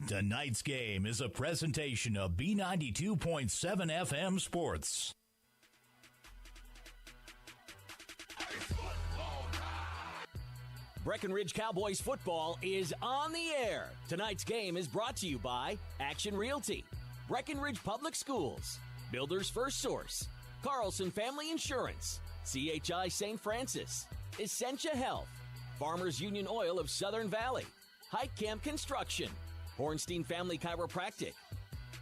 Tonight's game is a presentation of B92.7 FM Sports. Breckenridge Cowboys football is on the air. Tonight's game is brought to you by Action Realty, Breckenridge Public Schools, Builders First Source, Carlson Family Insurance, CHI St. Francis, Essentia Health, Farmers Union Oil of Southern Valley, Hike Camp Construction, Hornstein Family Chiropractic,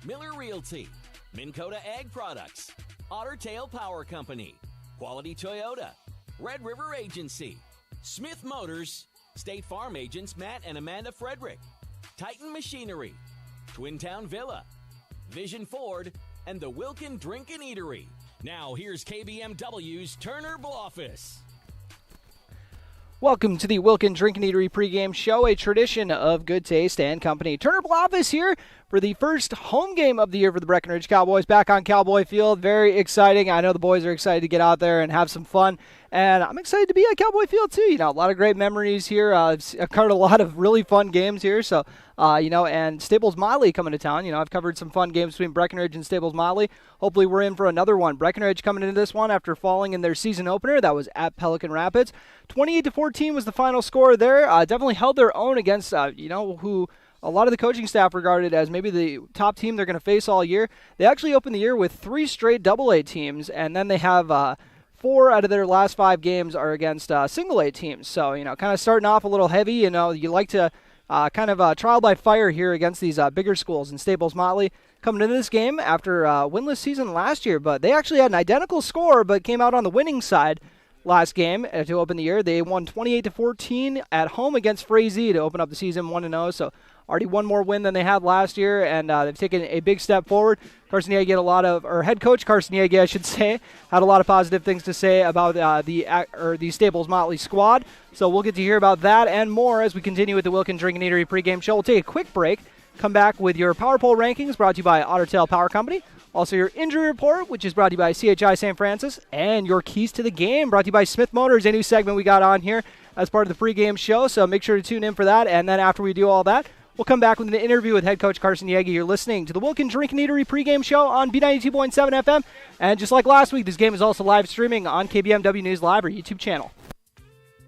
Miller Realty, Minn Kota Ag Products, Otter Tail Power Company, Quality Toyota, Red River Agency, Smith Motors, State Farm agents Matt and Amanda Frederick, Titan Machinery, Twin Town Villa, Vision Ford, and the Wilkin Drink and Eatery. Now here's KBMW's Turner Bluffus. Welcome to the Wilkin Drink and Eatery pregame show, a tradition of good taste and company. Turner Bluffus here for the first home game of the year for the Breckenridge Cowboys back on Cowboy Field. Very exciting. I know the boys are excited to get out there and have some fun, and I'm excited to be at Cowboy Field too. You know, a lot of great memories here. I've covered a lot of really fun games here, so and Staples-Motley coming to town. You know, I've covered some fun games between Breckenridge and Staples-Motley. Hopefully we're in for another one. Breckenridge coming into this one after falling in their season opener. That was at Pelican Rapids. 28-14 was the final score there. Definitely held their own against, who a lot of the coaching staff regarded as maybe the top team they're going to face all year. They actually opened the year with 3 straight AA teams, and then they have 4 out of their last 5 games are against single A teams. So, kind of starting off a little heavy. You like to trial by fire here against these bigger schools. And Staples-Motley coming into this game after a winless season last year, but they actually had an identical score but came out on the winning side last game to open the year. They won 28-14 at home against Frazee to open up the season 1-0. So already one more win than they had last year, and they've taken a big step forward. Head coach Carson Yagi, I should say, had a lot of positive things to say about the Staples-Motley squad. So we'll get to hear about that and more as we continue with the Wilkin Drink and Eatery pregame show. We'll take a quick break, come back with your Power Poll rankings brought to you by Otter Tail Power Company. Also, your injury report, which is brought to you by CHI St. Francis, and your keys to the game, brought to you by Smith Motors, a new segment we got on here as part of the pregame show. So make sure to tune in for that. And then after we do all that, we'll come back with an interview with head coach Carson Yagi. You're listening to the Wilkin Drink and Eatery pregame show on B92.7 FM. And just like last week, this game is also live streaming on KBMW News Live or YouTube channel.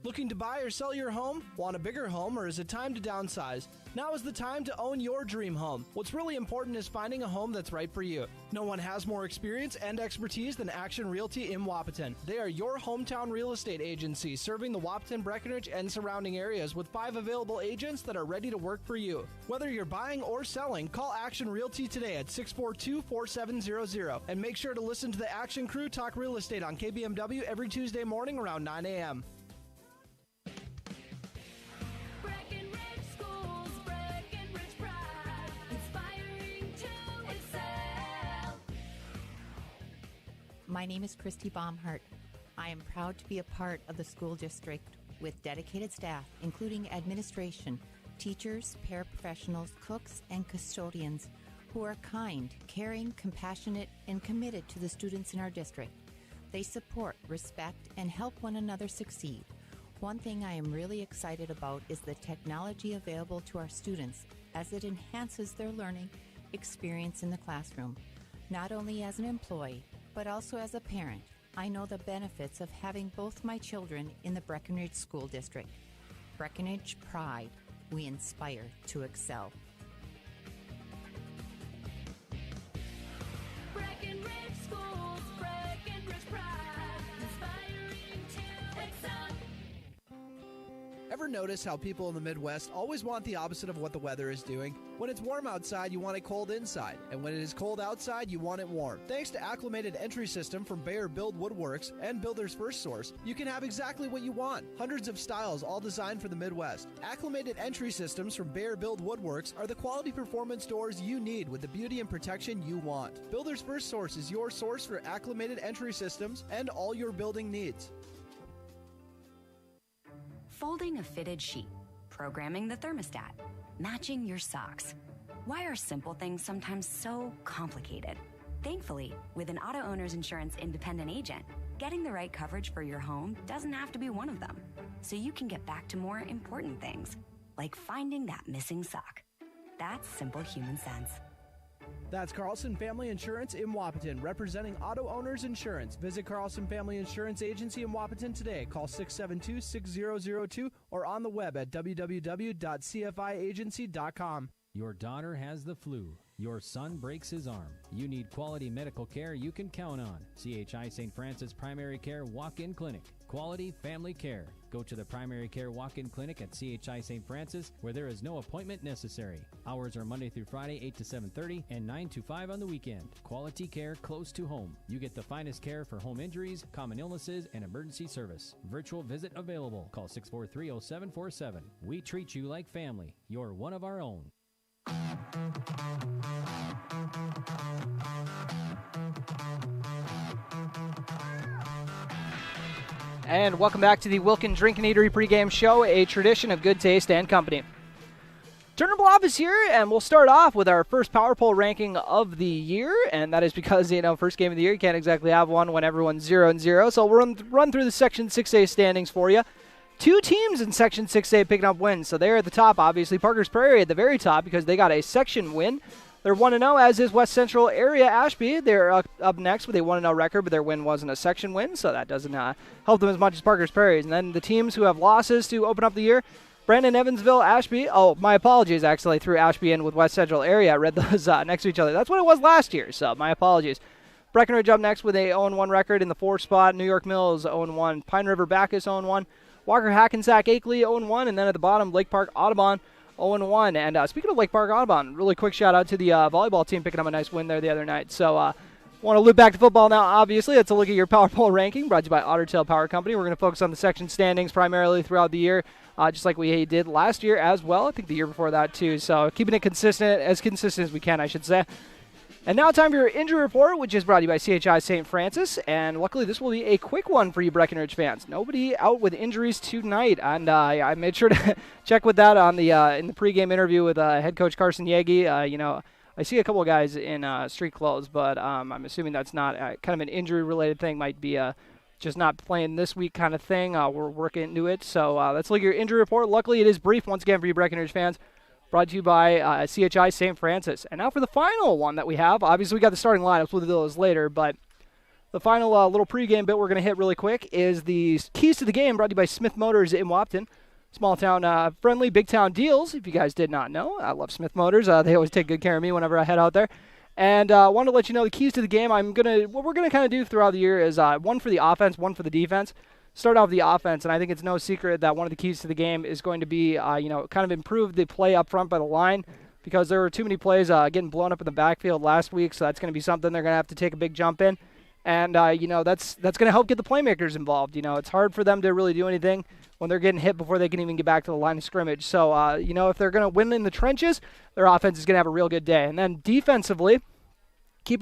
Looking to buy or sell your home? Want a bigger home, or is it time to downsize? Now is the time to own your dream home. What's really important is finding a home that's right for you. No one has more experience and expertise than Action Realty in Wahpeton. They are your hometown real estate agency, serving the Wahpeton, Breckenridge, and surrounding areas with 5 available agents that are ready to work for you. Whether you're buying or selling, call Action Realty today at 642-4700. And make sure to listen to the Action Crew talk real estate on KBMW every Tuesday morning around 9 a.m. My name is Christy Baumhart. I am proud to be a part of the school district with dedicated staff, including administration, teachers, paraprofessionals, cooks, and custodians who are kind, caring, compassionate, and committed to the students in our district. They support, respect, and help one another succeed. One thing I am really excited about is the technology available to our students as it enhances their learning experience in the classroom. Not only as an employee, but also as a parent, I know the benefits of having both my children in the Breckenridge School District. Breckenridge Pride. We inspire to excel. Breckenridge Schools, Breckenridge Pride, inspiring to excel. Ever notice how people in the Midwest always want the opposite of what the weather is doing? When it's warm outside, you want it cold inside. And when it is cold outside, you want it warm. Thanks to Acclimated Entry System from Bayer Build Woodworks and Builders First Source, you can have exactly what you want. Hundreds of styles, all designed for the Midwest. Acclimated Entry Systems from Bayer Build Woodworks are the quality performance doors you need with the beauty and protection you want. Builders First Source is your source for acclimated entry systems and all your building needs. Folding a fitted sheet, programming the thermostat, matching your socks. Why are simple things sometimes so complicated? Thankfully, with an Auto Owners Insurance independent agent, getting the right coverage for your home doesn't have to be one of them. So you can get back to more important things, like finding that missing sock. That's simple human sense. That's Carlson Family Insurance in Wapaton, representing auto owners insurance. Visit Carlson Family Insurance Agency in Wapaton today. Call 672-6002 or on the web at www.cfiagency.com. Your daughter has the flu. Your son breaks his arm. You need quality medical care you can count on. CHI St. Francis Primary Care Walk-In Clinic. Quality family care. Go to the Primary Care Walk-In Clinic at CHI St. Francis, where there is no appointment necessary. Hours are Monday through Friday, 8 to 7:30 and 9 to 5 on the weekend. Quality care close to home. You get the finest care for home injuries, common illnesses, and emergency service. Virtual visit available. Call 643-0747. We treat you like family. You're one of our own. And welcome back to the Wilkin Drink and Eatery pregame show, a tradition of good taste and company. Turner Bluff is here, and we'll start off with our first Power Poll ranking of the year, and that is because, first game of the year, you can't exactly have one when everyone's 0-0. So we'll run through the Section 6A standings for you. Two teams in Section 6A picking up wins, so they're at the top, obviously. Parker's Prairie at the very top because they got a section win. They're 1-0, as is West Central Area Ashby. They're up next with a 1-0 record, but their win wasn't a section win, so that doesn't help them as much as Parker's Prairie. And then the teams who have losses to open up the year, Brandon, Evansville, Ashby. Oh, my apologies, actually. I threw Ashby in with West Central Area. I read those next to each other. That's what it was last year, so my apologies. Breckenridge up next with a 0-1 record in the 4th spot. New York Mills 0-1. Pine River Bacchus 0-1. Walker Hackensack Akeley 0-1. And then at the bottom, Lake Park Audubon 0-1. And speaking of Lake Park Audubon, really quick shout out to the volleyball team picking up a nice win there the other night. So want to loop back to football now, obviously. Let's look at your Power Poll ranking brought to you by Otter Tail Power Company. We're going to focus on the section standings primarily throughout the year, just like we did last year as well. I think the year before that too. So keeping it consistent as we can, I should say. And now time for your injury report, which is brought to you by CHI St. Francis. And luckily, this will be a quick one for you Breckenridge fans. Nobody out with injuries tonight. And I made sure to check with that on the in the pregame interview with head coach Carson Yegi. I see a couple of guys in street clothes, but I'm assuming that's not kind of an injury-related thing. Might be just not playing this week kind of thing. We're working into it. So let's look at your injury report. Luckily, it is brief once again for you Breckenridge fans. Brought to you by CHI St. Francis. And now for the final one that we have. Obviously, we got the starting lineups. We'll do those later. But the final little pregame bit we're going to hit really quick is the keys to the game brought to you by Smith Motors in Wapton. Small town friendly, big town deals, if you guys did not know. I love Smith Motors. They always take good care of me whenever I head out there. And I want to let you know the keys to the game. What we're going to kind of do throughout the year is one for the offense, one for the defense. Start off with the offense, and I think it's no secret that one of the keys to the game is going to be, kind of improve the play up front by the line, because there were too many plays getting blown up in the backfield last week, so that's going to be something they're going to have to take a big jump in. And, that's going to help get the playmakers involved. It's hard for them to really do anything when they're getting hit before they can even get back to the line of scrimmage. So, if they're going to win in the trenches, their offense is going to have a real good day. And then defensively, keep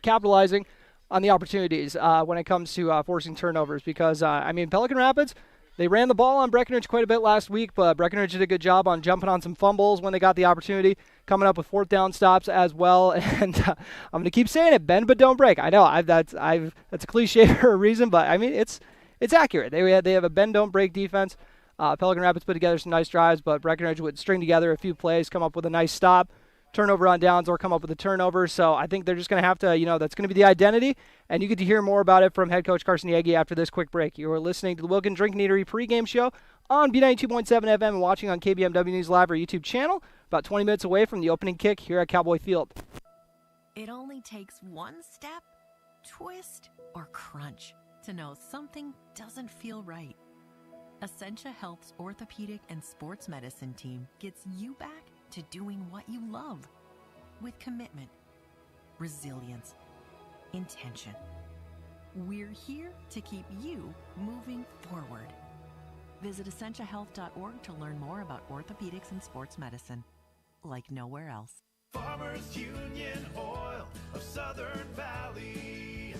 capitalizing on the opportunities when it comes to forcing turnovers, because, Pelican Rapids, they ran the ball on Breckenridge quite a bit last week, but Breckenridge did a good job on jumping on some fumbles when they got the opportunity, coming up with 4th down stops as well. And I'm going to keep saying it, bend but don't break. I know that's a cliche for a reason, but it's accurate. They have a bend don't break defense. Pelican Rapids put together some nice drives, but Breckenridge would string together a few plays, come up with a nice stop, turnover on downs, or come up with a turnover. So I think they're just going to have to, that's going to be the identity. And you get to hear more about it from head coach Carson Yegi after this quick break. You are listening to the Wilkin Drink and Eatery pregame show on B92.7 FM and watching on KBMW News Live or YouTube channel, about 20 minutes away from the opening kick here at Cowboy Field. It only takes one step, twist, or crunch to know something doesn't feel right. Essentia Health's orthopedic and sports medicine team gets you back to doing what you love, with commitment, resilience, intention. We're here to keep you moving forward. Visit essentiahealth.org to learn more about orthopedics and sports medicine, like nowhere else. Farmers Union Oil of Southern Valley.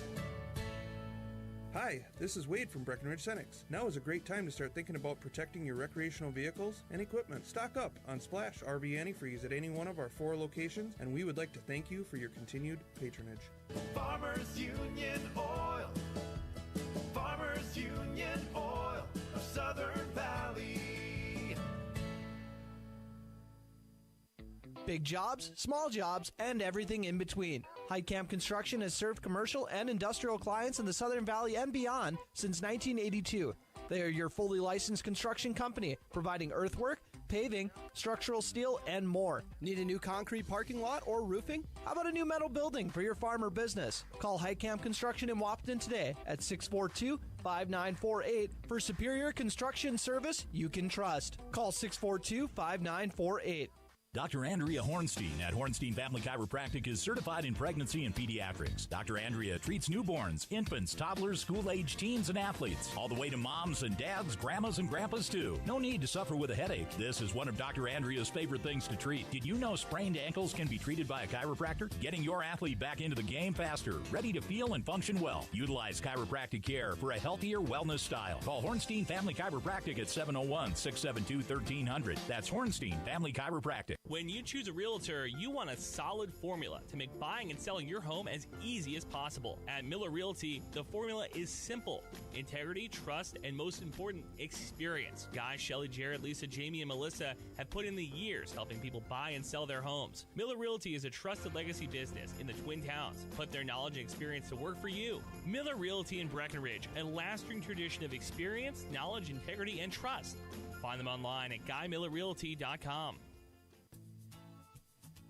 Hi, this is Wade from Breckenridge Cenex. Now is a great time to start thinking about protecting your recreational vehicles and equipment. Stock up on Splash RV Antifreeze at any one of our 4 locations, and we would like to thank you for your continued patronage. Farmers Union Oil. Farmers Union Oil of Southern Valley. Big jobs, small jobs, and everything in between. Heitkamp Construction has served commercial and industrial clients in the Southern Valley and beyond since 1982. They are your fully licensed construction company, providing earthwork, paving, structural steel, and more. Need a new concrete parking lot or roofing? How about a new metal building for your farm or business? Call Heitkamp Construction in Wapton today at 642-5948 for superior construction service you can trust. Call 642-5948. Dr. Andrea Hornstein at Hornstein Family Chiropractic is certified in pregnancy and pediatrics. Dr. Andrea treats newborns, infants, toddlers, school-age teens, and athletes, all the way to moms and dads, grandmas and grandpas, too. No need to suffer with a headache. This is one of Dr. Andrea's favorite things to treat. Did you know sprained ankles can be treated by a chiropractor? Getting your athlete back into the game faster, ready to feel and function well. Utilize chiropractic care for a healthier wellness style. Call Hornstein Family Chiropractic at 701-672-1300. That's Hornstein Family Chiropractic. When you choose a realtor, you want a solid formula to make buying and selling your home as easy as possible. At Miller Realty, the formula is simple: integrity, trust, and most important, experience. Guy, Shelley, Jared, Lisa, Jamie, and Melissa have put in the years helping people buy and sell their homes. Miller Realty is a trusted legacy business in the Twin Towns. Put their knowledge and experience to work for you. Miller Realty in Breckenridge, a lasting tradition of experience, knowledge, integrity, and trust. Find them online at GuyMillerRealty.com.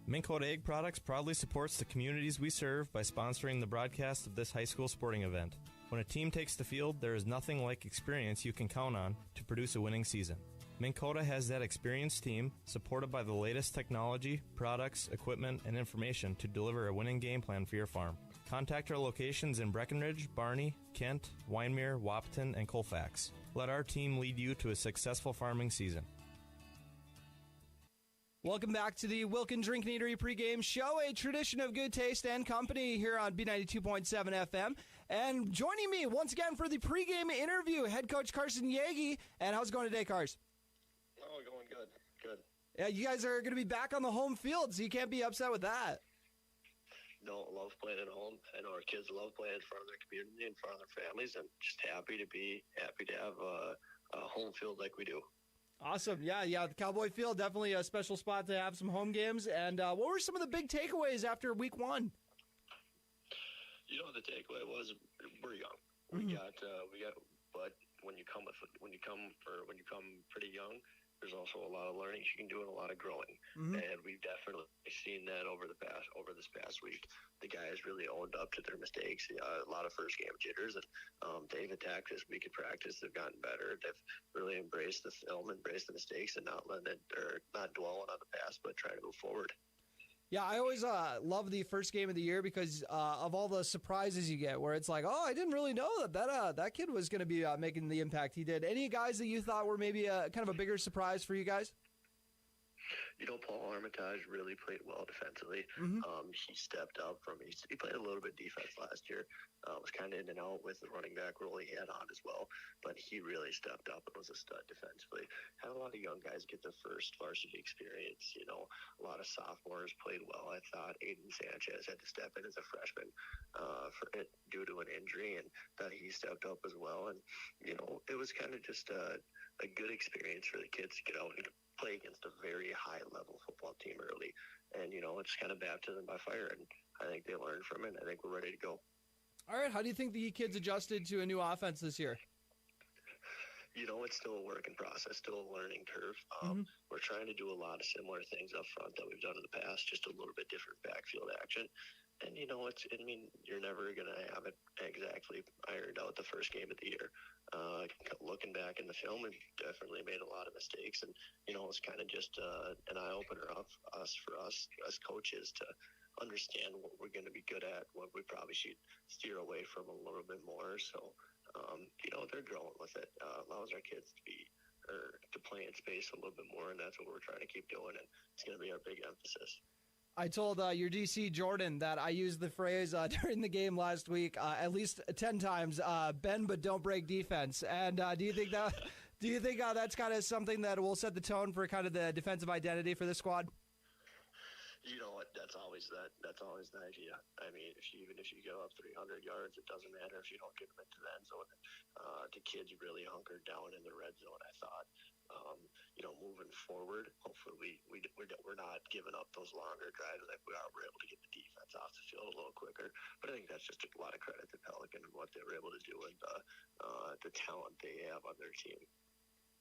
Minn Kota Egg Products proudly supports the communities we serve by sponsoring the broadcast of this high school sporting event. When a team takes the field, there is nothing like experience you can count on to produce a winning season. Minn Kota has that experienced team, supported by the latest technology, products, equipment, and information to deliver a winning game plan for your farm. Contact our locations in Breckenridge, Barney, Kent, Wyndmere, Wapton, and Colfax. Let our team lead you to a successful farming season. Welcome back to the Wilkin Drink and Eatery pregame show, a tradition of good taste and company here on B92.7 FM. And joining me once again for the pregame interview, head coach Carson Yagi. And how's it going today, Cars? Oh, going good. Good. Yeah, you guys are going to be back on the home field, so you can't be upset with that. No, love playing at home. I know our kids love playing in front of their community, in front of their families, and just happy to have a home field like we do. Awesome. Yeah, the Cowboy Field, definitely a special spot to have some home games. And what were some of the big takeaways after week one? You know, the takeaway was we're young. But when you come pretty young, there's also a lot of learning you can do and a lot of growing. And we've definitely seen that over this past week. The guys really owned up to their mistakes. A lot of first game jitters, and they've attacked this week in practice. They've gotten better. They've really embraced the film, embraced the mistakes, and not dwelling on the past, but trying to move forward. Yeah, I always love the first game of the year because of all the surprises you get, where it's like, oh, I didn't really know that kid was going to be making the impact he did. Any guys that you thought were maybe kind of a bigger surprise for you guys? You know, Paul Armitage really played well defensively. He stepped up he played a little bit defense last year. Was kind of in and out with the running back role he had on as well, but he really stepped up and was a stud defensively. Had a lot of young guys get their first varsity experience. You know, a lot of sophomores played well. I thought Aiden Sanchez had to step in as a freshman due to an injury, and that he stepped up as well. And, you know, it was kind of just a good experience for the kids to get out and play against a very high-level football team early. And, you know, it's kind of baptism by fire, and I think they learned from it, and I think we're ready to go. All right, how do you think the kids adjusted to a new offense this year? You know, it's still a working process, still a learning curve. We're trying to do a lot of similar things up front that we've done in the past, just a little bit different backfield action. And, you know, you're never going to have it exactly ironed out the first game of the year. Looking back in the film, we've definitely made a lot of mistakes. And, you know, it's kind of just an eye-opener for us as coaches to understand what we're going to be good at, what we probably should steer away from a little bit more. So, you know, they're growing with it. Allows our kids to play in space a little bit more, and that's what we're trying to keep doing, and it's going to be our big emphasis. I told your DC Jordan that I used the phrase during the game last week at least 10 times, bend but don't break defense. And do you think that's kind of something that will set the tone for kind of the defensive identity for this squad? You know what? That's always the idea. I mean, even if you go up 300 yards, it doesn't matter if you don't get them into the end zone. The kids really hunkered down in the red zone, I thought. moving forward, hopefully we're not giving up those longer drives like we are. We're able to get the defense off the field a little quicker. But I think that's just a lot of credit to Pelican and what they were able to do and the talent they have on their team.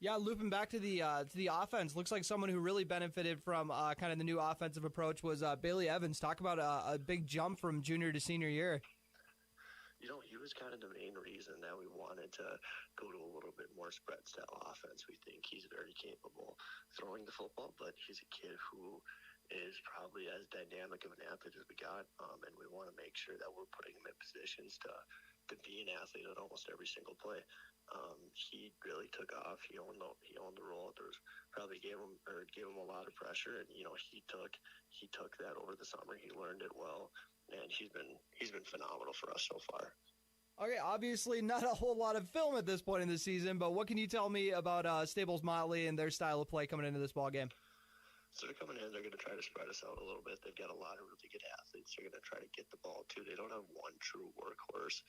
Yeah, looping back to the offense, looks like someone who really benefited from kind of the new offensive approach was Bailey Evans. Talk about a big jump from junior to senior year. He was kind of the main reason that we wanted to go to a little bit more spread style offense. We think he's very capable throwing the football, but he's a kid who is probably as dynamic of an athlete as we got, and we want to make sure that we're putting him in positions to be an athlete at almost every single play. He really took off. He owned the role. There was probably gave him a lot of pressure, and he took that over the summer. He learned it well. And he's been phenomenal for us so far. Okay, obviously not a whole lot of film at this point in the season, but what can you tell me about Staples-Motley and their style of play coming into this ball game? So they're coming in, they're going to try to spread us out a little bit. They've got a lot of really good athletes. They're going to try to get the ball, too. They don't have one true workhorse,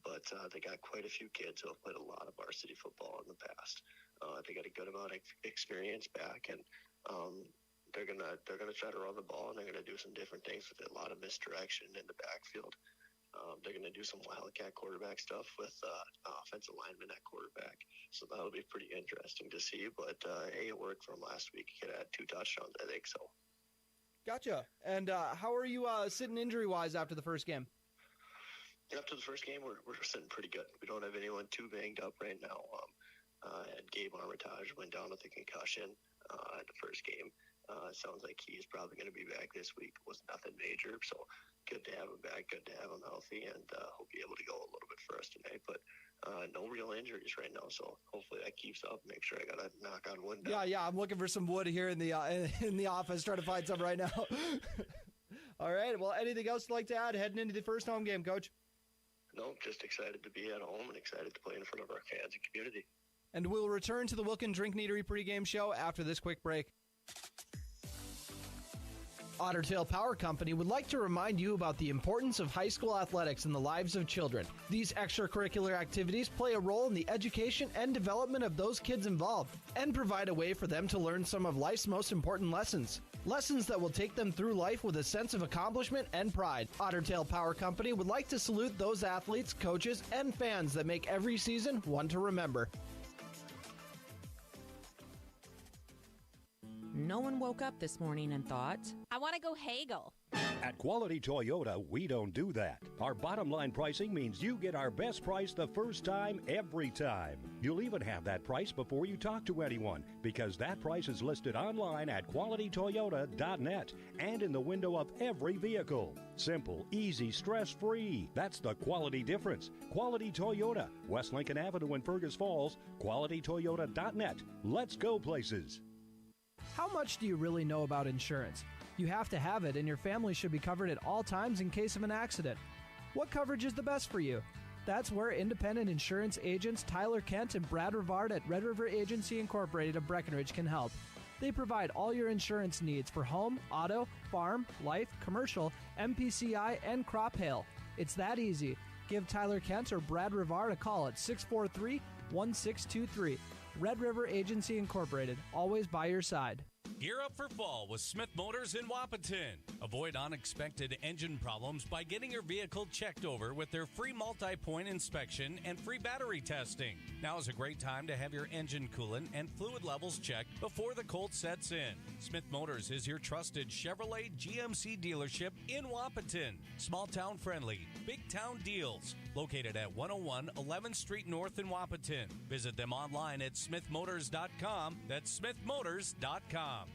but they got quite a few kids who have played a lot of varsity football in the past. They got a good amount of experience back, and they're gonna try to run the ball, and they're gonna do some different things with a lot of misdirection in the backfield. They're gonna do some wildcat quarterback stuff with offensive lineman at quarterback, so that'll be pretty interesting to see. But it worked from last week. He could add 2 touchdowns, I think. So. Gotcha. And how are you sitting injury wise after the first game? After the first game, we're sitting pretty good. We don't have anyone too banged up right now. And Gabe Armitage went down with a concussion at the first game. Sounds like he's probably going to be back this week. It was nothing major, so good to have him back, good to have him healthy, and hope he'll be able to go a little bit for us tonight. But no real injuries right now, so hopefully that keeps up. Make sure I got to knock on wood now. Yeah, I'm looking for some wood here in the office, trying to find some right now. All right, well, anything else you'd like to add heading into the first home game, Coach? No, just excited to be at home and excited to play in front of our fans and community. And we'll return to the Wilkin Drink Neatery pregame show after this quick break. Otter Tail Power Company would like to remind you about the importance of high school athletics in the lives of children. These extracurricular activities play a role in the education and development of those kids involved and provide a way for them to learn some of life's most important lessons. Lessons that will take them through life with a sense of accomplishment and pride. Otter Tail Power Company would like to salute those athletes, coaches, and fans that make every season one to remember. No one woke up this morning and thought, I want to go haggle. At Quality Toyota, we don't do that. Our bottom line pricing means you get our best price the first time, every time. You'll even have that price before you talk to anyone, because that price is listed online at qualitytoyota.net and in the window of every vehicle. Simple, easy, stress-free. That's the quality difference. Quality Toyota, West Lincoln Avenue in Fergus Falls, qualitytoyota.net. Let's go places. How much do you really know about insurance? You have to have it, and your family should be covered at all times in case of an accident. What coverage is the best for you? That's where independent insurance agents Tyler Kent and Brad Rivard at Red River Agency Incorporated of Breckenridge can help. They provide all your insurance needs for home, auto, farm, life, commercial, MPCI, and crop hail. It's that easy. Give Tyler Kent or Brad Rivard a call at 643-1623. Red River Agency Incorporated, always by your side. Gear up for fall with Smith Motors in Wapaton. Avoid unexpected engine problems by getting your vehicle checked over with their free multi-point inspection and free battery testing. Now is a great time to have your engine coolant and fluid levels checked before the cold sets in. Smith Motors is your trusted Chevrolet GMC dealership in Wapaton. Small town friendly, big town deals. Located at 101 11th Street North in Wapaton. Visit them online at smithmotors.com. That's smithmotors.com.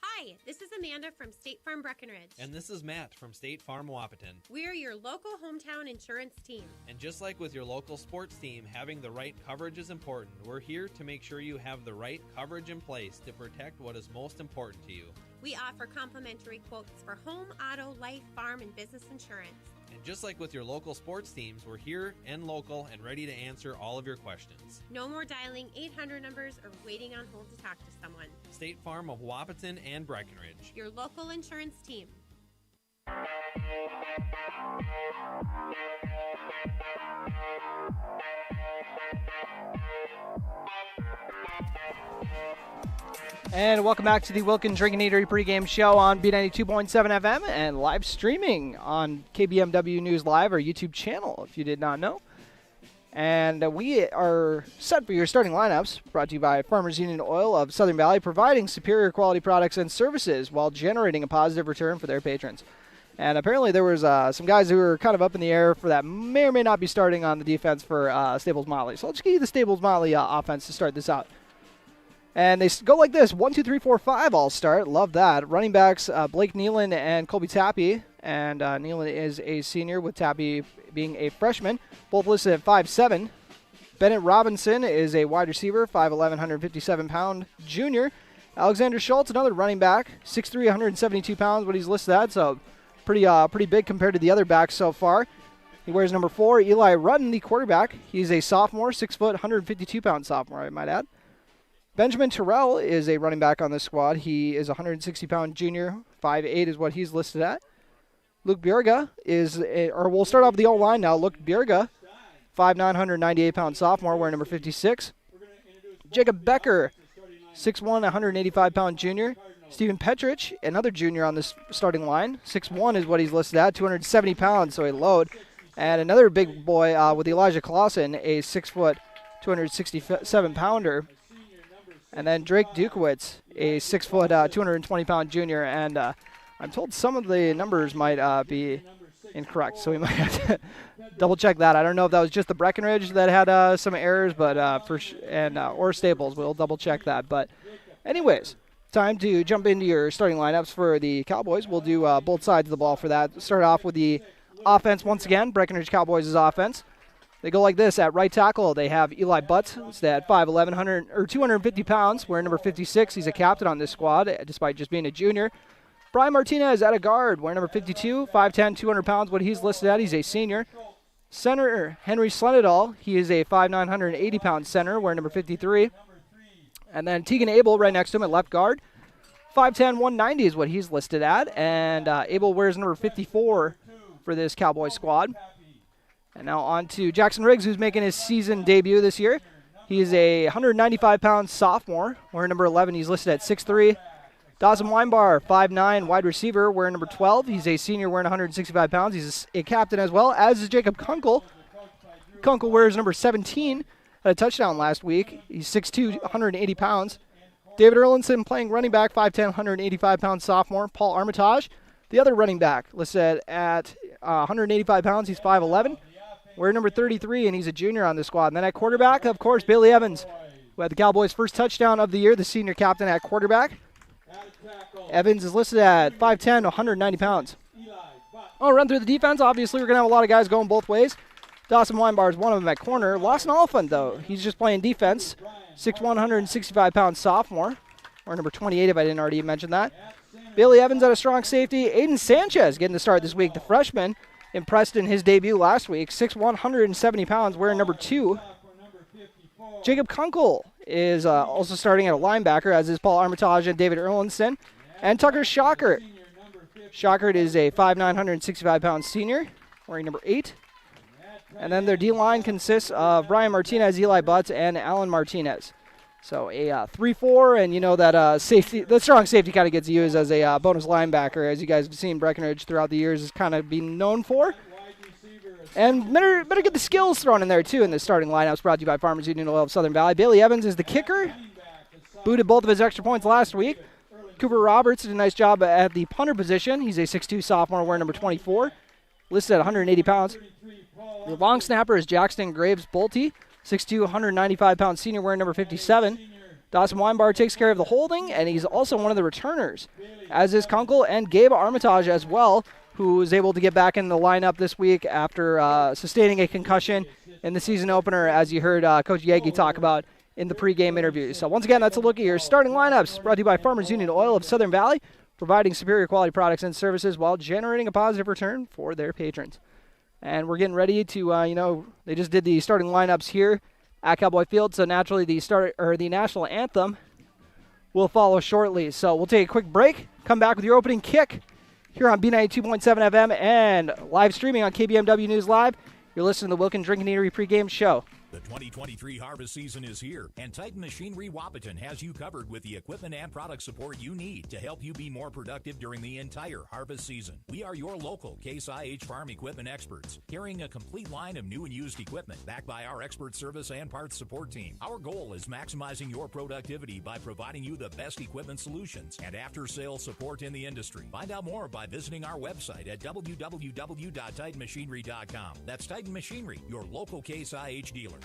Hi, this is Amanda from State Farm Breckenridge. And this is Matt from State Farm Wapaton. We're your local hometown insurance team. And just like with your local sports team, having the right coverage is important. We're here to make sure you have the right coverage in place to protect what is most important to you. We offer complimentary quotes for home, auto, life, farm, and business insurance. And just like with your local sports teams, we're here and local and ready to answer all of your questions. No more dialing 800 numbers or waiting on hold to talk to someone. State Farm of Wapaton and Breckenridge. Your local insurance team. And welcome back to the Wilkin Drinking Eatery pregame show on B92.7 FM and live streaming on KBMW News Live, our YouTube channel, if you did not know. And we are set for your starting lineups, brought to you by Farmers Union Oil of Southern Valley, providing superior quality products and services while generating a positive return for their patrons. And apparently there was some guys who were kind of up in the air for that may or may not be starting on the defense for Staples-Motley. So let's give you the Staples-Motley offense to start this out. And they go like this: 1, 2, 3, 4, 5 all start. Love that. Running backs, Blake Nealon and Colby Tappy. And Nealon is a senior with Tappy being a freshman. Both listed at 5'7". Bennett Robinson is a wide receiver, 5'11", 157-pound junior. Alexander Schultz, another running back, 6'3", 172 pounds, what he's listed at. So pretty big compared to the other backs so far. He wears number 4. Eli Rutten, the quarterback. He's a sophomore, 6 foot, 152-pound sophomore, I might add. Benjamin Terrell is a running back on this squad. He is a 160-pound junior. 5'8" is what he's listed at. Luke Bjerga we'll start off with the O-line now. Luke Bjerga, 5'9", 198-pound sophomore, wearing number 56. Jacob Becker, 6'1", 185-pound junior. Stephen Petrich, another junior on this starting line. 6'1" is what he's listed at, 270 pounds, so a load. And another big boy with Elijah Clausen, a 6 foot, 267-pounder. And then Drake Dukowitz, a 6 foot, 220-pound junior. And I'm told some of the numbers might be incorrect, so we might have to double check that. I don't know if that was just the Breckenridge that had some errors, but or Staples. We'll double check that. But anyways, time to jump into your starting lineups for the Cowboys. We'll do both sides of the ball for that. Start off with the offense once again. Breckenridge Cowboys' offense. They go like this. At right tackle, they have Eli Butts. It's at 5'11", 250 pounds, wearing number 56. He's a captain on this squad, despite just being a junior. Brian Martinez at a guard, wearing number 52, 5'10", 200 pounds. What he's listed at, he's a senior. Center, Henry Slenadal. He is a 5'9", 180-pound center, wearing number 53. And then Tegan Abel right next to him at left guard. 5'10", 190 is what he's listed at. And Abel wears number 54 for this Cowboy squad. And now on to Jackson Riggs, who's making his season debut this year. He is a 195-pound sophomore, wearing number 11. He's listed at 6'3". Dawson Weinbar, 5'9", wide receiver, wearing number 12. He's a senior, wearing 165 pounds. He's a captain as well, as is Jacob Kunkel. Kunkel wears number 17, had a touchdown last week. He's 6'2", 180 pounds. David Erlinson playing running back, 5'10", 185-pound sophomore. Paul Armitage, the other running back, listed at 185 pounds. He's 5'11". We're number 33, and he's a junior on the squad. And then at quarterback, of course, Bailey Evans, who had the Cowboys' first touchdown of the year, the senior captain at quarterback. Evans is listed at 5'10", 190 pounds. I'll run through the defense. Obviously, we're going to have a lot of guys going both ways. Dawson Weinbar is one of them at corner. Lawson Oliphant, though, he's just playing defense. 6'1", 165-pound sophomore, or number 28 if I didn't already mention that. Bailey Evans at a strong safety. Aiden Sanchez getting the start this week, the freshman. Impressed in his debut last week. 6'1", 170 pounds, wearing number 2. Jacob Kunkel is also starting at a linebacker, as is Paul Armitage and David Erlinson. And Tucker Schockert. Schockert is a 5'9", 165-pound senior, wearing number 8. And then their D-line consists of Brian Martinez, Eli Butts, and Alan Martinez. So a 3-4, and you know that safety, the strong safety kind of gets used as a bonus linebacker, as you guys have seen Breckenridge throughout the years is kind of being known for. And better get the skills thrown in there, too, in the starting lineups, brought to you by Farmers Union Oil of Southern Valley. Bailey Evans is the kicker. Booted both of his extra points last week. Cooper Roberts did a nice job at the punter position. He's a 6'2 sophomore, wearing number 24, listed at 180 pounds. The long snapper is Jackson Graves Bolte. 6'2", 195-pound senior, wearing number 57. Dawson Weinbar takes care of the holding, and he's also one of the returners, as is Kunkel and Gabe Armitage as well, who was able to get back in the lineup this week after sustaining a concussion in the season opener, as you heard Coach Yagi talk about in the pregame interview. So once again, that's a look at your starting lineups, brought to you by Farmers Union Oil of Southern Valley, providing superior quality products and services while generating a positive return for their patrons. And we're getting ready to, they just did the starting lineups here at Cowboy Field, so naturally the national anthem will follow shortly. So we'll take a quick break, come back with your opening kick here on B92.7 FM and live streaming on KBMW News Live. You're listening to the Wilkin Drinking Eatery pregame show. The 2023 harvest season is here, and Titan Machinery Wapaton has you covered with the equipment and product support you need to help you be more productive during the entire harvest season. We are your local Case IH farm equipment experts, carrying a complete line of new and used equipment, backed by our expert service and parts support team. Our goal is maximizing your productivity by providing you the best equipment solutions and after-sales support in the industry. Find out more by visiting our website at www.titanmachinery.com. That's Titan Machinery, your local Case IH dealer.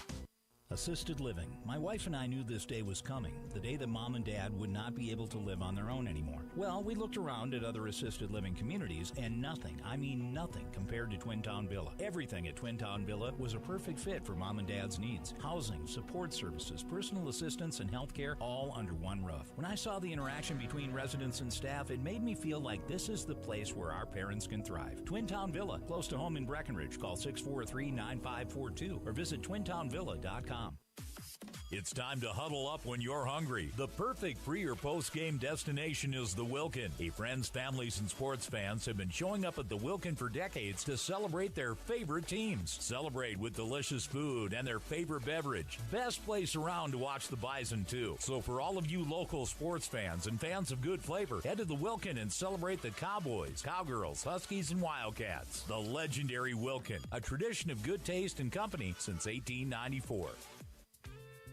Assisted living. My wife and I knew this day was coming, the day that Mom and Dad would not be able to live on their own anymore. Well, we looked around at other assisted living communities, and nothing, I mean nothing, compared to Twin Town Villa. Everything at Twin Town Villa was a perfect fit for Mom and Dad's needs. Housing, support services, personal assistance, and healthcare, all under one roof. When I saw the interaction between residents and staff, it made me feel like this is the place where our parents can thrive. Twin Town Villa, close to home in Breckenridge. Call 643-9542 or visit twintownvilla.com. It's time to huddle up when you're hungry. The perfect pre- or post-game destination is the Wilkin. Friends, families, and sports fans have been showing up at the Wilkin for decades to celebrate their favorite teams. Celebrate with delicious food and their favorite beverage. Best place around to watch the Bison, too. So for all of you local sports fans and fans of good flavor, head to the Wilkin and celebrate the Cowboys, Cowgirls, Huskies, and Wildcats. The legendary Wilkin, a tradition of good taste and company since 1894.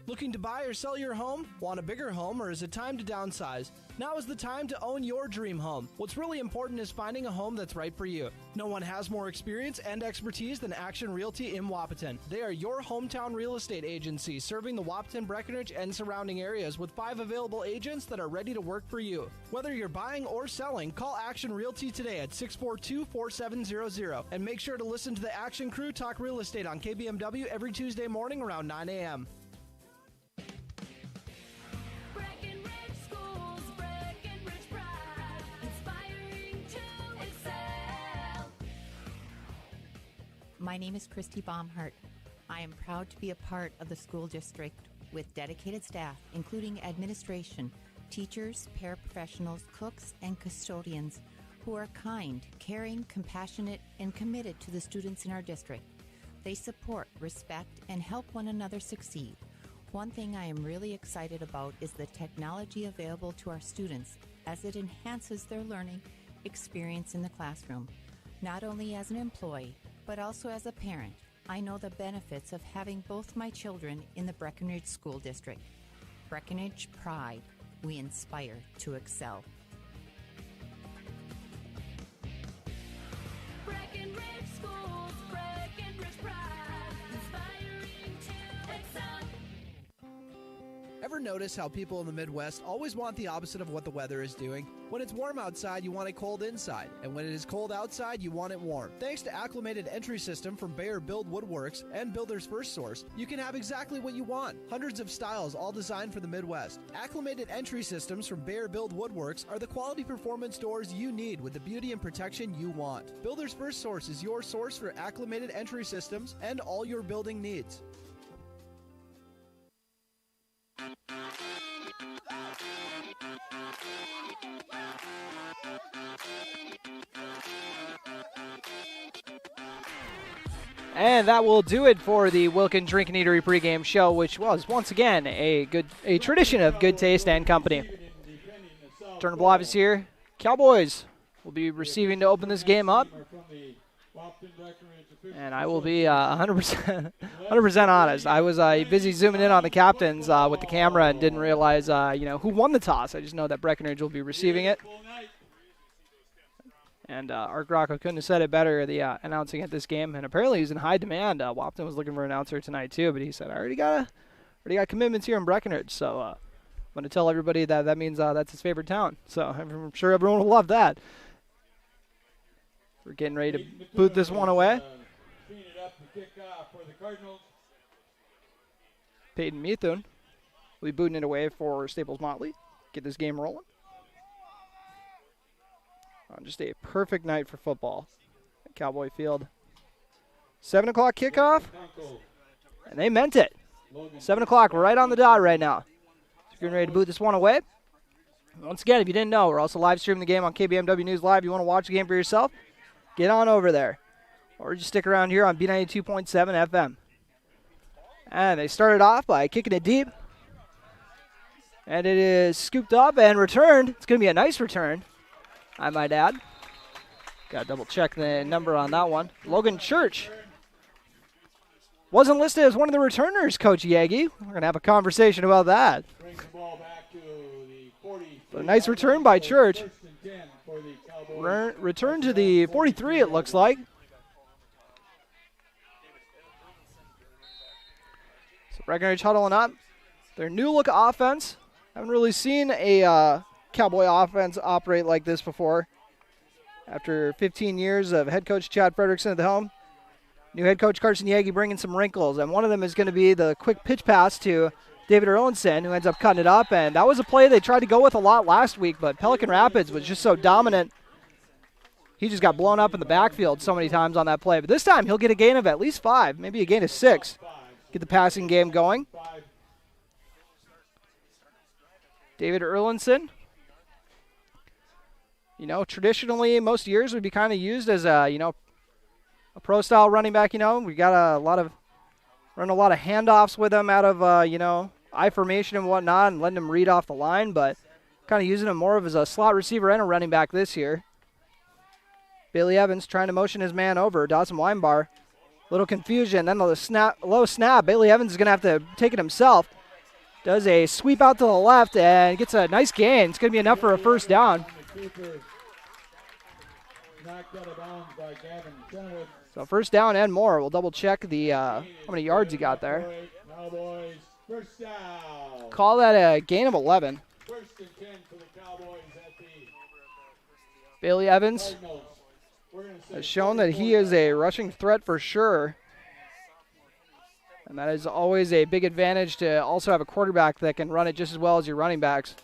Looking to buy or sell your home? Want a bigger home, or is it time to downsize? Now is the time to own your dream home. What's really important is finding a home that's right for you. No one has more experience and expertise than Action Realty in Wapaton. They are your hometown real estate agency, serving the Wapaton, Breckenridge, and surrounding areas with 5 available agents that are ready to work for you. Whether you're buying or selling, call Action Realty today at 642-4700. And make sure to listen to the Action Crew talk real estate on KBMW every Tuesday morning around 9 a.m. Breckenridge Schools, Breckenridge Pride, inspiring to excel. My name is Christy Baumhart. I am proud to be a part of the school district with dedicated staff, including administration, teachers, paraprofessionals, cooks, and custodians who are kind, caring, compassionate, and committed to the students in our district. They support, respect, and help one another succeed. One thing I am really excited about is the technology available to our students as it enhances their learning experience in the classroom. Not only as an employee, but also as a parent, I know the benefits of having both my children in the Breckenridge School District. Breckenridge Pride. We inspire to excel. Breckenridge Schools, Breckenridge Pride, inspiring to excel. Ever notice how people in the Midwest always want the opposite of what the weather is doing? When it's warm outside, you want it cold inside. And when it is cold outside, you want it warm. Thanks to Acclimated Entry System from Bayer Build Woodworks and Builder's First Source, you can have exactly what you want. Hundreds of styles, all designed for the Midwest. Acclimated Entry Systems from Bayer Build Woodworks are the quality performance doors you need with the beauty and protection you want. Builder's First Source is your source for acclimated entry systems and all your building needs. And that will do it for the Wilkin Drink and Eatery pregame show, which was once again a tradition of good taste and company. Turner Bluff is here. Cowboys will be receiving to open this game up. And I will be 100% honest. I was busy zooming in on the captains with the camera and didn't realize who won the toss. I just know that Breckenridge will be receiving it. And Art Grocco couldn't have said it better, the announcing at this game. And apparently he's in high demand. Wapton was looking for an announcer tonight too, but he said, I already got commitments here in Breckenridge. So I'm going to tell everybody that means that's his favorite town. So I'm sure everyone will love that. We're getting ready to boot this one away. Peyton Methune will be booting it away for Staples-Motley. Get this game rolling. Just a perfect night for football at Cowboy Field. 7 o'clock kickoff, and they meant it. 7 o'clock, right on the dot right now. So getting ready to boot this one away. Once again, if you didn't know, we're also live streaming the game on KBMW News Live. If you want to watch the game for yourself, get on over there. Or just stick around here on B92.7 FM. And they started off by kicking it deep. And it is scooped up and returned. It's going to be a nice return, I might add. Got to double check the number on that one. Logan Church wasn't listed as one of the returners, Coach Yagi. We're going to have a conversation about that. But a nice return by Church. Return to the 43, it looks like. So Breckenridge huddling up. Their new look offense. Haven't really seen a Cowboy offense operate like this before. After 15 years of head coach Chad Frederickson at the helm, new head coach Carson Yagi bringing some wrinkles, and one of them is going to be the quick pitch pass to David Erlinson, who ends up cutting it up, and that was a play they tried to go with a lot last week, but Pelican Rapids was just so dominant. He just got blown up in the backfield so many times on that play, but this time he'll get a gain of at least 5, maybe a gain of 6. Get the passing game going. David Erlinson. You know, traditionally, most years would be kind of used as a, a pro-style running back. We got run a lot of handoffs with him out of, I formation and whatnot, and letting him read off the line, but kind of using him more of as a slot receiver and a running back this year. Bailey Evans trying to motion his man over. Dawson Weinbar, little confusion. Then the low snap. Bailey Evans is going to have to take it himself. Does a sweep out to the left and gets a nice gain. It's going to be enough for a first down. So first down and more. We'll double check the how many yards he got there. Call that a gain of 11. Bailey Evans has shown that he is a rushing threat for sure. And that is always a big advantage to also have a quarterback that can run it just as well as your running backs.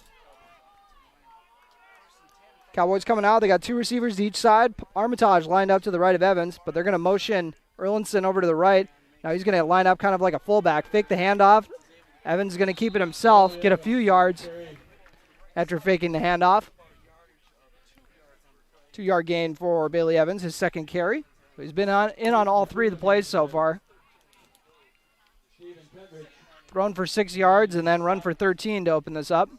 Cowboys coming out. They got 2 receivers to each side. Armitage lined up to the right of Evans, but they're going to motion Erlinson over to the right. Now he's going to line up kind of like a fullback. Fake the handoff. Evans is going to keep it himself, get a few yards after faking the handoff. 2-yard gain for Bailey Evans, his second carry. He's been in on all 3 of the plays so far. Thrown for 6 yards and then run for 13 to open this up.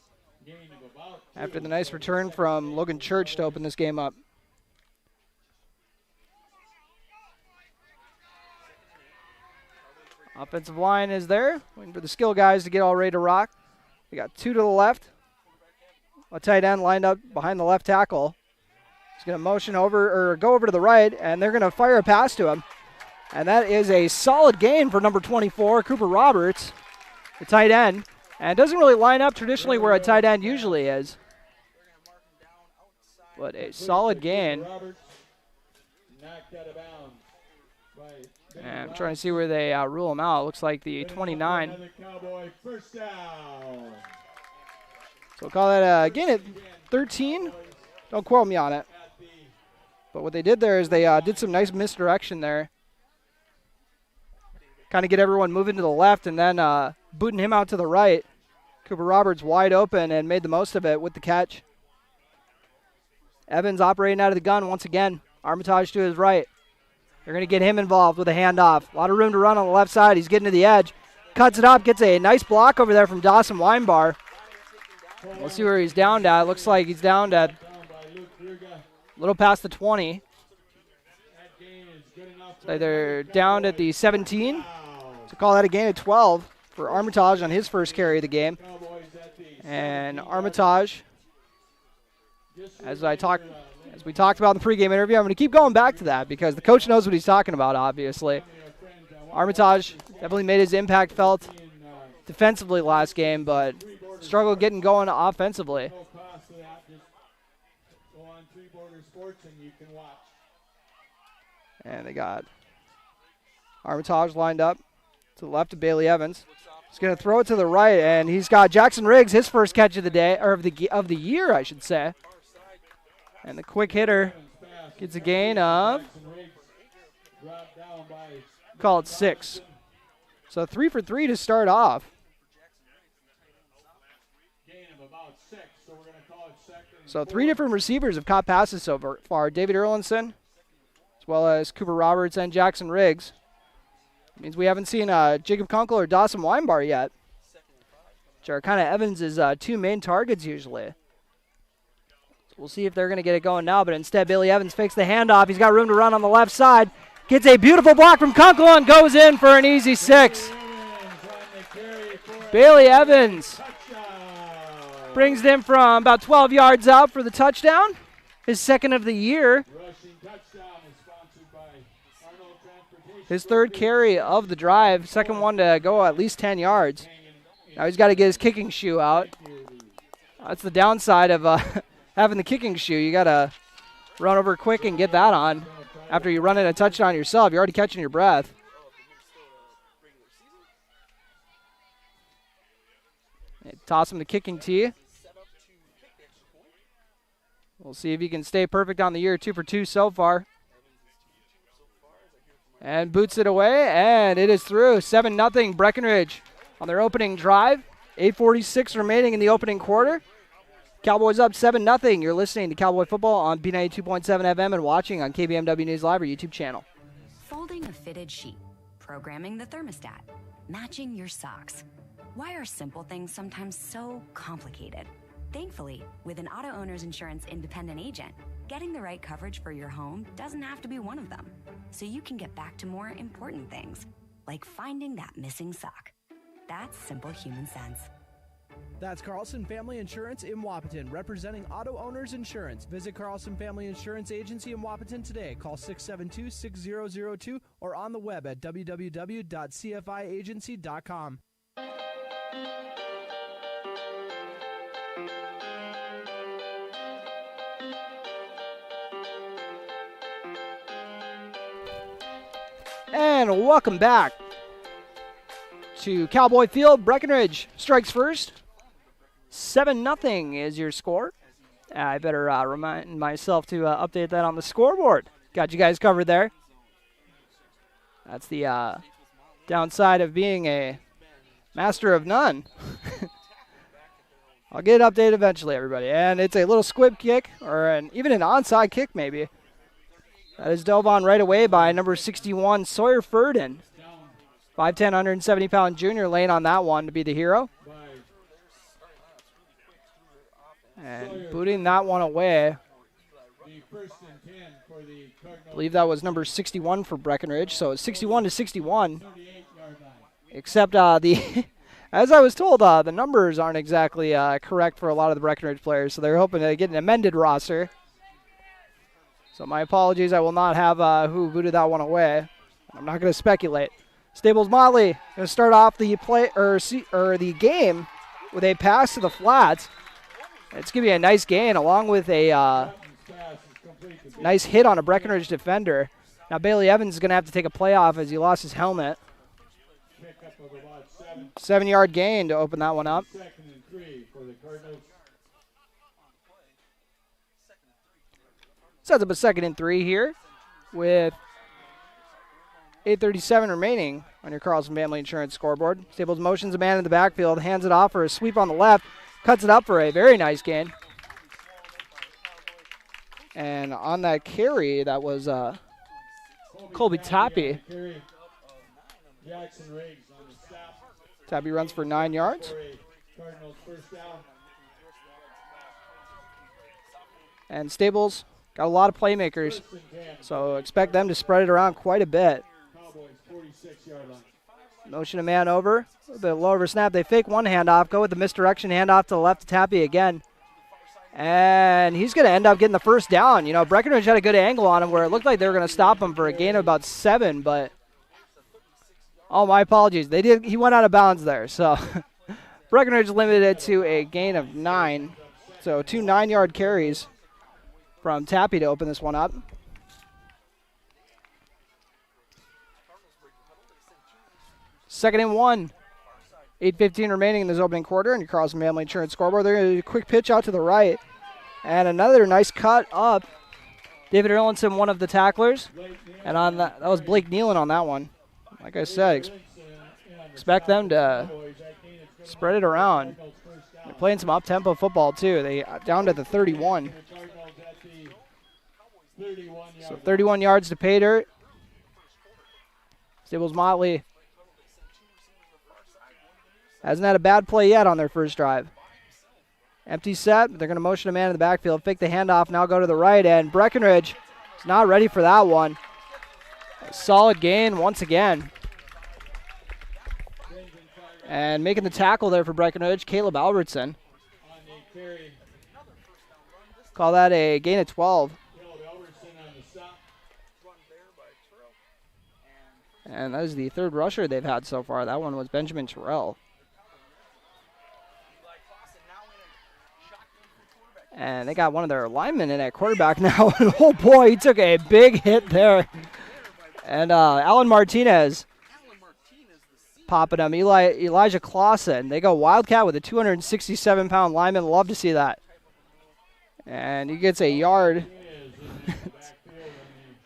After the nice return from Logan Church to open this game up. Offensive line is there, waiting for the skill guys to get all ready to rock. We got 2 to the left. A tight end lined up behind the left tackle. He's going to motion over or go over to the right, and they're going to fire a pass to him. And that is a solid gain for number 24, Cooper Roberts, the tight end. And it doesn't really line up traditionally where a tight end usually is. But a solid gain. And I'm trying to see where they rule him out. It looks like the 29. So we'll call that again at 13. Don't quote me on it. But what they did there is they did some nice misdirection there. Kind of get everyone moving to the left and then booting him out to the right. Cooper Roberts wide open and made the most of it with the catch. Evans operating out of the gun once again. Armitage to his right. They're going to get him involved with a handoff. A lot of room to run on the left side. He's getting to the edge. Cuts it up. Gets a nice block over there from Dawson Weinbar. We'll see where he's down at. Looks like he's down at a little past the 20. So they're down at the 17. So call that a gain of 12 for Armitage on his first carry of the game. And Armitage, as we talked about in the pregame interview, I'm going to keep going back to that because the coach knows what he's talking about, obviously. Armitage definitely made his impact felt defensively last game, but struggled getting going offensively. And they got Armitage lined up to the left of Bailey Evans. He's going to throw it to the right, and he's got Jackson Riggs, his first catch of the day, or of the year, I should say. And the quick hitter gets a gain of, call it 6. So 3 for 3 to start off. So 3 different receivers have caught passes so far. David Erlinson, as well as Cooper Roberts and Jackson Riggs. Means we haven't seen Jacob Kunkel or Dawson Weinbar yet, which are kind of Evans' two main targets usually. So we'll see if they're going to get it going now, but instead Bailey Evans fakes the handoff. He's got room to run on the left side. Gets a beautiful block from Kunkel and goes in for an easy 6. Bailey Evans brings them from about 12 yards out for the touchdown. His second of the year. His third carry of the drive. Second one to go at least 10 yards. Now he's got to get his kicking shoe out. That's the downside of having the kicking shoe. You got to run over quick and get that on. After you run in a touchdown yourself, you're already catching your breath. They toss him the kicking tee. We'll see if he can stay perfect on the year. 2 for 2 so far. And boots it away, and it is through. 7-0 Breckenridge on their opening drive. 8:46 remaining in the opening quarter. Cowboys up 7-0. You're listening to Cowboy Football on B92.7 FM and watching on KBMW News Live or YouTube channel. Folding a fitted sheet, programming the thermostat, matching your socks. Why are simple things sometimes so complicated? Thankfully, with an auto owner's insurance independent agent, getting the right coverage for your home doesn't have to be one of them. So you can get back to more important things, like finding that missing sock. That's simple human sense. That's Carlson Family Insurance in Wapaton, representing auto owners insurance. Visit Carlson Family Insurance Agency in Wapaton today. Call 672-6002 or on the web at www.cfiagency.com. And welcome back to Cowboy Field. Breckenridge strikes first. 7-0 is your score. I better remind myself to update that on the scoreboard. Got you guys covered there. That's the downside of being a master of none. I'll get it updated eventually, everybody. And it's a little squib kick, or even an onside kick maybe. That is dove on right away by number 61, Sawyer Furden. 5'10", 170-pound junior laying on that one to be the hero. And booting that one away. I believe that was number 61 for Breckenridge. So it's 61-61. Except as I was told, the numbers aren't exactly correct for a lot of the Breckenridge players. So they're hoping to get an amended roster. So my apologies. I will not have who booted that one away. I'm not going to speculate. Staples-Motley going to start off the the game with a pass to the flats. It's going to be a nice gain along with a nice hit on a Breckenridge defender. Now Bailey Evans is going to have to take a play off as he lost his helmet. 7-yard gain to open that one up. Sets up a 2nd and 3 here with 8:37 remaining on your Carlson Family Insurance scoreboard. Staples motions a man in the backfield, hands it off for a sweep on the left, cuts it up for a very nice gain. And on that carry, that was Colby Tappy. Tappy runs for 9 yards. And Staples got a lot of playmakers, so expect them to spread it around quite a bit. Motion a man over, a little bit low over snap. They fake one handoff, go with the misdirection handoff to the left to Tappy again. And he's going to end up getting the first down. You know, Breckenridge had a good angle on him where it looked like they were going to stop him for a gain of about 7, but oh, my apologies. He went out of bounds there. So Breckenridge limited it to a gain of 9. So 2 9-yard carries from Tappy to open this one up. Second and 1. 8:15 remaining in this opening quarter, and your Carlson Family Insurance scoreboard. They're going to do a quick pitch out to the right. And another nice cut up. David Erlinson, one of the tacklers. And on that was Blake Nealon on that one. Like I said, expect them to spread it around. They're playing some up-tempo football, too. They down to the 31. So 31 yards to pay dirt. Staples-Motley hasn't had a bad play yet on their first drive. Empty set. They're going to motion a man in the backfield. Fake the handoff. Now go to the right end. Breckenridge is not ready for that one. A solid gain once again. And making the tackle there for Breckenridge, Caleb Albertson. Call that a gain of 12. And that is the third rusher they've had so far. That one was Benjamin Terrell. And they got one of their linemen in at quarterback now. Oh, boy, he took a big hit there. And Alan Martinez popping him. Elijah Clausen. They go Wildcat with a 267-pound lineman. Love to see that. And he gets a yard.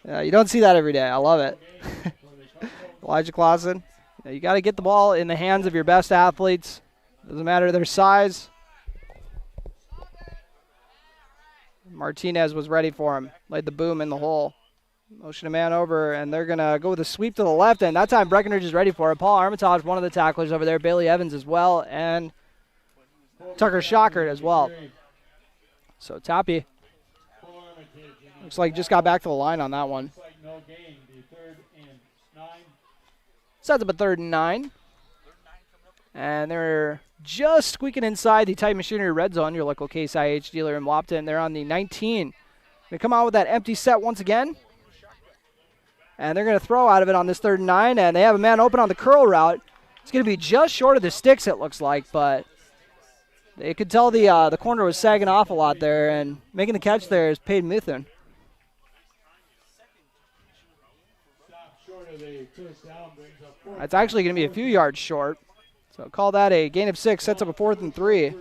You don't see that every day. I love it. Elijah Clausen. You got to get the ball in the hands of your best athletes. Doesn't matter their size. Martinez was ready for him. Laid the boom in the hole. Motion a man over, and they're going to go with a sweep to the left, and that time Breckenridge is ready for it. Paul Armitage, one of the tacklers over there. Bailey Evans as well, and Tucker Shockert as well. So Tappy looks like just got back to the line on that one. Sets up a 3rd and 9. And they're just squeaking inside the Tight Machinery red zone, your local Case IH dealer in Wapton. They're on the 19. They come out with that empty set once again. And they're going to throw out of it on this 3rd and 9. And they have a man open on the curl route. It's going to be just short of the sticks, it looks like. But they could tell the corner was sagging off a lot there. And making the catch there is Peyton Muthen. It's actually going to be a few yards short. So call that a gain of 6, sets up a 4th and 3.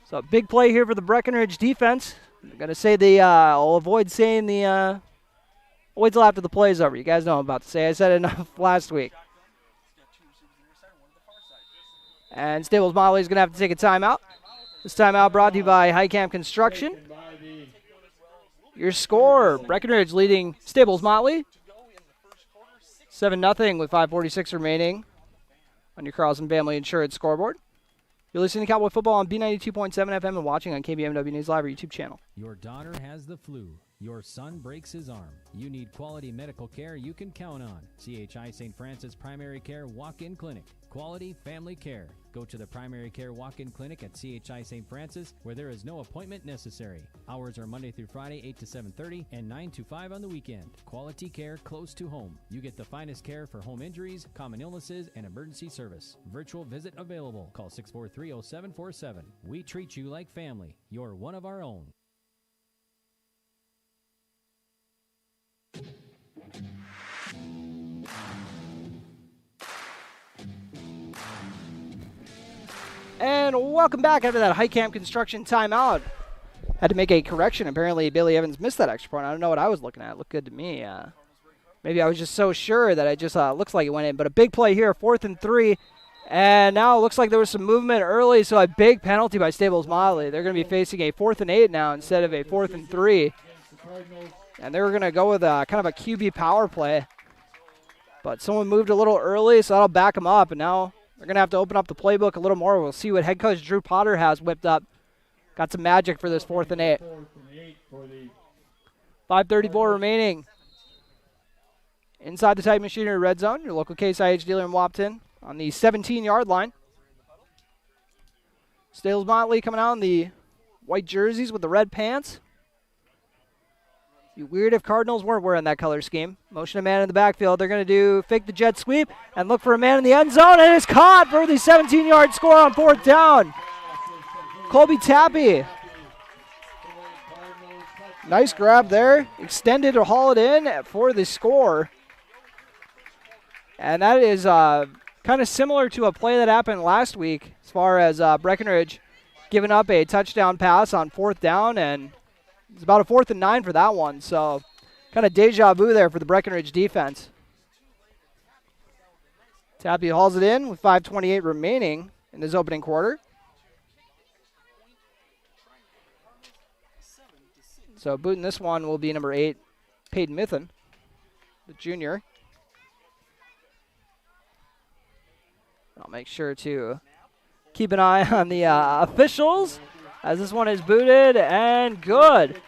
So big play here for the Breckenridge defense. I'm going to say I'll avoid saying wait till after the play's over. You guys know what I'm about to say. I said enough last week. And Staples-Motley is going to have to take a timeout. This timeout brought to you by Highcamp Construction. Your score, Breckenridge leading Staples-Motley 7-0 with 5:46 remaining on your Carlson Family Insurance scoreboard. You're listening to Cowboy Football on B92.7 FM and watching on KBMW News Live or YouTube channel. Your daughter has the flu. Your son breaks his arm. You need quality medical care you can count on. CHI St. Francis Primary Care Walk-In Clinic. Quality family care. Go to the Primary Care Walk-In Clinic at CHI St. Francis, where there is no appointment necessary. Hours are Monday through Friday, 8 to 7:30, and 9 to 5 on the weekend. Quality care close to home. You get the finest care for home injuries, common illnesses, and emergency service. Virtual visit available. Call 643-0747. We treat you like family. You're one of our own. And welcome back after that Highcamp Construction timeout. Had to make a correction. Apparently, Bailey Evans missed that extra point. I don't know what I was looking at. It looked good to me. Maybe I was just so sure that it just looks like it went in. But a big play here, 4th and 3. And now it looks like there was some movement early, so a big penalty by Staples-Motley. They're going to be facing a 4th and 8 now instead of a 4th and 3. And they were going to go with kind of a QB power play. But someone moved a little early, so that'll back them up. And now they're going to have to open up the playbook a little more. We'll see what head coach Drew Potter has whipped up. Got some magic for this 4th and 8. 5:34 remaining. Inside the Tight Machinery red zone, your local Case IH dealer in Wapton on the 17-yard line. Staples-Motley coming out in the white jerseys with the red pants. Be weird if Cardinals weren't wearing that color scheme. Motion a man in the backfield. They're going to do fake the jet sweep and look for a man in the end zone, and it's caught for the 17-yard score on 4th down. Colby Tappy. Nice grab there. Extended to haul it in for the score. And that is kind of similar to a play that happened last week as far as Breckenridge giving up a touchdown pass on 4th down, and it's about a 4th and 9 for that one. So kind of deja vu there for the Breckenridge defense. Tappy hauls it in with 5:28 remaining in this opening quarter. So booting this one will be number 8, Peyton Muthen. the junior. I'll make sure to keep an eye on the officials as this one is booted and good.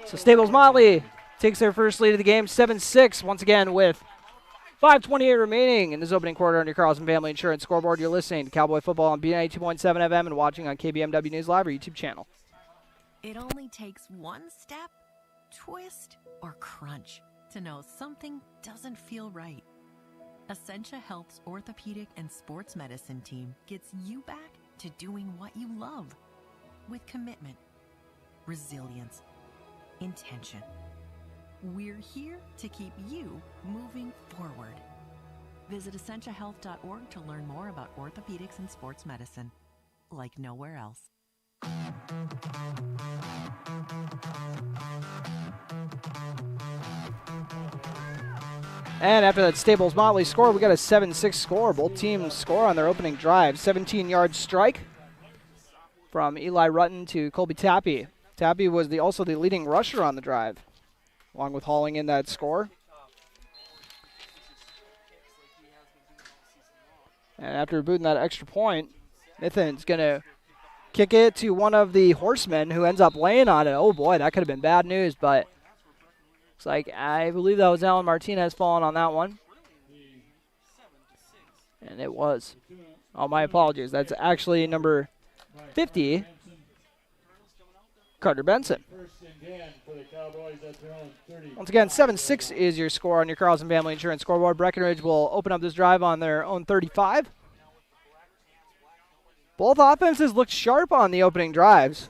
So Staples-Motley takes their first lead of the game, 7-6, once again with 5:28 remaining in this opening quarter on your Carlson Family Insurance scoreboard. You're listening to Cowboy Football on B92.7 FM and watching on KBMW News Live or YouTube channel. It only takes one step, twist, or crunch to know something doesn't feel right. Essentia Health's orthopedic and sports medicine team gets you back to doing what you love with commitment, resilience, intention. We're here to keep you moving forward. Visit essentiahealth.org to learn more about orthopedics and sports medicine, like nowhere else. And after that Staples-Motley score, we got a 7-6 score. Both teams score on their opening drive. 17-yard strike from Eli Rutten to Colby Tappy. Tappy was also the leading rusher on the drive, along with hauling in that score. And after booting that extra point, Nathan's going to kick it to one of the horsemen who ends up laying on it. Oh boy, that could have been bad news, but looks like I believe that was Alan Martinez falling on that one. And it was. Oh, my apologies. That's actually number 50, Carter Benson. Once again, 7-6 is your score on your Carlson Family Insurance scoreboard. Breckenridge will open up this drive on their own 35. Both offenses looked sharp on the opening drives.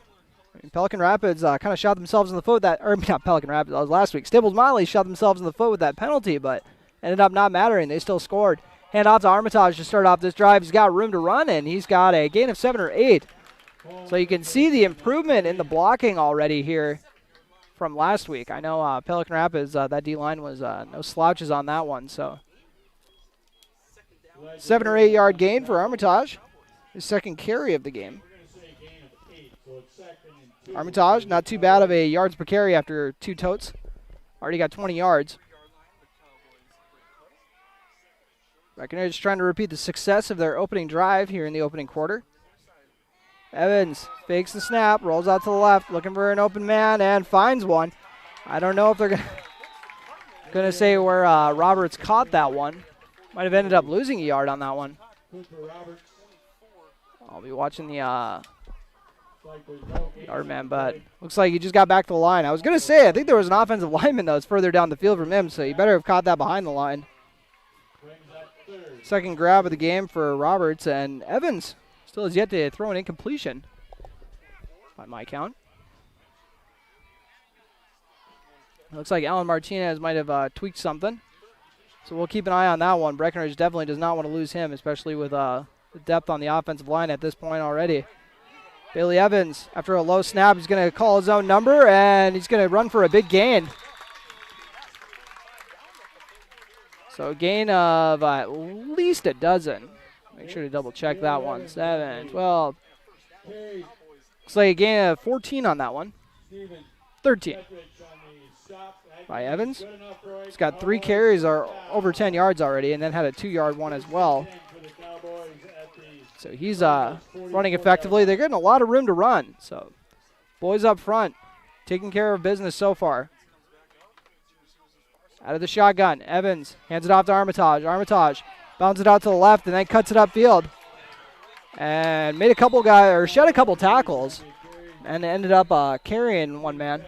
I mean, Pelican Rapids kind of shot themselves in the foot with that, or not Pelican Rapids, that was last week. Staples-Motley shot themselves in the foot with that penalty, but ended up not mattering. They still scored. Hand off to Armitage to start off this drive. He's got room to run, and he's got a gain of 7 or 8. So you can see the improvement in the blocking already here from last week. I know Pelican Rapids, that D-line was no slouches on that one. So 7 or 8 yard gain for Armitage. His second carry of the game. Armitage, not too bad of a yards per carry after 2 totes. Already got 20 yards. Breckenridge trying to repeat the success of their opening drive here in the opening quarter. Evans fakes the snap, rolls out to the left, looking for an open man, and finds one. I don't know if they're going to say where Roberts caught that one. Might have ended up losing a yard on that one. I'll be watching the yard man, but looks like he just got back to the line. I was going to say, I think there was an offensive lineman that was further down the field from him, so he better have caught that behind the line. Second grab of the game for Roberts, and Evans still has yet to throw an incompletion by my count. Looks like Alan Martinez might have tweaked something, so we'll keep an eye on that one. Breckenridge definitely does not want to lose him, especially with the depth on the offensive line at this point already. Bailey Evans, after a low snap, is going to call his own number, and he's going to run for a big gain. So a gain of at least a dozen. Make sure to double check that one. 7, 12. Looks like a gain of 14 on that one. 13 by Evans. He's got 3 carries or over 10 yards already, and then had a 2-yard one as well. So he's running effectively. They're getting a lot of room to run. So boys up front, taking care of business so far. Out of the shotgun, Evans hands it off to Armitage. Armitage bounces it out to the left and then cuts it upfield. And made a couple guys, or shed a couple tackles, and ended up carrying one man.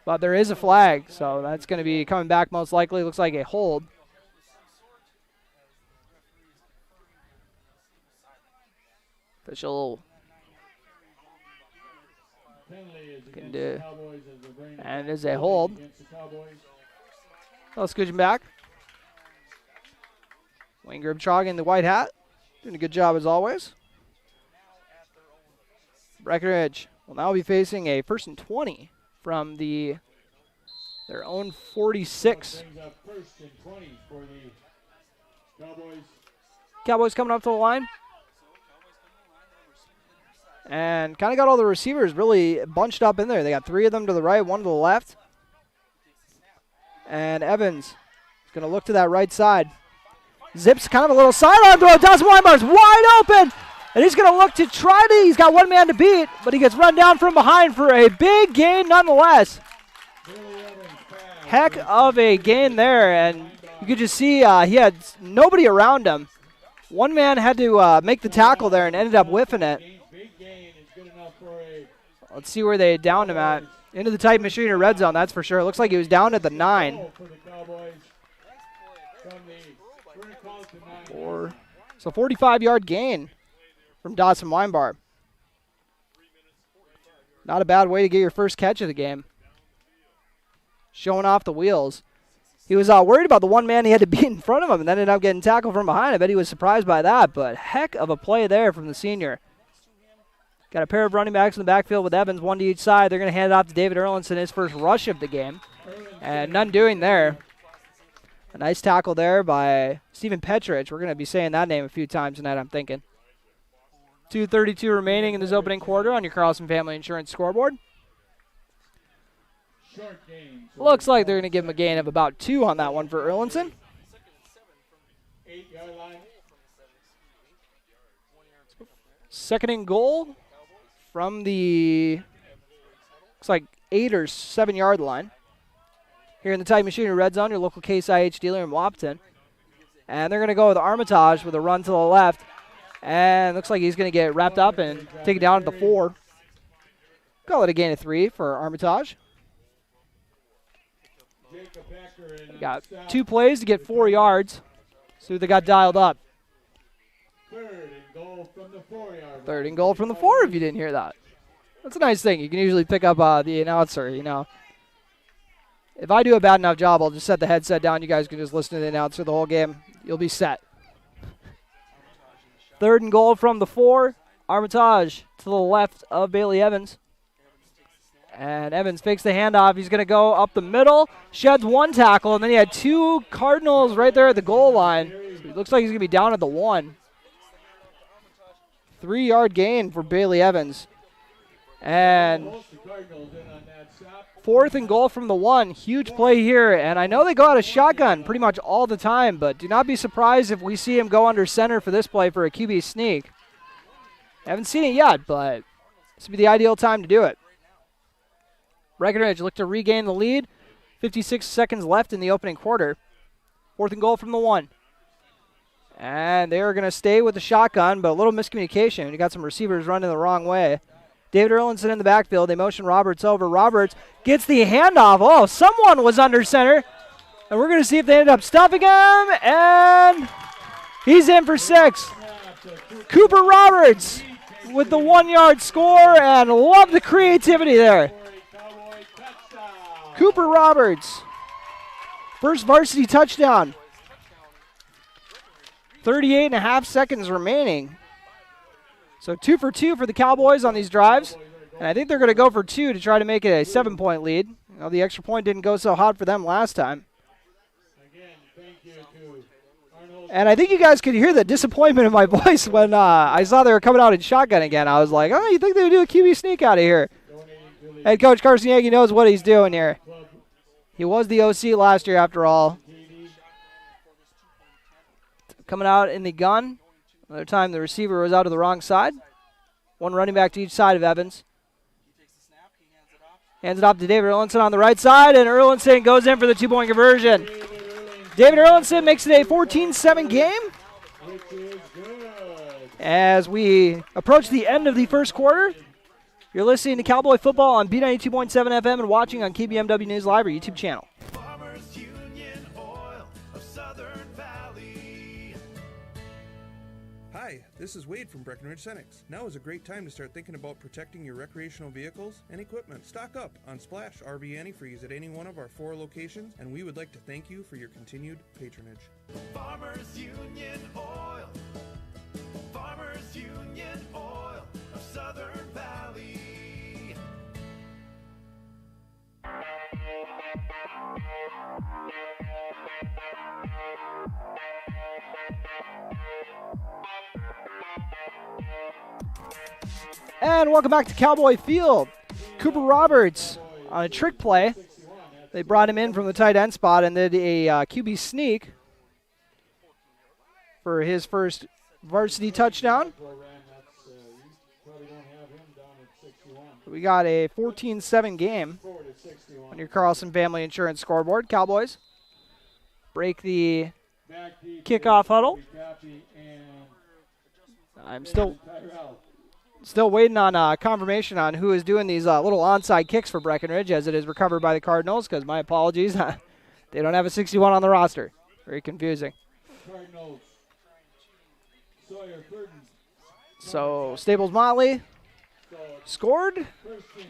But there is a flag, so that's going to be coming back most likely. Looks like a hold. Official can do, and is a hold. I'll scooch him back. Wayne Gribchog in the white hat, doing a good job as always. Breckenridge will now be facing a 1st and 20 from their own 46. Cowboys coming up to the line. And kind of got all the receivers really bunched up in there. They got 3 of them to the right, 1 to the left. And Evans is going to look to that right side. Zips kind of a little sideline throw. Dawson Weinbar's wide open. And he's going to look to try to, he's got one man to beat, but he gets run down from behind for a big gain nonetheless. Heck of a gain there, and you could just see he had nobody around him. One man had to make the tackle there and ended up whiffing it. Let's see where they downed him at. Into the Titan Machinery red zone, that's for sure. It looks like he was down at the 9. So 45-yard gain from Dawson Weinbar. Not a bad way to get your first catch of the game. Showing off the wheels. He was worried about the one man he had to beat in front of him and then ended up getting tackled from behind. I bet he was surprised by that, but heck of a play there from the senior. Got a pair of running backs in the backfield with Evans, one to each side. They're going to hand it off to David Erlinson, his first rush of the game. And none doing there. A nice tackle there by Stephen Petrich. We're going to be saying that name a few times tonight, I'm thinking. 2:32 remaining in this opening quarter on your Carlson Family Insurance scoreboard. Looks like they're going to give him a gain of about 2 on that one for Erlinson. Second and goal from the, looks like 8 or 7 yard line. Here in the Titan Machinery red zone, your local Case IH dealer in Wapton. And they're going to go with Armitage with a run to the left. And looks like he's going to get wrapped up and take it down at the 4. Call it a gain of 3 for Armitage. Got 2 plays to get 4 yards. So they got dialed up. Third and goal from the 4 if you didn't hear that. That's a nice thing. You can usually pick up the announcer, you know. If I do a bad enough job, I'll just set the headset down. You guys can just listen to the announcer the whole game. You'll be set. Third and goal from the 4. Armitage to the left of Bailey Evans. And Evans fakes the handoff. He's going to go up the middle. Sheds 1 tackle, and then he had 2 Cardinals right there at the goal line. So it looks like he's going to be down at the 1. 3-yard gain for Bailey Evans. And 4th and goal from the 1. Huge play here. And I know they go out of shotgun pretty much all the time, but do not be surprised if we see him go under center for this play for a QB sneak. Haven't seen it yet, but this would be the ideal time to do it. Breckenridge look to regain the lead. 56 seconds left in the opening quarter. 4th and goal from the 1. And they are going to stay with the shotgun, but a little miscommunication. You got some receivers running the wrong way. David Erlinson in the backfield. They motion Roberts over. Roberts gets the handoff. Oh, someone was under center. And we're going to see if they end up stuffing him. And he's in for 6. Cooper Roberts with the 1-yard score, and love the creativity there. Cooper Roberts, first varsity touchdown. 38.5 seconds remaining. So 2 for 2 for the Cowboys on these drives. And I think they're going to go for 2 to try to make it a 7-point lead. You know, the extra point didn't go so hot for them last time. And I think you guys could hear the disappointment in my voice when I saw they were coming out in shotgun again. I was like, oh, you think they would do a QB sneak out of here? Head coach Carson Yagi knows what he's doing here. He was the OC last year after all. Coming out in the gun. Another time the receiver was out of the wrong side. 1 running back to each side of Evans. Hands it off to David Erlinson on the right side, and Erlinson goes in for the 2-point conversion. David Erlinson makes it a 14-7 game. As we approach the end of the first quarter, you're listening to Cowboy Football on B92.7 FM and watching on KBMW News Live or YouTube channel. Farmers Union Oil of Southern Valley. Hi, this is Wade from Breckenridge Cenex. Now is a great time to start thinking about protecting your recreational vehicles and equipment. Stock up on Splash RV Antifreeze at any one of our 4 locations, and we would like to thank you for your continued patronage. Farmers Union Oil. Farmers Union Oil of Southern Valley. And welcome back to Cowboy Field. Cooper Roberts on a trick play They brought him in from the tight end spot and did a QB sneak for his first varsity touchdown. We got a 14-7 game on your Carlson Family Insurance scoreboard. Cowboys break the kickoff huddle. I'm still waiting on confirmation on who is doing these little onside kicks for Breckenridge, as it is recovered by the Cardinals, because my apologies, they don't have a 61 on the roster. Very confusing. So Staples-Motley scored,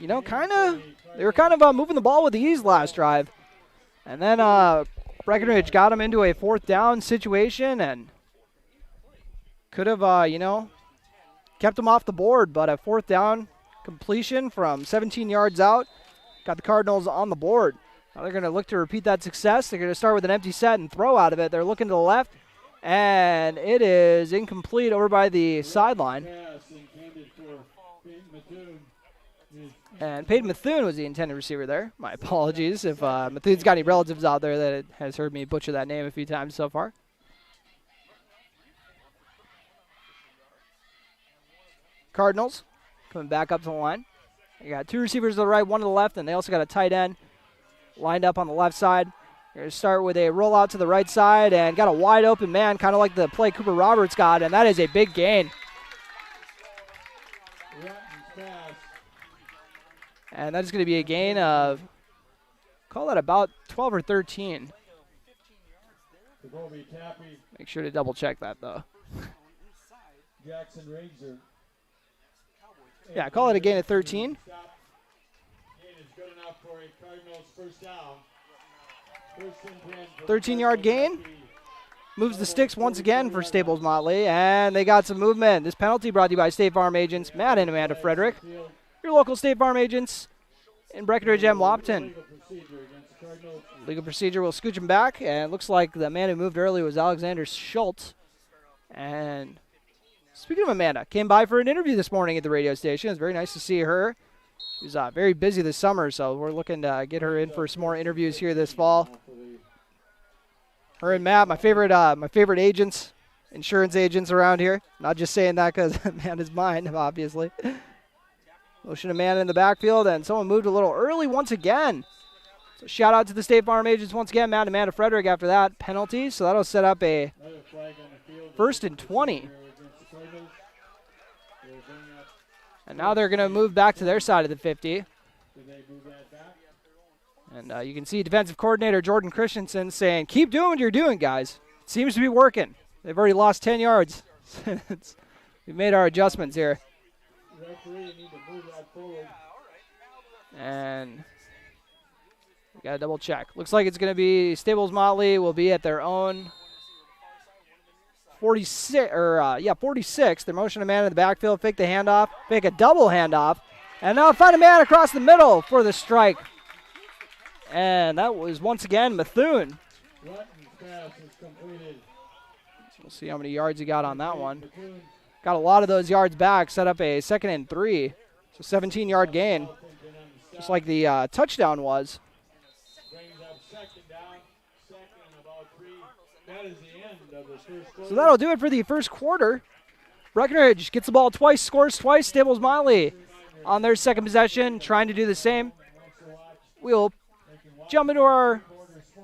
they were kind of moving the ball with ease last drive. And then Breckenridge got them into a 4th down situation and could have, kept them off the board. But a 4th down completion from 17 yards out got the Cardinals on the board. Now they're going to look to repeat that success. They're going to start with an empty set and throw out of it. They're looking to the left, and it is incomplete over by the sideline. And Peyton Methune was the intended receiver there. My apologies if Methune's got any relatives out there that has heard me butcher that name a few times so far. Cardinals coming back up to the line. They got 2 receivers to the right, 1 to the left, and they also got a tight end lined up on the left side. They're going to start with a rollout to the right side and got a wide open man, kind of like the play Cooper Roberts got, and that is a big gain. And that is going to be a gain of, call that about 12 or 13. Make sure to double check that, though. Yeah, call it a gain of 13. 13-yard gain. Moves the sticks once again for Staples-Motley, and they got some movement. This penalty brought to you by State Farm agents Matt and Amanda Frederick, your local State Farm agents in Breckenridge and Wapton. Legal procedure will scooch him back, and it looks like the man who moved early was Alexander Schultz. And speaking of Amanda, came by for an interview this morning at the radio station. It was very nice to see her. She was very busy this summer, so we're looking to get her in for some more interviews here this fall. Her and Matt, my favorite agents, insurance agents around here. Not just saying that because Amanda's mine, obviously. Motion Amanda in the backfield, and someone moved a little early once again. So shout out to the State Farm agents once again, Matt and Amanda Frederick after that penalty. So that'll set up a 1st and 20. And now they're going to move back to their side of the 50. And you can see defensive coordinator Jordan Christensen saying, keep doing what you're doing, guys. It seems to be working. They've already lost 10 yards. We've made our adjustments here. And we got to double check. Looks like it's going to be Staples-Motley will be at their own 46. They're motioning a man in the backfield, fake the handoff, fake a double handoff, and now find a man across the middle for the strike. And that was once again Methune. We'll see how many yards he got on that one. Got a lot of those yards back, set up a 2nd and 3. So 17-yard gain, just like the touchdown was. So that'll do it for the first quarter. Breckenridge gets the ball twice, scores twice. Staples-Motley on their second possession, trying to do the same. We'll jump into our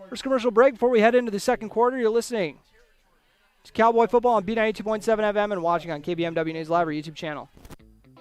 first commercial break before we head into the second quarter. You're listening to Cowboy Football on B92.7 FM and watching on KBMW News Live or YouTube channel.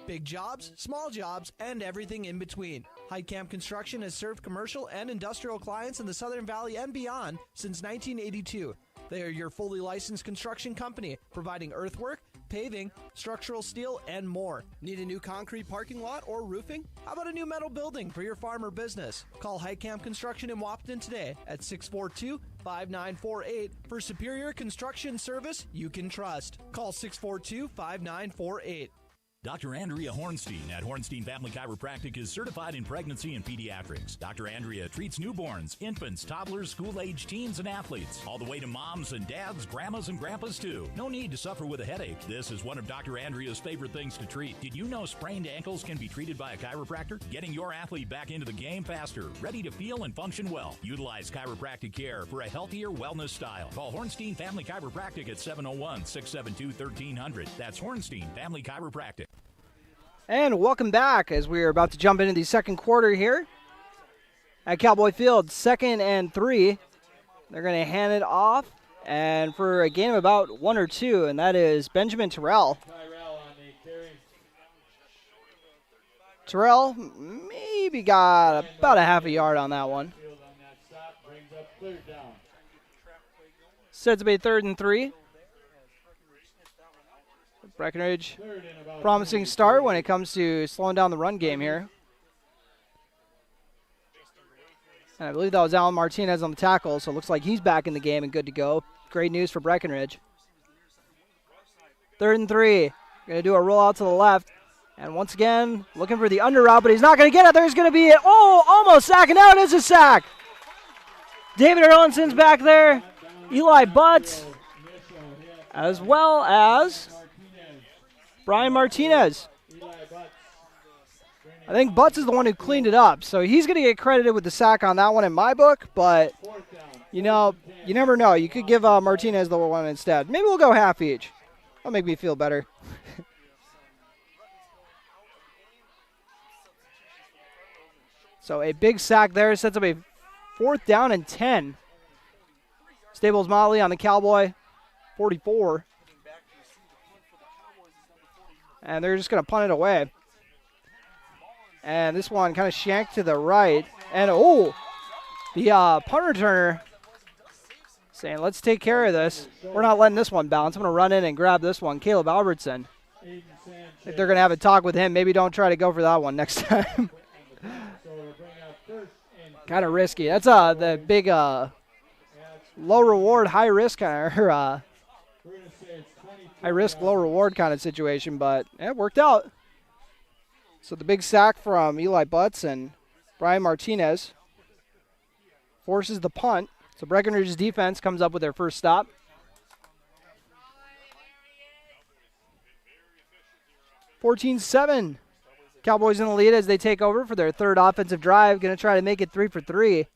Big jobs, small jobs, and everything in between. Heidkamp Construction has served commercial and industrial clients in the Southern Valley and beyond since 1982. They are your fully licensed construction company, providing earthwork, paving, structural steel, and more. Need a new concrete parking lot or roofing? How about a new metal building for your farm or business? Call Heidkamp Construction in Wapton today at 642-5948 for superior construction service you can trust. Call 642-5948. Dr. Andrea Hornstein at Hornstein Family Chiropractic is certified in pregnancy and pediatrics. Dr. Andrea treats newborns, infants, toddlers, school-age teens, and athletes, all the way to moms and dads, grandmas, and grandpas, too. No need to suffer with a headache. This is one of Dr. Andrea's favorite things to treat. Did you know sprained ankles can be treated by a chiropractor? Getting your athlete back into the game faster, ready to feel and function well. Utilize chiropractic care for a healthier wellness style. Call Hornstein Family Chiropractic at 701-672-1300. That's Hornstein Family Chiropractic. And welcome back as we are about to jump into the second quarter here at Cowboy Field. 2nd and 3. They're going to hand it off and for a gain of about 1 or 2, and that is Benjamin Terrell. Terrell maybe got about a half a yard on that one. Sets up a 3rd and 3. Breckenridge, promising start when it comes to slowing down the run game here. And I believe that was Alan Martinez on the tackle, so it looks like he's back in the game and good to go. Great news for Breckenridge. 3rd and 3. Going to do a rollout to the left. And once again, looking for the under route, but he's not going to get it. There's going to be, almost sacking out. It's a sack. David Erlinson's back there. Eli Butts, as well as Brian Martinez. I think Butts is the one who cleaned it up, so he's going to get credited with the sack on that one in my book, but, you know, you never know. You could give Martinez the one instead. Maybe we'll go half each. That'll make me feel better. So a big sack there sets up a 4th down and 10. Staples-Motley on the Cowboy, 44. And they're just going to punt it away. And this one kind of shanked to the right. And, the punt returner saying, let's take care of this. We're not letting this one bounce. I'm going to run in and grab this one. Caleb Albertson. If they're going to have a talk with him, maybe don't try to go for that one next time. Kind of risky. That's the big low reward, high risk kind of, high risk, low reward kind of situation, but it worked out. So the big sack from Eli Butts and Brian Martinez forces the punt. So Breckenridge's defense comes up with their first stop. (14-7). Cowboys in the lead as they take over for their 3rd offensive drive. Going to try to make it 3 for 3.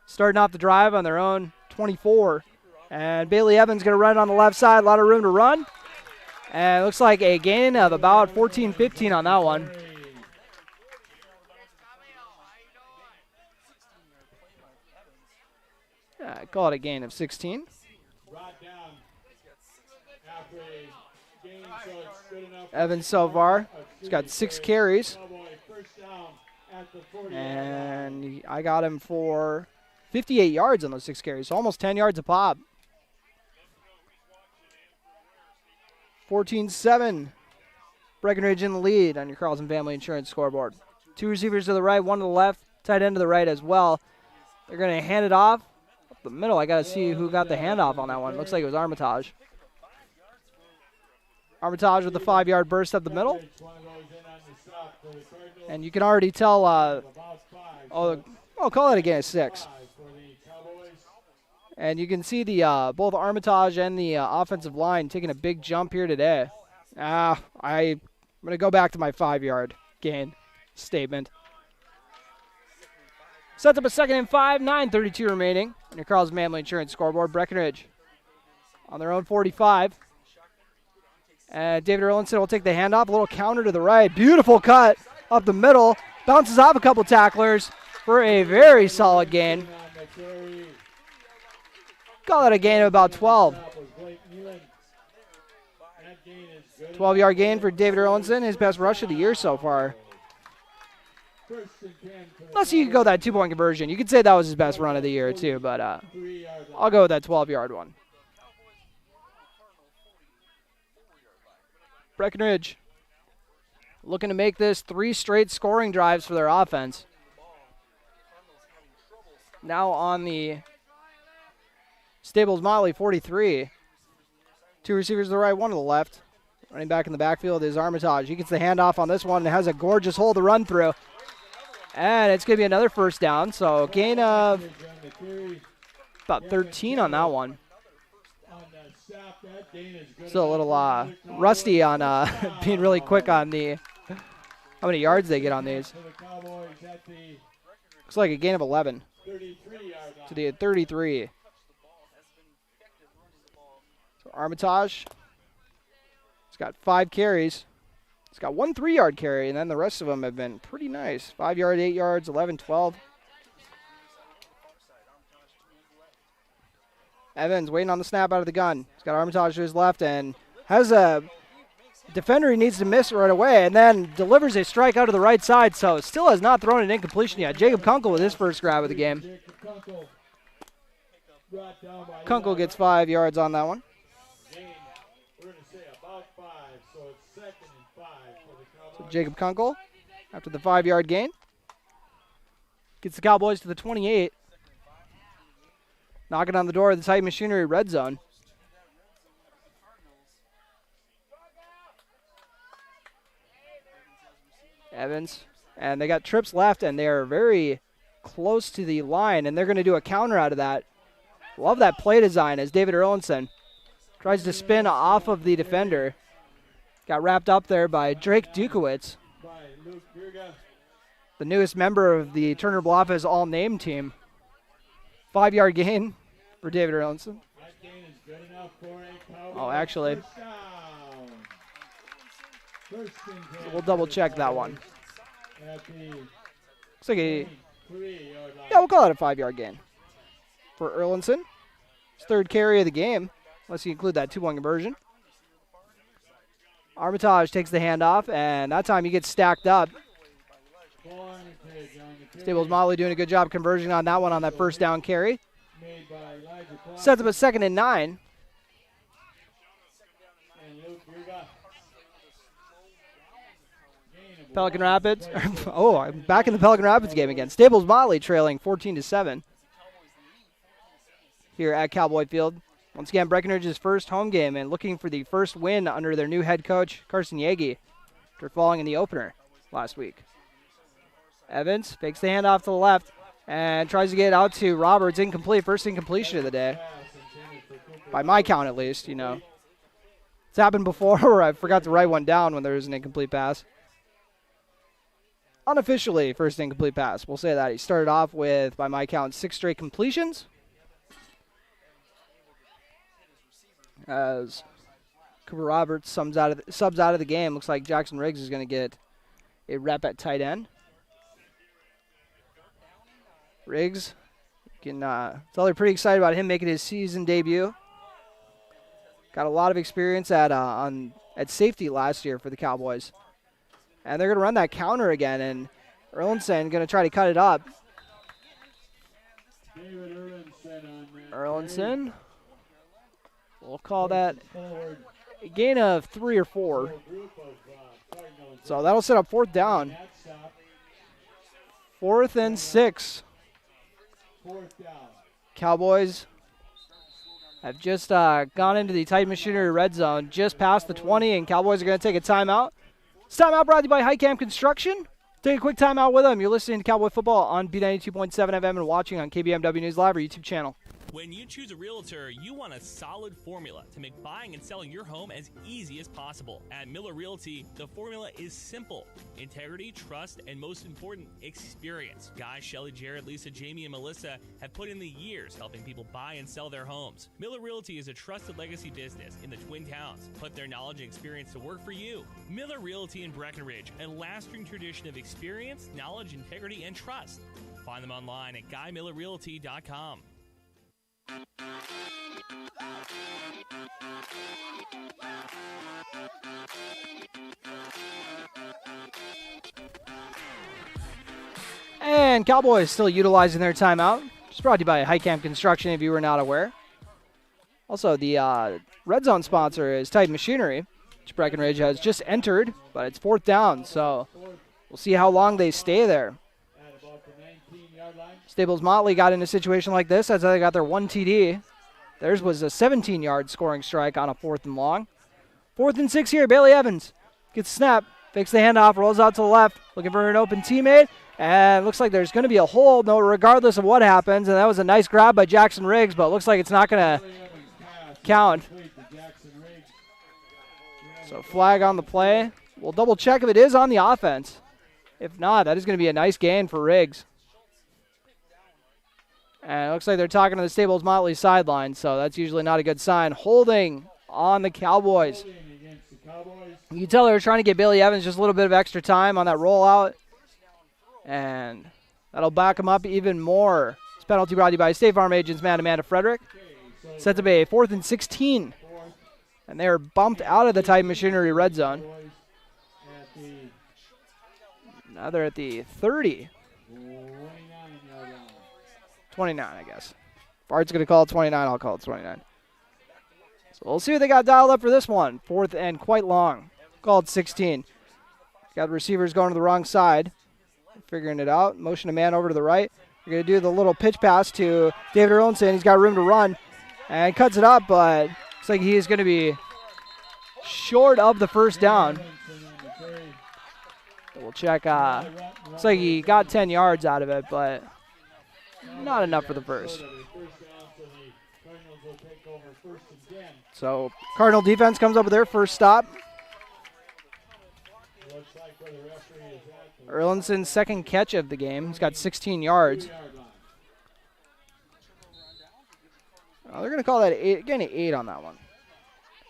Starting off the drive on their own 24. And Bailey Evans going to run on the left side. A lot of room to run. And it looks like a gain of about 14-15 on that one. I call it a gain of 16. Evans so far, he's got 6 carries. And I got him for 58 yards on those 6 carries, so almost 10 yards a pop. 14-7. Breckenridge in the lead on your Carlson Family Insurance scoreboard. 2 receivers to the right, 1 to the left, tight end to the right as well. They're going to hand it off up the middle. I got to see who got the handoff on that one. Looks like it was Armitage. Armitage with the 5-yard burst up the middle. And you can already tell, I'll call it a gain of 6. And you can see the both Armitage and the offensive line taking a big jump here today. I'm going to go back to my 5-yard gain statement. Sets up a 2nd and 5, 9:32 remaining on your Carlson Family Insurance scoreboard. Breckenridge on their own 45. And David Erlinson will take the handoff. A little counter to the right. Beautiful cut up the middle. Bounces off a couple tacklers for a very solid gain. Call that a gain of about 12. 12-yard gain for David Erlinson. His best rush of the year so far. Unless you could go that 2-point conversion. You could say that was his best run of the year too, but I'll go with that 12-yard one. Breckenridge looking to make this 3 straight scoring drives for their offense. Now on the Staples-Motley 43. 2 receivers to the right, 1 to the left. Running back in the backfield is Armitage. He gets the handoff on this one and has a gorgeous hole to run through. And it's going to be another first down, so gain of about 13 on that one. Still a little rusty on being really quick on the how many yards they get on these. Looks like a gain of 11 to the 33. So Armitage, he's got 5 carries. He's got 1 3-yard carry, and then the rest of them have been pretty nice. 5 yards, 8 yards, 11, 12. Evans waiting on the snap out of the gun. He's got Armitage to his left and has a defender he needs to miss right away, and then delivers a strike out to the right side, so still has not thrown an incompletion yet. Jacob Kunkel with his first grab of the game. Kunkel gets 5 yards on that one. So Jacob Kunkel, after the 5-yard gain, gets the Cowboys to the 28. Knocking on the door of the Titan Machinery red zone. Evans. And they got trips left, and they are very close to the line, and they're going to do a counter out of that. Love that play design as David Erlinson tries to spin off of the defender. Got wrapped up there by Drake Dukowitz, the newest member of the Turner Blofeld all-name team. 5-yard gain for David Erlinson. Oh, actually, so we'll double-check that one. Looks like yeah, we'll call it a 5-yard gain for Erlinson. His 3rd carry of the game, unless you include that 2-point conversion. Armitage takes the handoff, and that time he gets stacked up. Staples-Motley doing a good job conversion on that one on that first down carry. Sets up a 2nd and 9. Pelican Rapids. Oh, I'm back in the Pelican Rapids game again. Staples-Motley trailing 14-7 here at Cowboy Field. Once again, Breckenridge's first home game and looking for the first win under their new head coach, Carson Yagi, after falling in the opener last week. Evans fakes the handoff to the left and tries to get out to Roberts. Incomplete. First incompletion of the day. By my count, at least, you know. It's happened before where I forgot to write one down when there was an incomplete pass. Unofficially, first incomplete pass. We'll say that. He started off with, by my count, 6 straight completions. As Cooper Roberts subs out of the game. Looks like Jackson Riggs is going to get a rep at tight end. Riggs, they're pretty excited about him making his season debut. Got a lot of experience at safety last year for the Cowboys. And they're going to run that counter again, and Erlinson going to try to cut it up. Erlinson, we'll call that a gain of 3 or 4. So that'll set up 4th down. 4th and 6. Cowboys have just gone into the Titan Machinery red zone, just past the 20, and Cowboys are going to take a timeout. This timeout brought to you by Highcamp Construction. Take a quick timeout with them. You're listening to Cowboy Football on B92.7 FM and watching on KBMW News Live or YouTube channel. When you choose a realtor, you want a solid formula to make buying and selling your home as easy as possible. At Miller Realty, the formula is simple: integrity, trust, and most important, experience. Guy, Shelley, Jared, Lisa, Jamie, and Melissa have put in the years helping people buy and sell their homes. Miller Realty is a trusted legacy business in the Twin Towns. Put their knowledge and experience to work for you. Miller Realty in Breckenridge, a lasting tradition of experience, knowledge, integrity, and trust. Find them online at GuyMillerRealty.com. And Cowboys still utilizing their timeout. Just brought to you by Highcamp Construction, if you were not aware. Also, the red zone sponsor is Titan Machinery, which Breckenridge has just entered, but it's 4th down, so we'll see how long they stay there. Staples-Motley got in a situation like this as they got their 1 TD. Theirs was a 17-yard scoring strike on a 4th and long. 4th and 6 here. Bailey Evans gets a snap, fakes the handoff, rolls out to the left, looking for an open teammate, and looks like there's going to be a hold, no, regardless of what happens. And that was a nice grab by Jackson Riggs, but it looks like it's not going to count. So flag on the play. We'll double check if it is on the offense. If not, that is going to be a nice gain for Riggs. And it looks like they're talking to the Staples-Motley sideline, so that's usually not a good sign. Holding on the Cowboys. You can tell they're trying to get Bailey Evans just a little bit of extra time on that rollout. And that'll back him up even more. This penalty brought to you by State Farm agents Matt and Amanda Frederick. Sets up a 4th and 16. And they are bumped out of the Titan Machinery red zone. Now they're at the 30. 29, I guess. If Art's going to call it 29, I'll call it 29. So we'll see what they got dialed up for this one. 4th and quite long. Called 16. Got receivers going to the wrong side. Figuring it out. Motion a man over to the right. They're going to do the little pitch pass to David Erlinson. He's got room to run. And cuts it up, but looks like he's going to be short of the first down. We'll check. Looks like he got 10 yards out of it, but not enough for the first. So Cardinal defense comes up with their first stop. Erlinson's second catch of the game. He's got 16 yards. Oh, they're going to call that an 8 on that one.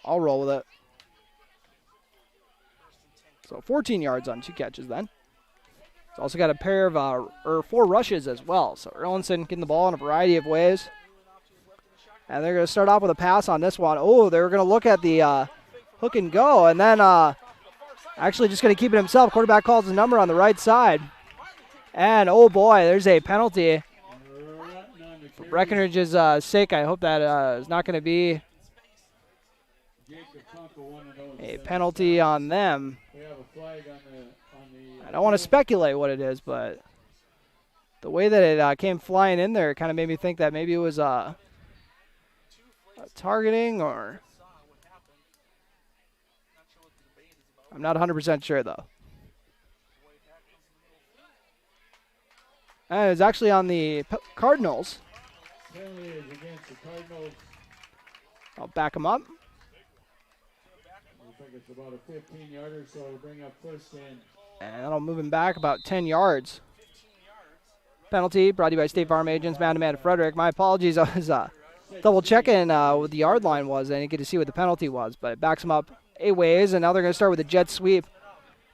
I'll roll with it. So 14 yards on 2 catches then. He's also got a pair of 4 rushes as well. So Erlinson getting the ball in a variety of ways. And they're going to start off with a pass on this one. Oh, they're going to look at the hook and go. And then actually just going to keep it himself. Quarterback calls the number on the right side. And, oh, boy, there's a penalty. For Breckenridge's sake, I hope that is not going to be a penalty on them. I don't want to speculate what it is, but the way that it came flying in there kind of made me think that maybe it was targeting, or I'm not 100% sure though. And it's actually on the Cardinals. I'll back them up. I think it's about a 15-yarder, so it'll bring up first and And that'll move him back about 10 yards. Penalty brought to you by State Farm agents Matt and Amanda Frederick. My apologies. I was double checking what the yard line was. I didn't get to see what the penalty was, but it backs him up 8 ways, and now they're going to start with a jet sweep.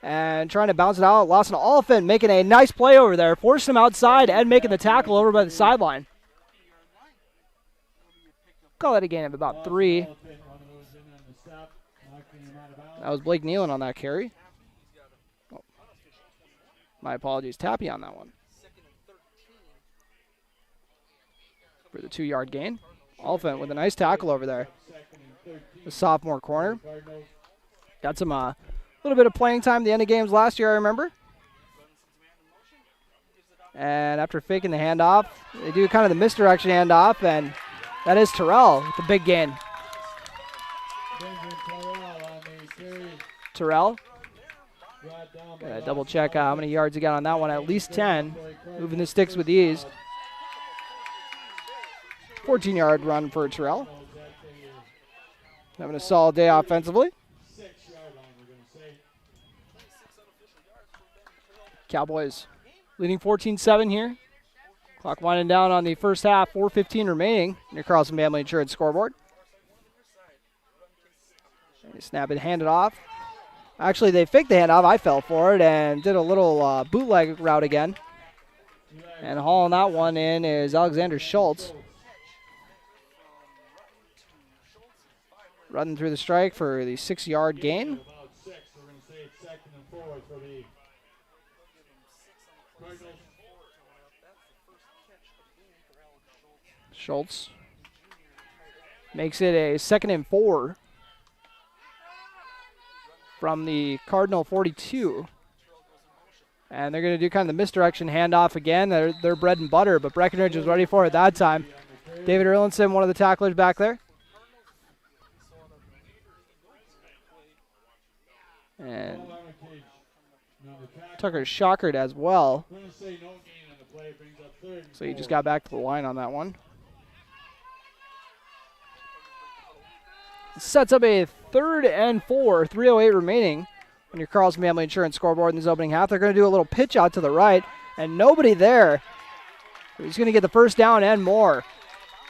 And trying to bounce it out. Lawson Oliphant making a nice play over there. Forced him outside and making the tackle over by the sideline. Call that a gain of about 3. That was Blake Nealon on that carry. Oh. My apologies. Tappy on that one. For the 2-yard gain. Oliphant with a nice tackle over there. The sophomore corner. Got some little bit of playing time at the end of games last year, I remember. And after faking the handoff, they do kind of the misdirection handoff, and that is Terrell with the big gain. Terrell. Gotta double check how many yards he got on that one. At least 10. Moving the sticks with ease. 14-yard run for Terrell. Having a solid day offensively. Cowboys leading 14-7 here. Clock winding down on the first half. 4:15 remaining in your Carlson Family Insurance scoreboard. Snap it, hand it off. Actually, they faked the handoff. I fell for it and did a little bootleg route again. And hauling that one in is Alexander Schultz. Running through the strike for the 6-yard gain. Schultz makes it a 2nd and 4 from the Cardinal 42. And they're going to do kind of the misdirection handoff again. They're bread and butter, but Breckenridge was ready for it that time. David Erlinson, one of the tacklers back there. And Tucker Shockert as well. So he just got back to the line on that one. Sets up a 3rd and 4, 3:08 remaining on your Carlson Family Insurance scoreboard in this opening half. They're going to do a little pitch out to the right, and nobody there. He's going to get the first down and more.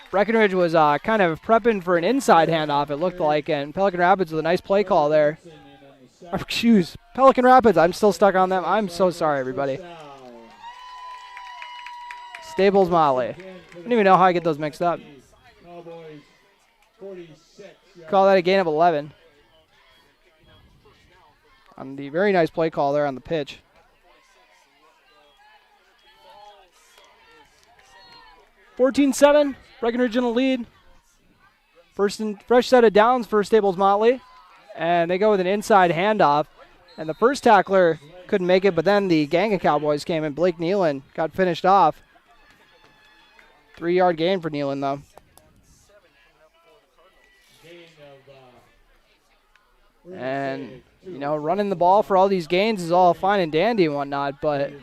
Breckenridge was kind of prepping for an inside handoff, it looked like, and Pelican Rapids with a nice play call there. Excuse, Pelican Rapids, I'm still stuck on them. I'm so sorry, everybody. Staples-Motley. I don't even know how I get those mixed up. Call that a gain of 11. On the very nice play call there on the pitch. (14-7), Breckenridge in the lead. Fresh set of downs for Staples-Motley. And they go with an inside handoff. And the first tackler couldn't make it, but then the gang of Cowboys came in. Blake Nealon got finished off. 3-yard gain for Nealon, though. And, you know, running the ball for all these gains is all fine and dandy and whatnot, but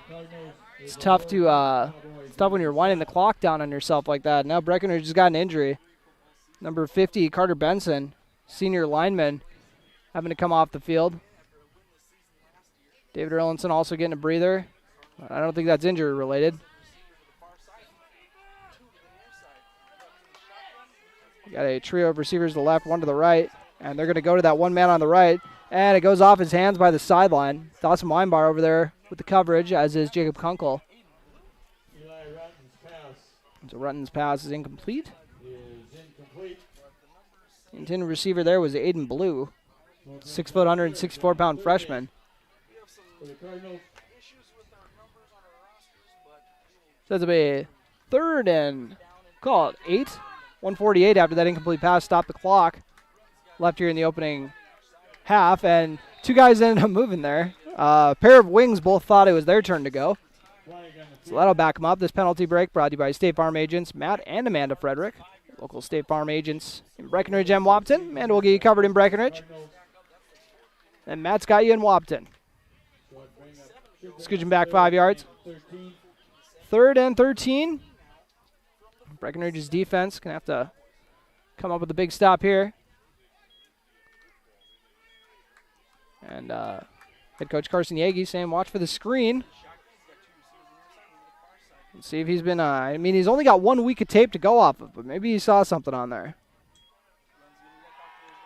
it's tough to it's tough when you're winding the clock down on yourself like that. Now Breckenridge has got an injury. Number 50, Carter Benson, senior lineman, having to come off the field. David Erlinson also getting a breather. I don't think that's injury related. Got a trio of receivers to the left, one to the right. And they're going to go to that one man on the right. And it goes off his hands by the sideline. Dawson Weinbar over there with the coverage, as is Jacob Kunkel. So Rutten's pass is incomplete. The intended receiver there was Aiden Blue, 6 foot, 164-pound freshman. So it's a 3rd and, call it 8. 148 after that incomplete pass stopped the clock. Left here in the opening half, and two guys ended up moving there. A pair of wings both thought it was their turn to go. So that'll back them up. This penalty break brought to you by State Farm agents Matt and Amanda Frederick. Local State Farm agents in Breckenridge and Wapton. Amanda will get you covered in Breckenridge. And Matt's got you in Wapton. Scooching back 5 yards. 3rd and 13. Breckenridge's defense going to have to come up with a big stop here. And head coach Carson Yagi saying watch for the screen. Let's see if he's been, I mean, he's only got 1 week of tape to go off of, but maybe he saw something on there.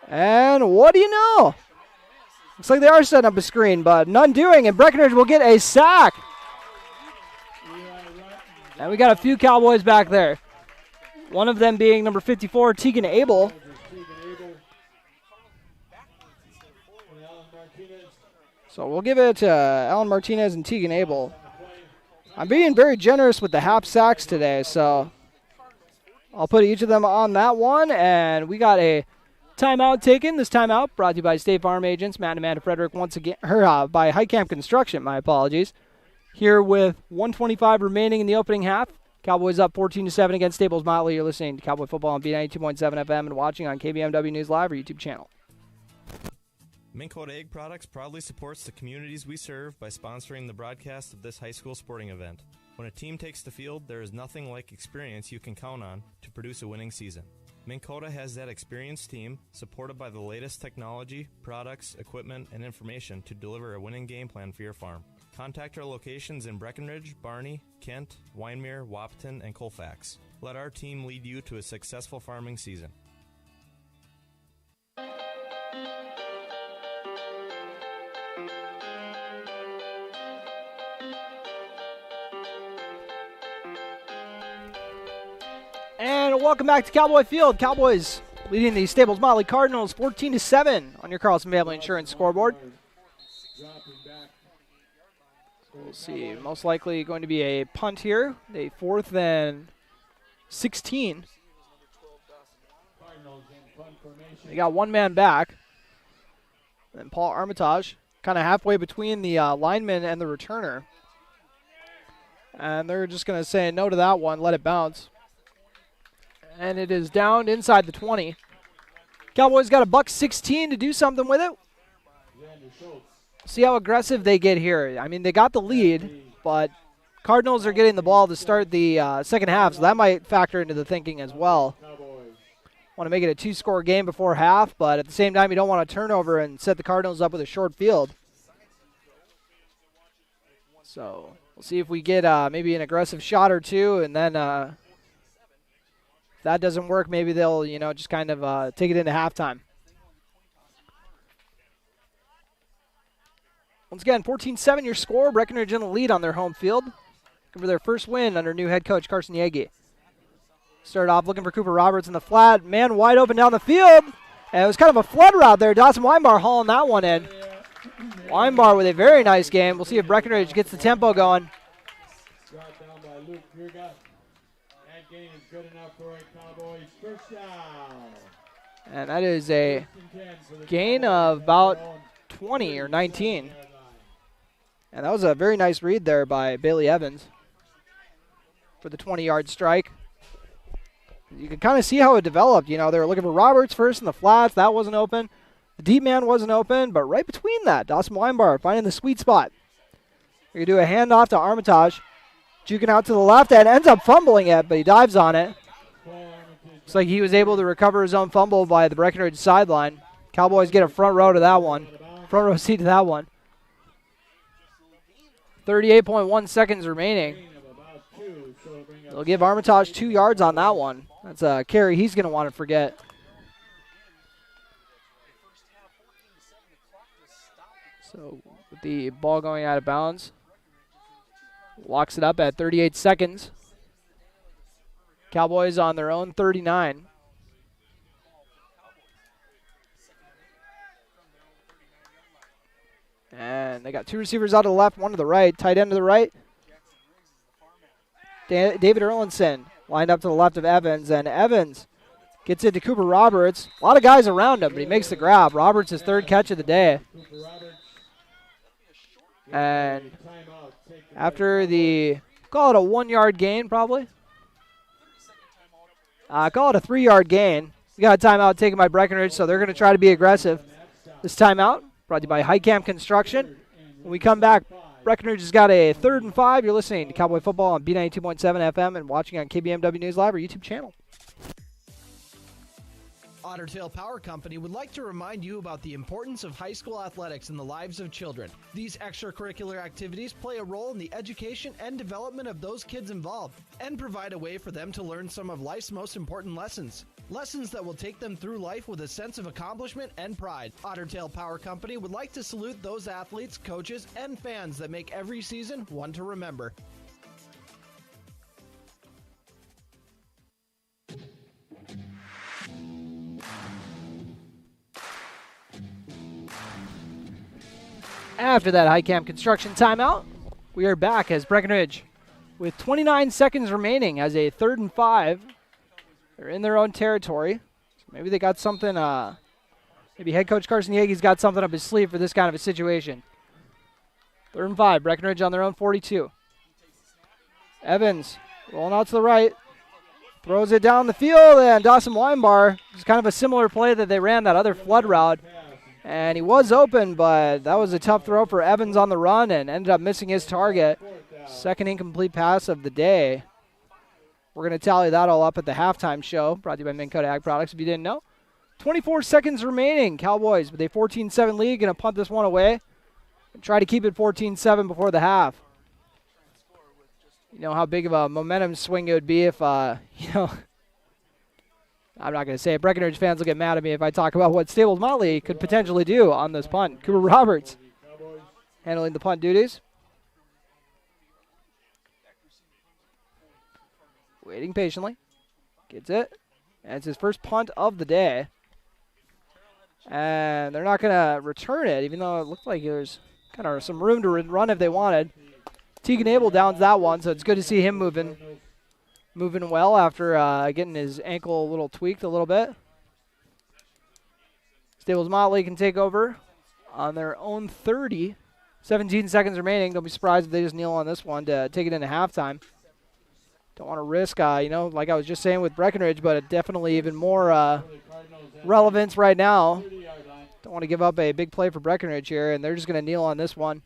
And what do you know? Looks like they are setting up a screen, but none doing, and Breckenridge will get a sack. And we got a few Cowboys back there. One of them being number 54, Tegan Abel. So we'll give it to Alan Martinez and Tegan Abel. I'm being very generous with the half sacks today, so I'll put each of them on that one. And we got a timeout taken. This timeout brought to you by State Farm agents Matt and Amanda Frederick once again, by Highcamp Construction, my apologies. Here with 1:25 remaining in the opening half. Cowboys up 14-7 against Staples-Motley. You're listening to Cowboy Football on B92.7 FM and watching on KBMW News Live or YouTube channel. Minn Kota Egg Products proudly supports the communities we serve by sponsoring the broadcast of this high school sporting event. When a team takes the field, there is nothing like experience you can count on to produce a winning season. Minn Kota has that experienced team, supported by the latest technology, products, equipment, and information to deliver a winning game plan for your farm. Contact our locations in Breckenridge, Barney, Kent, Wyndmere, Wapton, and Colfax. Let our team lead you to a successful farming season. And welcome back to Cowboy Field. Cowboys leading the Staples-Motley Cardinals 14-7 on your Carlson Family Insurance scoreboard. We'll see. Most likely going to be a punt here. A 4th and 16. They got one man back. And Paul Armitage kind of halfway between the lineman and the returner. And they're just going to say no to that one, let it bounce. And it is down inside the 20. Cowboys got a $1.16 to do something with it. See how aggressive they get here. I mean, they got the lead, but Cardinals are getting the ball to start the second half, so that might factor into the thinking as well. Want to make it a 2-score game before half, but at the same time, you don't want to turnover and set the Cardinals up with a short field. So we'll see if we get maybe an aggressive shot or two, and then if that doesn't work, maybe they'll, just kind of take it into halftime. Once again, 14-7 your score. Breckenridge in the lead on their home field. Looking for their first win under new head coach Carson Yagi. Started off looking for Cooper Roberts in the flat. Man wide open down the field. And it was kind of a flood route there. Dawson Weinbar hauling that one in. Weinbar with a very nice game. We'll see if Breckenridge gets the tempo going. Brought down by Luke Grugott. That gain is good enough for a Cowboys first down. And that is a gain of about 20 or 19. And that was a very nice read there by Bailey Evans for the 20-yard strike. You can kind of see how it developed. They were looking for Roberts first in the flats. That wasn't open. The deep man wasn't open, but right between that, Dawson Weinbar finding the sweet spot. You're going to do a handoff to Armitage. Juking out to the left and ends up fumbling it, but he dives on it. Looks like he was able to recover his own fumble by the Breckenridge sideline. Cowboys get a front row to that one. Front row seat to that one. 38.1 seconds remaining. They'll give Armitage 2 yards on that one. That's a carry he's going to want to forget. So with the ball going out of bounds, locks it up at 38 seconds. Cowboys on their own 39. And they got 2 receivers out to the left, 1 to the right. Tight end to the right. David Erlinson lined up to the left of Evans, and Evans gets into Cooper Roberts. A lot of guys around him, but he makes the grab. Roberts' his 3rd catch of the day. And after the, call it a 1-yard gain probably. Call it a 3-yard gain. We got a timeout taken by Breckenridge, so they're going to try to be aggressive. This timeout brought to you by Highcamp Construction. When we come back, Breckenridge has got a 3rd and 5. You're listening to Cowboy Football on B92.7 FM and watching on KBMW News Live or YouTube channel. Otter Tail Power Company would like to remind you about the importance of high school athletics in the lives of children. These extracurricular activities play a role in the education and development of those kids involved and provide a way for them to learn some of life's most important lessons. Lessons that will take them through life with a sense of accomplishment and pride. Otter Tail Power Company would like to salute those athletes, coaches, and fans that make every season one to remember. After that Highcamp Construction timeout, we are back as Breckenridge, with 29 seconds remaining, has a 3rd and 5. They're in their own territory. So maybe they got something, maybe head coach Carson Yagi's got something up his sleeve for this kind of a situation. 3rd and 5, Breckenridge on their own 42. Evans rolling out to the right. Throws it down the field, and Dawson Weinbar. It's kind of a similar play that they ran that other flood route. And he was open, but that was a tough throw for Evans on the run and ended up missing his target. 2nd incomplete pass of the day. We're going to tally that all up at the halftime show, brought to you by Minn Kota Ag Products, if you didn't know. 24 seconds remaining. Cowboys with a 14-7 lead, going to punt this one away and try to keep it 14-7 before the half. You know how big of a momentum swing it would be if, I'm not going to say it. Breckenridge fans will get mad at me if I talk about what Staples-Motley could potentially do on this punt. Cooper Roberts handling the punt duties. Waiting patiently. Gets it. And it's his first punt of the day. And they're not going to return it, even though it looked like there's kind of some room to run if they wanted. Tegan Abel downs that one, so it's good to see him moving well after getting his ankle a little tweaked a little bit. Staples-Motley can take over on their own 30. 17 seconds remaining. Don't be surprised if they just kneel on this one to take it into halftime. Don't want to risk, like I was just saying with Breckenridge, but definitely even more relevance right now. Don't want to give up a big play for Breckenridge here, and they're just going to kneel on this one.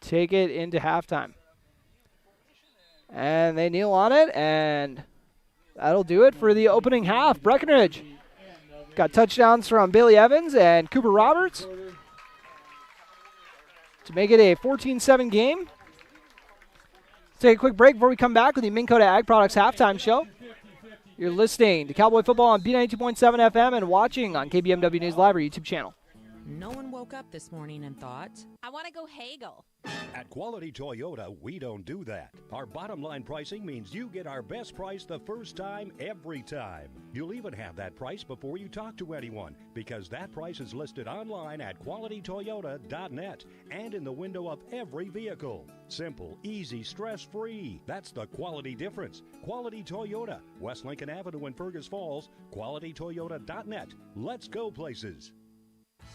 Take it into halftime. And they kneel on it, and that'll do it for the opening half. Breckenridge got touchdowns from Bailey Evans and Cooper Roberts to make it a 14-7 game. Let's take a quick break before we come back with the Minn Kota Ag Products halftime show. You're listening to Cowboy Football on B92.7 FM and watching on KBMW News Live, our YouTube channel. No one woke up this morning and thought, I want to go Hagel. At Quality Toyota, we don't do that. Our bottom line pricing means you get our best price the first time, every time. You'll even have that price before you talk to anyone, because that price is listed online at qualitytoyota.net and in the window of every vehicle. Simple, easy, stress-free. That's the quality difference. Quality Toyota, West Lincoln Avenue in Fergus Falls, qualitytoyota.net. Let's go places.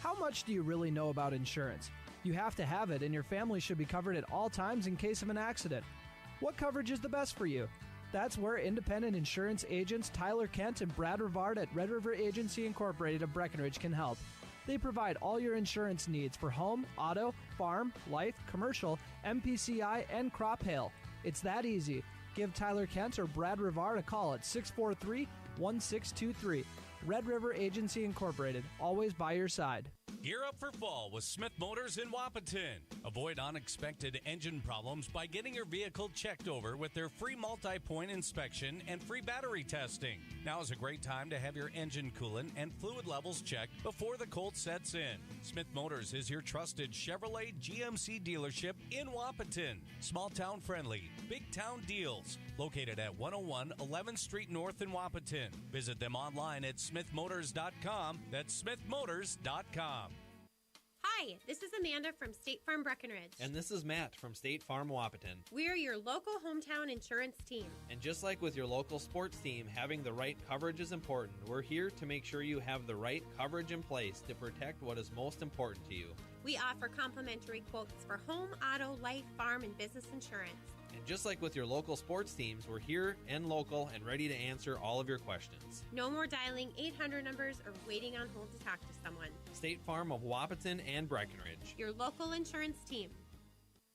How much do you really know about insurance? You have to have it, and your family should be covered at all times in case of an accident. What coverage is the best for you? That's where independent insurance agents Tyler Kent and Brad Rivard at Red River Agency Incorporated of Breckenridge can help. They provide all your insurance needs for home, auto, farm, life, commercial, MPCI, and crop hail. It's that easy. Give Tyler Kent or Brad Rivard a call at 643-1623. Red River Agency Incorporated, always by your side. Gear up for fall with Smith Motors in Wapaton. Avoid unexpected engine problems by getting your vehicle checked over with their free multi-point inspection and free battery testing. Now is a great time to have your engine coolant and fluid levels checked before the cold sets in. Smith Motors is your trusted Chevrolet GMC dealership in Wapaton. Small town friendly, big town deals. Located at 101 11th Street North in Wapaton. Visit them online at smithmotors.com. That's smithmotors.com. Hi, this is Amanda from State Farm Breckenridge. And this is Matt from State Farm Wapaton. We're your local hometown insurance team. And just like with your local sports team, having the right coverage is important. We're here to make sure you have the right coverage in place to protect what is most important to you. We offer complimentary quotes for home, auto, life, farm, and business insurance. And just like with your local sports teams, we're here and local and ready to answer all of your questions. No more dialing 800 numbers or waiting on hold to talk to someone. State Farm of Wapaton and Breckenridge. Your local insurance team.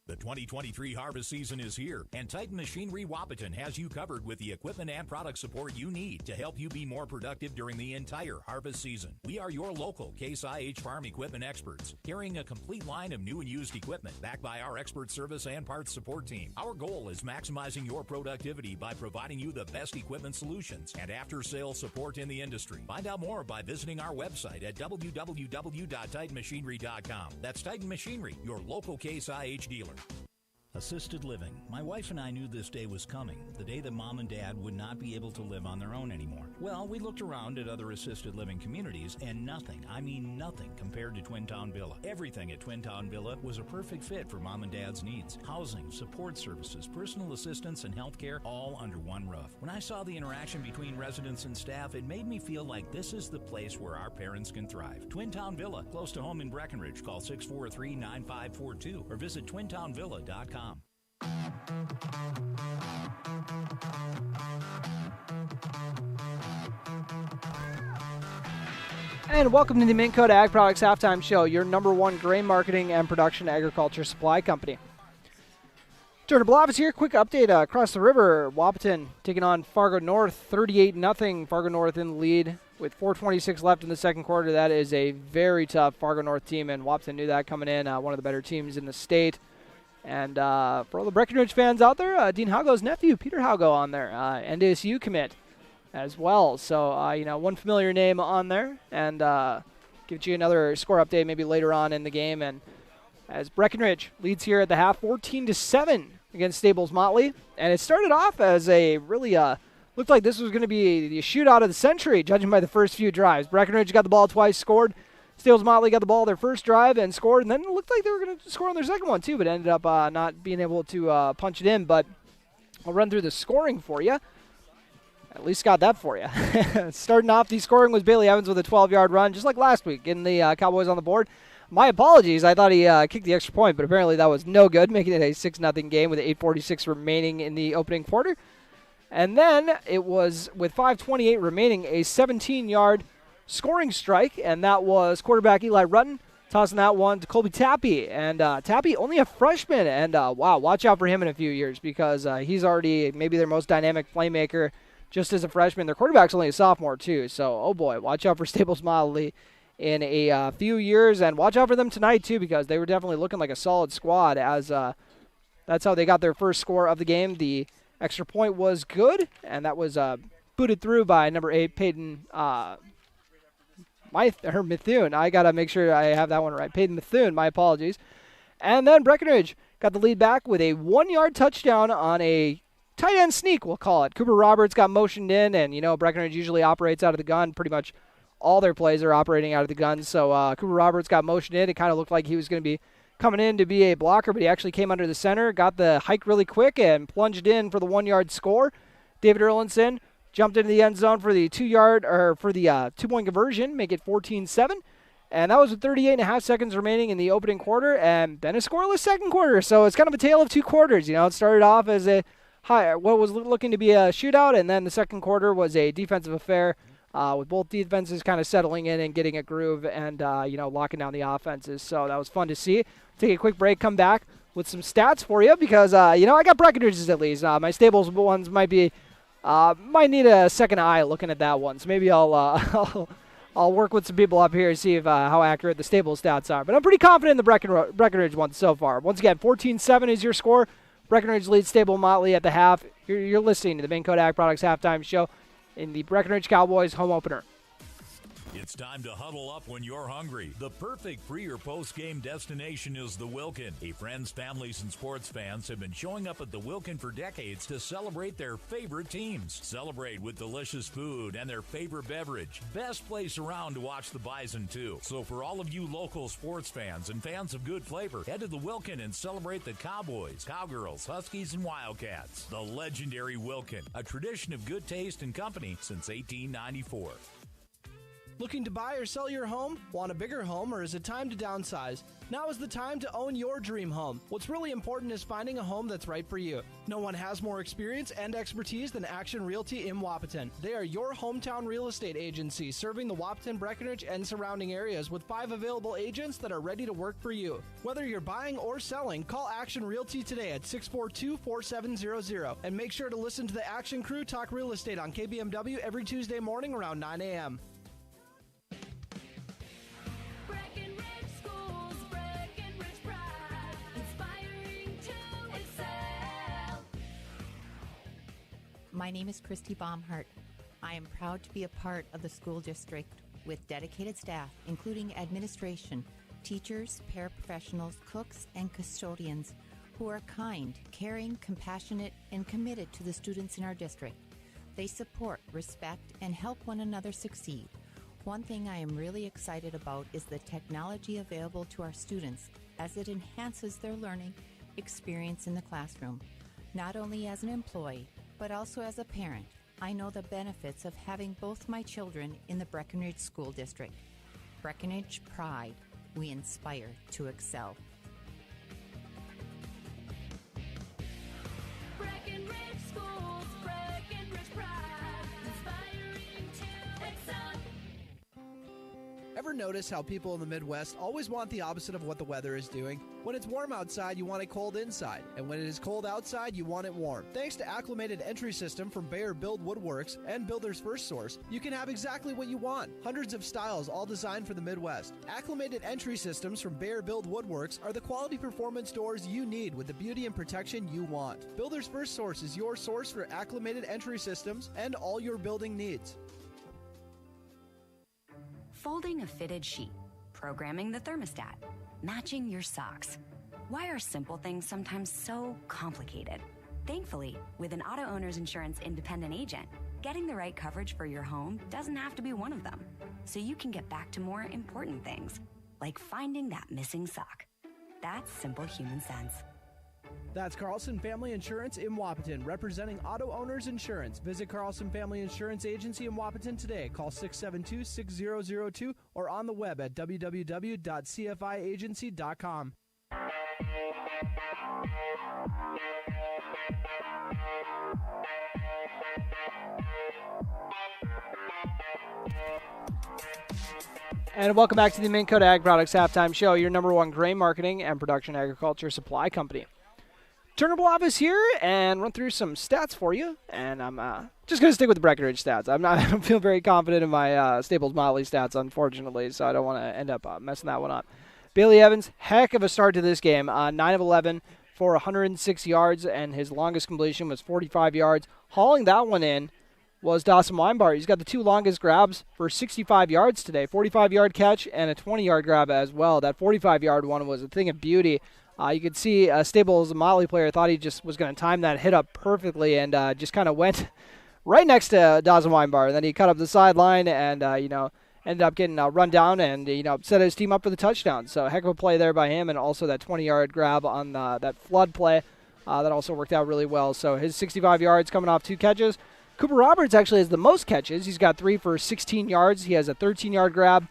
The 2023 harvest season is here, and Titan Machinery Wapaton has you covered with the equipment and product support you need to help you be more productive during the entire harvest season. We are your local Case IH farm equipment experts, carrying a complete line of new and used equipment backed by our expert service and parts support team. Our goal is maximizing your productivity by providing you the best equipment solutions and after-sales support in the industry. Find out more by visiting our website at www.titanmachinery.com. That's Titan Machinery, your local Case IH dealer. Assisted living. My wife and I knew this day was coming, the day that Mom and Dad would not be able to live on their own anymore. Well, we looked around at other assisted living communities, and nothing, I mean nothing, compared to Twin Town Villa. Everything at Twin Town Villa was a perfect fit for Mom and Dad's needs. Housing, support services, personal assistance, and health care, all under one roof. When I saw the interaction between residents and staff, it made me feel like this is the place where our parents can thrive. Twin Town Villa, close to home in Breckenridge. Call 643-9542 or visit twintownvilla.com. And welcome to the Minn Kota Ag Products Halftime Show, your number one grain marketing and production agriculture supply company. Turner Blavis here. Quick update across the river. Wapaton taking on Fargo North, 38-0. Fargo North in the lead with 4:26 left in the second quarter. That is a very tough Fargo North team, and Wapaton knew that coming in. One of the better teams in the state. And for all the Breckenridge fans out there, Dean Haugo's nephew, Peter Haugo, on there, NDSU commit as well. So, one familiar name on there, and give you another score update maybe later on in the game. And as Breckenridge leads here at the half, 14-7 against Staples-Motley. And it started off as a really, looked like this was going to be the shootout of the century, judging by the first few drives. Breckenridge got the ball twice, scored. Staples-Motley got the ball their first drive and scored, and then it looked like they were going to score on their second one too, but ended up not being able to punch it in. But I'll run through the scoring for you. At least got that for you. Starting off, the scoring was Bailey Evans with a 12-yard run, just like last week, getting the Cowboys on the board. My apologies. I thought he kicked the extra point, but apparently that was no good, making it a 6-0 game with 8:46 remaining in the opening quarter. And then it was, with 5:28 remaining, a 17-yard scoring strike, and that was quarterback Eli Rutten tossing that one to Colby Tappy. And Tappy, only a freshman, and wow, watch out for him in a few years because he's already maybe their most dynamic playmaker just as a freshman. Their quarterback's only a sophomore, too, so oh boy, watch out for Staples-Motley in a few years, and watch out for them tonight, too, because they were definitely looking like a solid squad as that's how they got their first score of the game. The extra point was good, and that was booted through by number 8, Peyton Mithune. I got to make sure I have that one right. Peyton Mithune, my apologies. And then Breckenridge got the lead back with a 1-yard touchdown on a tight end sneak, we'll call it. Cooper Roberts got motioned in, and, Breckenridge usually operates out of the gun. Pretty much all their plays are operating out of the gun. So Cooper Roberts got motioned in. It kind of looked like he was going to be coming in to be a blocker, but he actually came under the center, got the hike really quick, and plunged in for the 1-yard score. David Erlinson jumped into the end zone for the 2-point conversion, make it 14-7. And that was with 38.5 seconds remaining in the opening quarter, and then a scoreless second quarter. So it's kind of a tale of two quarters. It started off as what was looking to be a shootout, and then the second quarter was a defensive affair with both defenses kind of settling in and getting a groove and, locking down the offenses. So that was fun to see. Take a quick break, come back with some stats for you because, I got Breckenridge's at least. My Staples ones might need a second eye looking at that one. So maybe I'll work with some people up here and see if how accurate the Staples stats are. But I'm pretty confident in the Breckenridge ones so far. Once again, 14-7 is your score. Breckenridge leads Staples-Motley at the half. You're listening to the Main Kodak Products halftime show in the Breckenridge Cowboys home opener. It's time to huddle up when you're hungry. The perfect pre- or post-game destination is the Wilkin. Friends, families, and sports fans have been showing up at the Wilkin for decades to celebrate their favorite teams. Celebrate with delicious food and their favorite beverage. Best place around to watch the Bison, too. So for all of you local sports fans and fans of good flavor, head to the Wilkin and celebrate the Cowboys, Cowgirls, Huskies, and Wildcats. The legendary Wilkin, a tradition of good taste and company since 1894. Looking to buy or sell your home? Want a bigger home, or is it time to downsize? Now is the time to own your dream home. What's really important is finding a home that's right for you. No one has more experience and expertise than Action Realty in Wapaton. They are your hometown real estate agency serving the Wapaton, Breckenridge, and surrounding areas with 5 available agents that are ready to work for you. Whether you're buying or selling, call Action Realty today at 642-4700 and make sure to listen to the Action Crew talk real estate on KBMW every Tuesday morning around 9 a.m. Breckenridge Schools, Breckenridge Pride, inspiring to excel. My name is Christy Baumhart. I am proud to be a part of the school district with dedicated staff, including administration, teachers, paraprofessionals, cooks, and custodians who are kind, caring, compassionate, and committed to the students in our district. They support, respect, and help one another succeed. One thing I am really excited about is the technology available to our students as it enhances their learning experience in the classroom. Not only as an employee, but also as a parent, I know the benefits of having both my children in the Breckenridge School District. Breckenridge Pride. We inspire to excel. Breckenridge Schools, Breckenridge Pride, inspiring to excel. Ever notice how people in the Midwest always want the opposite of what the weather is doing? When it's warm outside, you want it cold inside. And when it is cold outside, you want it warm. Thanks to Acclimated Entry System from Bayer Build Woodworks and Builder's First Source, you can have exactly what you want. Hundreds of styles, all designed for the Midwest. Acclimated Entry Systems from Bayer Build Woodworks are the quality performance doors you need with the beauty and protection you want. Builder's First Source is your source for acclimated entry systems and all your building needs. Folding a fitted sheet, programming the thermostat, matching your socks. Why are simple things sometimes so complicated? Thankfully, with an auto owner's insurance independent agent, getting the right coverage for your home doesn't have to be one of them. So you can get back to more important things, like finding that missing sock. That's simple human sense. That's Carlson Family Insurance in Wapaton, representing Auto Owners Insurance. Visit Carlson Family Insurance Agency in Wapaton today. Call 672-6002 or on the web at www.cfiagency.com. And welcome back to the Minn Kota Ag Products Halftime Show, your number one grain marketing and production agriculture supply company. Turner Blob is here and run through some stats for you. And I'm just going to stick with the Breckenridge stats. I don't feel very confident in my Staples-Motley stats, unfortunately, so I don't want to end up messing that one up. Bailey Evans, heck of a start to this game. 9 of 11 for 106 yards, and his longest completion was 45 yards. Hauling that one in was Dawson Weinbart. He's got the two longest grabs for 65 yards today, 45-yard catch and a 20-yard grab as well. That 45-yard one was a thing of beauty. You could see Staples-Motley player thought he just was going to time that hit up perfectly and just kind of went right next to Dawson Weinbart. And then he cut up the sideline and, ended up getting run down and, set his team up for the touchdown. So heck of a play there by him, and also that 20-yard grab on that flood play. That also worked out really well. So his 65 yards coming off 2 catches. Cooper Roberts actually has the most catches. He's got 3 for 16 yards. He has a 13-yard grab.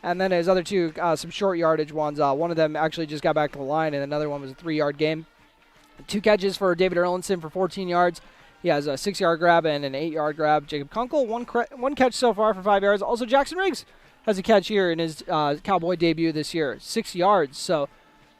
And then his other 2, some short yardage ones. One of them actually just got back to the line, and another one was a 3-yard game. 2 catches for David Erlinson for 14 yards. He has a 6-yard grab and an 8-yard grab. Jacob Kunkel, one catch so far for 5 yards. Also, Jackson Riggs has a catch here in his Cowboy debut this year, 6 yards. So,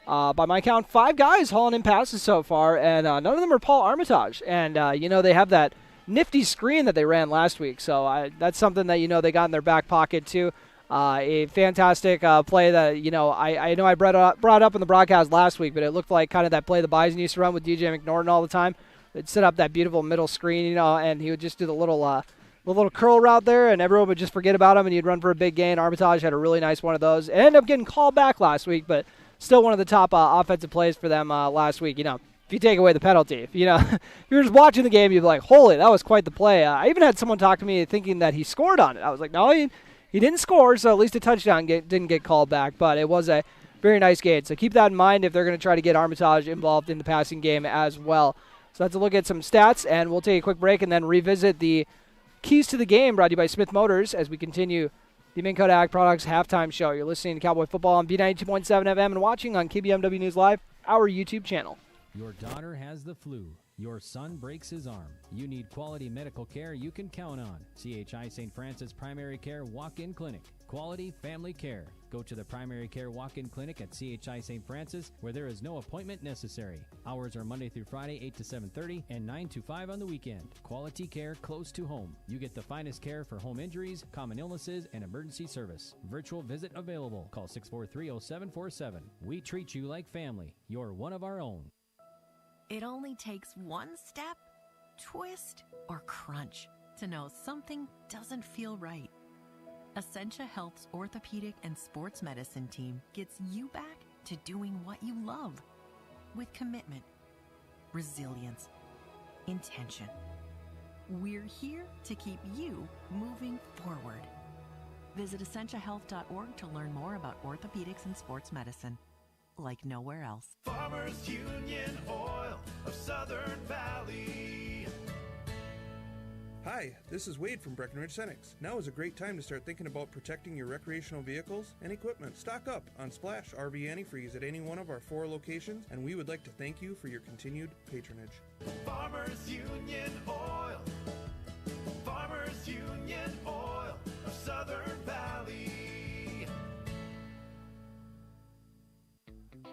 by my count, 5 guys hauling in passes so far, and none of them are Paul Armitage. And, they have that nifty screen that they ran last week. So, that's something that, they got in their back pocket, too. A fantastic play that, I know I brought up in the broadcast last week, but it looked like kind of that play the Bison used to run with DJ McNorton all the time. They'd set up that beautiful middle screen, and he would just do the little curl route there, and everyone would just forget about him, and he'd run for a big gain. Armitage had a really nice one of those. It ended up getting called back last week, but still one of the top offensive plays for them last week. If you take away the penalty, if you were just watching the game, you'd be like, holy, that was quite the play. I even had someone talk to me thinking that he scored on it. I was like, no, he didn't score, so at least a touchdown didn't get called back, but it was a very nice gain. So keep that in mind if they're going to try to get Armitage involved in the passing game as well. So let's look at some stats, and we'll take a quick break and then revisit the keys to the game brought to you by Smith Motors as we continue the Minn Kota Ag Products Halftime Show. You're listening to Cowboy Football on B92.7 FM and watching on KBMW News Live, our YouTube channel. Your daughter has the flu. Your son breaks his arm. You need quality medical care you can count on. CHI St. Francis Primary Care Walk-In Clinic. Quality family care. Go to the Primary Care Walk-In Clinic at CHI St. Francis, where there is no appointment necessary. Hours are Monday through Friday, 8 to 7:30, and 9 to 5 on the weekend. Quality care close to home. You get the finest care for home injuries, common illnesses, and emergency service. Virtual visit available. Call 643-0747. We treat you like family. You're one of our own. It only takes one step, twist, or crunch to know something doesn't feel right. Essentia Health's orthopedic and sports medicine team gets you back to doing what you love with commitment, resilience, intention. We're here to keep you moving forward. Visit essentiahealth.org to learn more about orthopedics and sports medicine, like nowhere else. Farmers Union Oil of Southern Valley. Hi, this is Wade from Breckenridge Cowboys. Now is a great time to start thinking about protecting your recreational vehicles and equipment. Stock up on Splash RV Antifreeze at any one of our 4 locations, and we would like to thank you for your continued patronage. Farmers Union Oil. Farmers Union Oil of Southern Valley.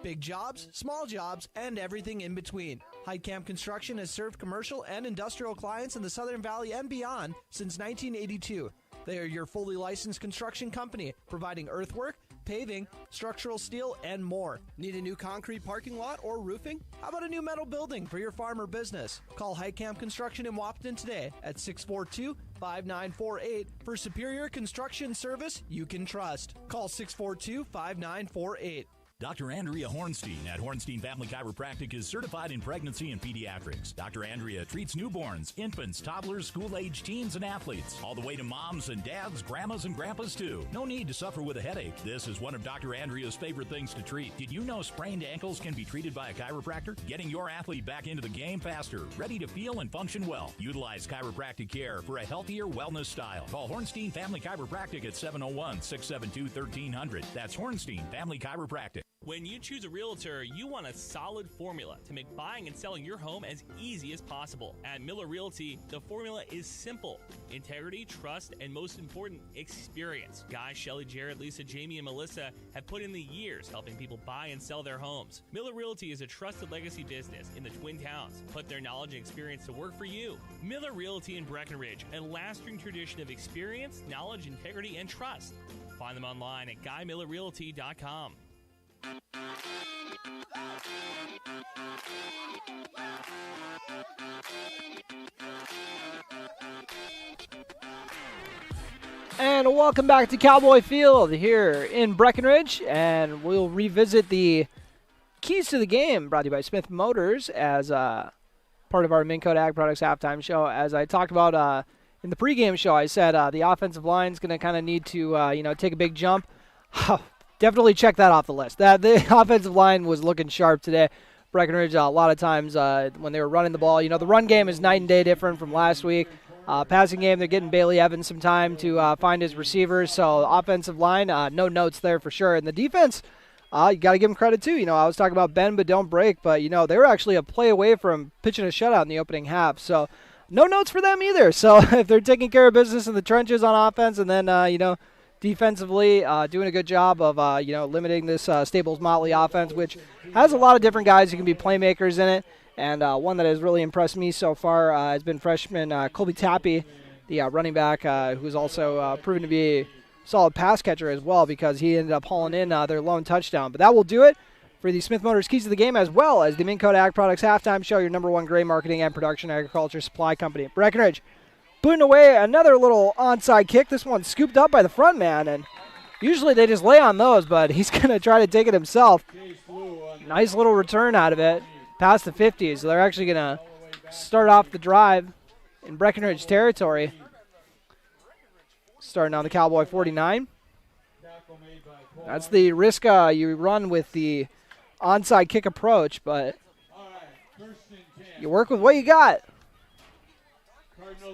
Big jobs, small jobs, and everything in between. Heidkamp Construction has served commercial and industrial clients in the Southern Valley and beyond since 1982. They are your fully licensed construction company, providing earthwork, paving, structural steel, and more. Need a new concrete parking lot or roofing? How about a new metal building for your farm or business? Call Heidkamp Construction in Wapton today at 642-5948 for superior construction service you can trust. Call 642-5948. Dr. Andrea Hornstein at Hornstein Family Chiropractic is certified in pregnancy and pediatrics. Dr. Andrea treats newborns, infants, toddlers, school-age teens, and athletes, all the way to moms and dads, grandmas and grandpas too. No need to suffer with a headache. This is one of Dr. Andrea's favorite things to treat. Did you know sprained ankles can be treated by a chiropractor? Getting your athlete back into the game faster, ready to feel and function well. Utilize chiropractic care for a healthier wellness style. Call Hornstein Family Chiropractic at 701-672-1300. That's Hornstein Family Chiropractic. When you choose a realtor, you want a solid formula to make buying and selling your home as easy as possible. At Miller Realty, the formula is simple: integrity, trust, and most important, experience. Guy, Shelley, Jared, Lisa, Jamie, and Melissa have put in the years helping people buy and sell their homes. Miller Realty is a trusted legacy business in the Twin Towns. Put their knowledge and experience to work for you. Miller Realty in Breckenridge, a lasting tradition of experience, knowledge, integrity, and trust. Find them online at GuyMillerRealty.com. And welcome back to Cowboy Field here in Breckenridge, and we'll revisit the keys to the game brought to you by Smith Motors as part of our Minn Kota Ag Products halftime show. As I talked about in the pregame show, I said the offensive line is going to kind of need to take a big jump. Definitely check that off the list. The offensive line was looking sharp today. Breckenridge, a lot of times when they were running the ball, the run game is night and day different from last week. Passing game, they're getting Bailey Evans some time to find his receivers. So offensive line, no notes there for sure. And the defense, you got to give them credit too. I was talking about bend but don't break, but they were actually a play away from pitching a shutout in the opening half. So no notes for them either. So if they're taking care of business in the trenches on offense, and then defensively, doing a good job of, limiting this Staples-Motley offense, which has a lot of different guys who can be playmakers in it. And one that has really impressed me so far has been freshman Colby Tappy, the running back, who's also proven to be a solid pass catcher as well, because he ended up hauling in their lone touchdown. But that will do it for the Smith Motors Keys to the Game, as well as the Minn Kota Ag Products halftime show, your #1 gray marketing and production agriculture supply company. Breckenridge putting away another little onside kick. This one's scooped up by the front man, and usually they just lay on those, but he's going to try to take it himself. Nice little return out of it, past the 50s. So they're actually going to start off the drive in Breckenridge territory, starting on the Cowboy 49. That's the risk you run with the onside kick approach, but you work with what you got.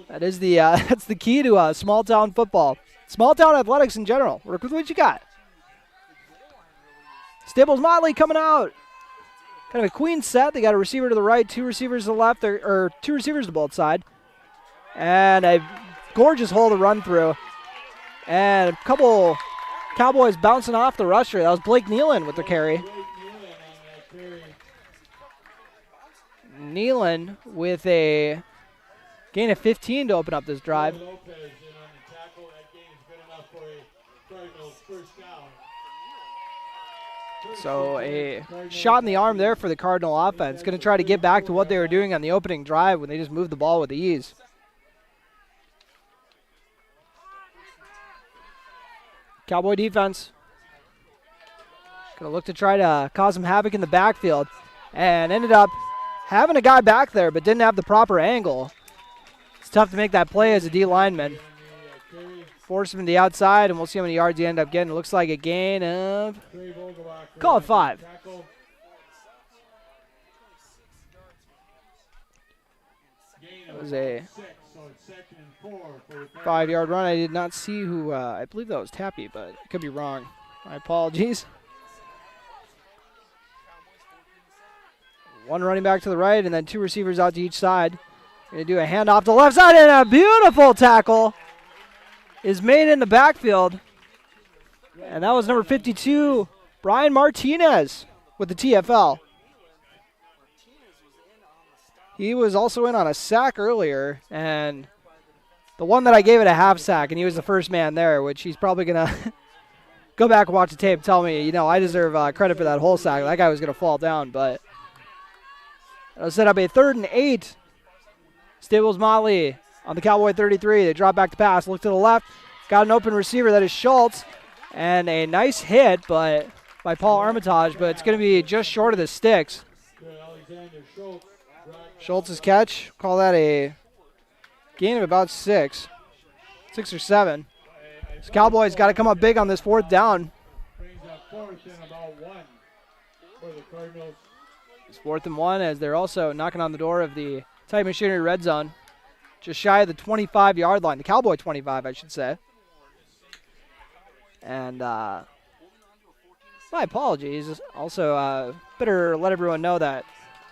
That is that's the key to small town football, small town athletics in general. Work with what you got. Staples-Motley coming out, kind of a queen set. They got a receiver to the right, two receivers to the left, or two receivers to both sides, and a gorgeous hole to run through, and a couple Cowboys bouncing off the rusher. That was Blake Nealon with the carry. Nealon with a gain of 15 to open up this drive. So a shot in the arm there for the Cardinal offense. Going to try to get back to what they were doing on the opening drive when they just moved the ball with ease. Cowboy defense going to look to try to cause some havoc in the backfield, and ended up having a guy back there but didn't have the proper angle. It's tough to make that play as a D lineman. Force him to the outside, and we'll see how many yards he end up getting. It looks like a gain of, call it 5. It was a 5-yard run. I did not see who, I believe that was Tappy, but I could be wrong. My apologies. One running back to the right, and then two receivers out to each side. Going to do a handoff to the left side, and a beautiful tackle is made in the backfield. And that was number 52, Brian Martinez with the TFL. He was also in on a sack earlier, and the one that I gave it a half sack, and he was the first man there, which he's probably going to go back and watch the tape and tell me, I deserve credit for that whole sack. That guy was going to fall down, but it'll set up a 3rd and 8. Staples-Motley on the Cowboy 33. They drop back to pass. Look to the left. Got an open receiver. That is Schultz. And a nice hit by Paul Armitage, but it's going to be just short of the sticks. Schultz's catch. Call that a gain of about 6 or 7. So Cowboys got to come up big on this 4th down. It's 4th and 1 as they're also knocking on the door of the Tight Machinery red zone. Just shy of the 25-yard line. The Cowboy 25, I should say. And My apologies. Also, better let everyone know that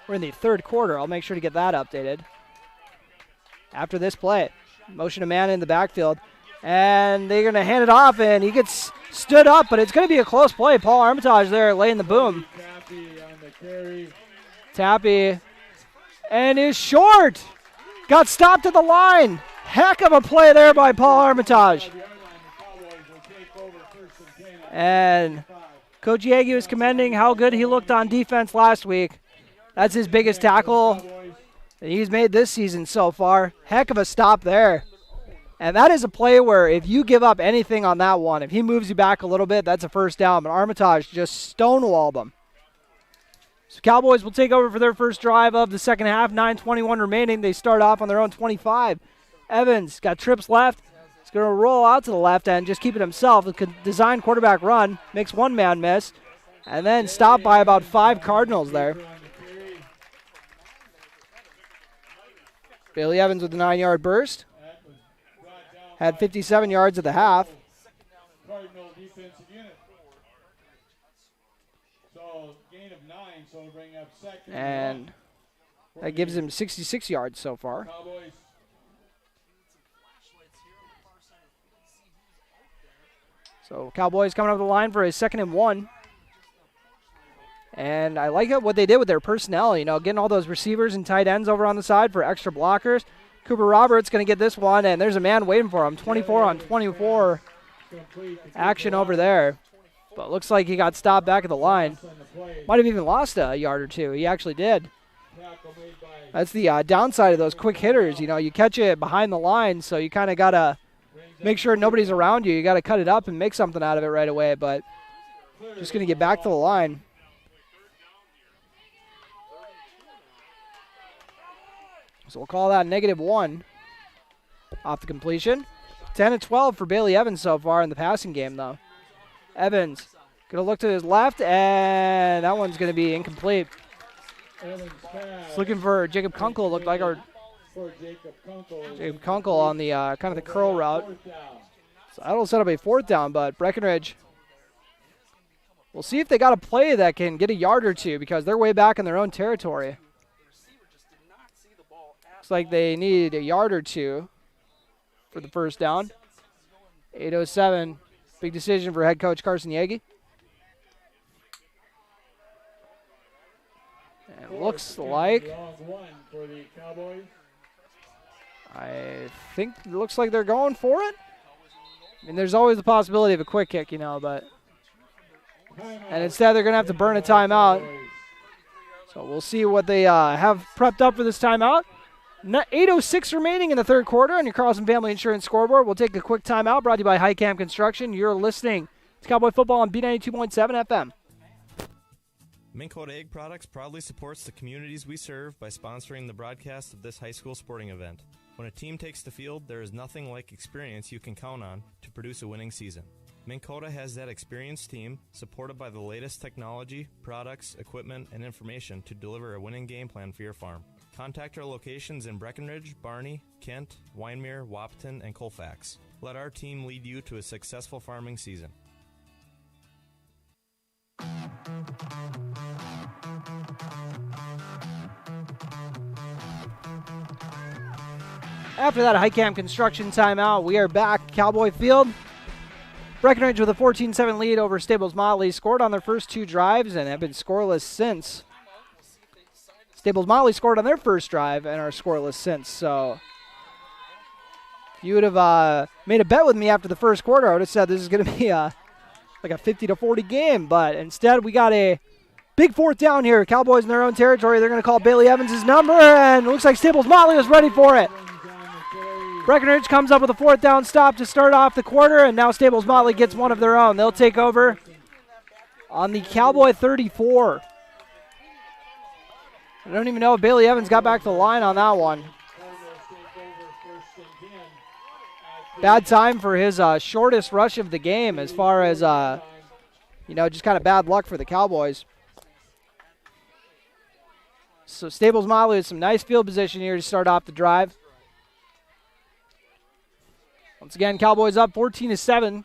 we're in the third quarter. I'll make sure to get that updated after this play. Motion a man in the backfield. And they're going to hand it off, and he gets stood up, but it's going to be a close play. Paul Armitage there laying the boom. Tappy. And is short. Got stopped at the line. Heck of a play there by Paul Armitage. And Coach Yagi was commending how good he looked on defense last week. That's his biggest tackle that he's made this season so far. Heck of a stop there. And that is a play where if you give up anything on that one, if he moves you back a little bit, that's a first down. But Armitage just stonewalled them. So Cowboys will take over for their first drive of the second half. 9:21 remaining. They start off on their own 25. Evans got trips left. He's going to roll out to the left end, just keep it himself. A design quarterback run. Makes one man miss. And then stopped by about 5 Cardinals there. Bailey Evans with a 9-yard burst. Had 57 yards at the half. Cardinal defensive unit. So gain of 9, so we'll bring up second. And that gives him 66 yards so far. Cowboys. So Cowboys coming up the line for a 2nd and 1. And I like what they did with their personnel, getting all those receivers and tight ends over on the side for extra blockers. Cooper Roberts going to get this one, and there's a man waiting for him. 24 on 24 action over there. But looks like he got stopped back at the line. Might have even lost a yard or two. He actually did. That's the downside of those quick hitters. You catch it behind the line, so you kind of got to make sure nobody's around you. You got to cut it up and make something out of it right away. But just going to get back to the line. So we'll call that -1 off the completion. 10 and 12 for Bailey Evans so far in the passing game, though. Evans going to look to his left, and that one's going to be incomplete. He's looking for Jacob Kunkel, looked like, or Jacob Kunkel on the kind of the curl route. So that'll set up a 4th down, but Breckenridge, we'll see if they got a play that can get a yard or two because they're way back in their own territory. Looks like they need a yard or two for the first down. 8:07. Big decision for head coach Carson Yagi. And looks like, I think it looks like they're going for it. I mean, there's always the possibility of a quick kick, but. And instead they're going to have to burn a timeout. So we'll see what they have prepped up for this timeout. 8:06 remaining in the third quarter on your Carlson Family Insurance scoreboard. We'll take a quick timeout brought to you by Highcamp Construction. You're listening to Cowboy Football on B92.7 FM. Minn Kota Egg Products proudly supports the communities we serve by sponsoring the broadcast of this high school sporting event. When a team takes the field, there is nothing like experience you can count on to produce a winning season. Minn Kota has that experienced team supported by the latest technology, products, equipment, and information to deliver a winning game plan for your farm. Contact our locations in Breckenridge, Barney, Kent, Wyndmere, Wahpeton, and Colfax. Let our team lead you to a successful farming season. After that Highcamp Construction timeout, we are back. Cowboy Field. Breckenridge with a 14-7 lead over Staples-Motley. Scored on their first 2 drives and have been scoreless since. Staples-Motley scored on their first drive and are scoreless since. So if you would have made a bet with me after the first quarter, I would have said this is going to be like a 50-40 game. But instead, we got a big 4th down here. Cowboys in their own territory. They're going to call Bailey Evans' number, and it looks like Staples-Motley was ready for it. Breckenridge comes up with a 4th down stop to start off the quarter, and now Staples-Motley gets one of their own. They'll take over on the Cowboy 34. I don't even know if Bailey Evans got back to the line on that one. Bad time for his shortest rush of the game as far as, just kind of bad luck for the Cowboys. So Staples-Motley with some nice field position here to start off the drive. Once again, Cowboys up 14-7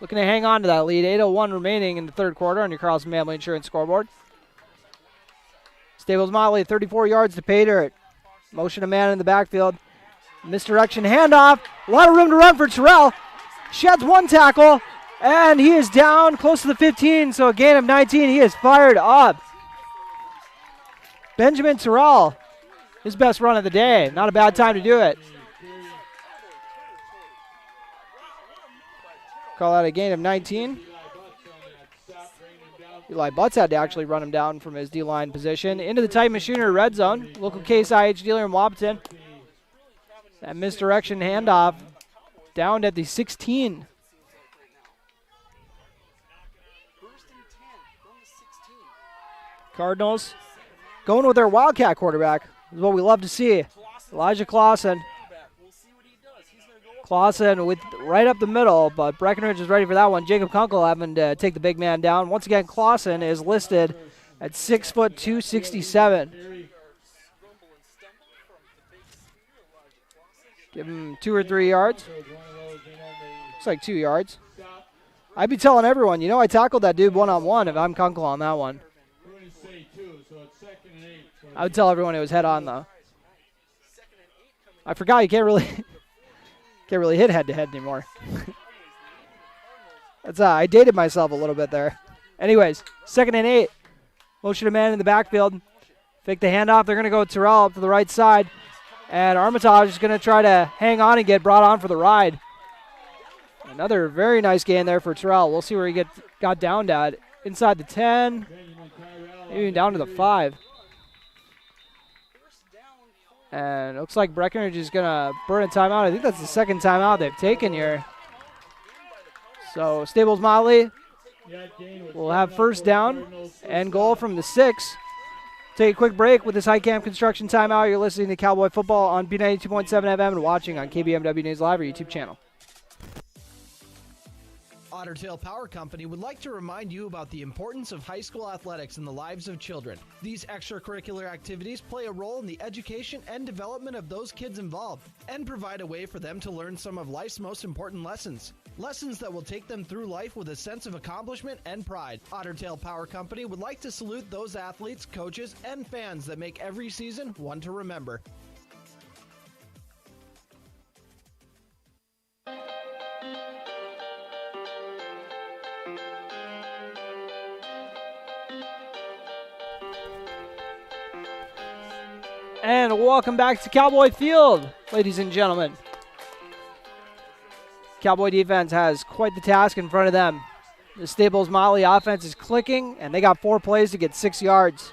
looking to hang on to that lead. 8:01 remaining in the third quarter on your Carlson Family Insurance scoreboard. Staples-Motley, 34 yards to pay dirt. Motion a man in the backfield. Misdirection handoff. A lot of room to run for Terrell. Sheds one tackle, and he is down close to the 15, so a gain of 19. He is fired up. Benjamin Terrell, his best run of the day. Not a bad time to do it. Call that a gain of 19. Eli Butts had to actually run him down from his D-line position. Into the Titan Machinery red zone. Local Case IH dealer in Wapaton. That misdirection handoff down at the 16. Cardinals going with their Wildcat quarterback. This is what we love to see. Elijah Clausen. Clausen with right up the middle, but Breckenridge is ready for that one. Jacob Kunkel having to take the big man down. Once again, Clausen is listed at 6 foot 267. Give him 2 or 3 yards. Looks like 2 yards. I'd be telling everyone, I tackled that dude one-on-one if I'm Kunkel on that one. I would tell everyone it was head-on, though. I forgot you can't really hit head-to-head anymore. That's I dated myself a little bit there. Anyways, 2nd and 8. Motion a man in the backfield. Fake the handoff. They're going to go Terrell up to the right side. And Armitage is going to try to hang on and get brought on for the ride. Another very nice gain there for Terrell. We'll see where he got down at. Inside the 10. Maybe down to the 5. And it looks like Breckenridge is going to burn a timeout. I think that's the second timeout they've taken here. So Staples-Motley will have first down and goal from the 6. Take a quick break with this high camp construction timeout. You're listening to Cowboy Football on B92.7 FM and watching on KBMW News Live or YouTube channel. Otter Tail Power Company would like to remind you about the importance of high school athletics in the lives of children. These extracurricular activities play a role in the education and development of those kids involved and provide a way for them to learn some of life's most important lessons. Lessons that will take them through life with a sense of accomplishment and pride. Otter Tail Power Company would like to salute those athletes, coaches, and fans that make every season one to remember. And welcome back to Cowboy Field, ladies and gentlemen. Cowboy defense has quite the task in front of them. The Staples-Motley offense is clicking, and they got 4 plays to get 6 yards.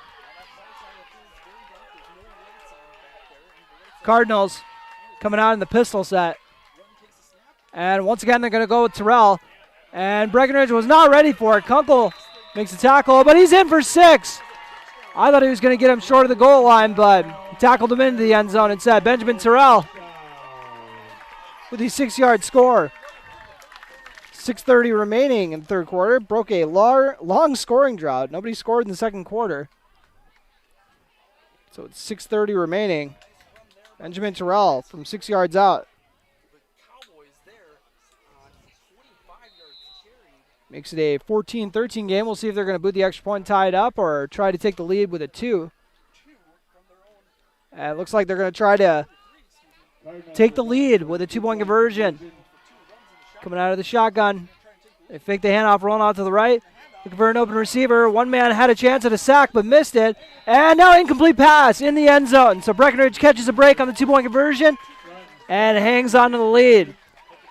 Cardinals coming out in the pistol set. And once again, they're going to go with Terrell. And Breckenridge was not ready for it. Kunkel makes a tackle, but he's in for 6. I thought he was going to get him short of the goal line, but he tackled him into the end zone instead. Benjamin Terrell with the 6-yard score. 6:30 remaining in the third quarter. Broke a long scoring drought. Nobody scored in the second quarter. So it's 6:30 remaining. Benjamin Terrell from 6 yards out. Makes it a 14-13 game. We'll see if they're going to boot the extra point, tie it up, or try to take the lead with a 2. And it looks like they're going to try to take the lead with a 2-point conversion. Coming out of the shotgun. They fake the handoff, rolling out to the right. Looking for an open receiver. One man had a chance at a sack, but missed it. And now incomplete pass in the end zone. So Breckenridge catches a break on the 2-point conversion and hangs on to the lead.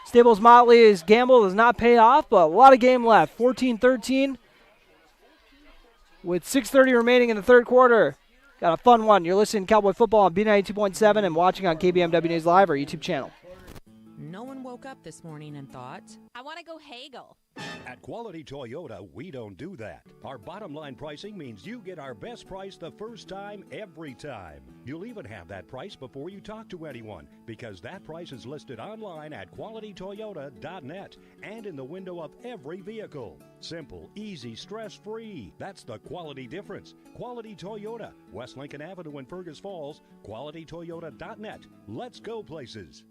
Staples-Motley's gamble does not pay off, but a lot of game left. 14-13 with 6:30 remaining in the third quarter. Got a fun one. You're listening to Cowboy Football on B92.7 and watching on KBMW News Live or YouTube channel. No one woke up this morning and thought, I want to go haggle. At Quality Toyota, we don't do that. Our bottom line pricing means you get our best price the first time, every time. You'll even have that price before you talk to anyone, because that price is listed online at qualitytoyota.net and in the window of every vehicle. Simple, easy, stress-free. That's the quality difference. Quality Toyota, West Lincoln Avenue in Fergus Falls, qualitytoyota.net. Let's go places.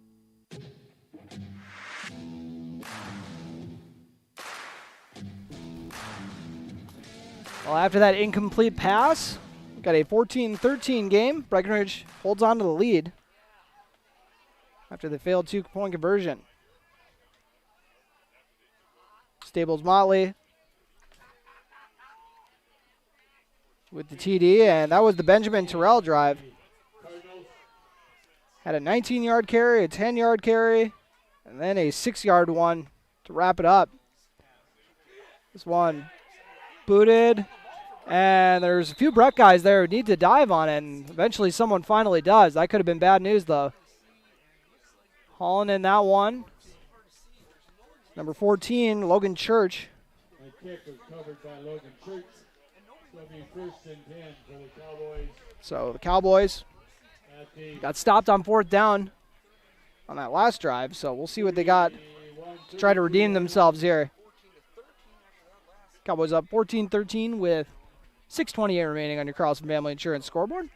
Well, after that incomplete pass, got a 14-13 game. Breckenridge holds on to the lead after the failed 2-point conversion. Staples-Motley with the TD, and that was the Benjamin Terrell drive. Had a 19-yard carry, a 10-yard carry, and then a 6-yard one to wrap it up. This one booted, and there's a few Breck guys there who need to dive on it, and eventually someone finally does. That could have been bad news, though. Hauling in that one. Number 14, Logan Church. That kick was covered by Logan Church. So it'll be 1st and 10 for the Cowboys. So the Cowboys got stopped on 4th down on that last drive, so we'll see what they got to try to redeem themselves here. Cowboys up 14-13 with 6:28 remaining on your Carlson Family Insurance scoreboard.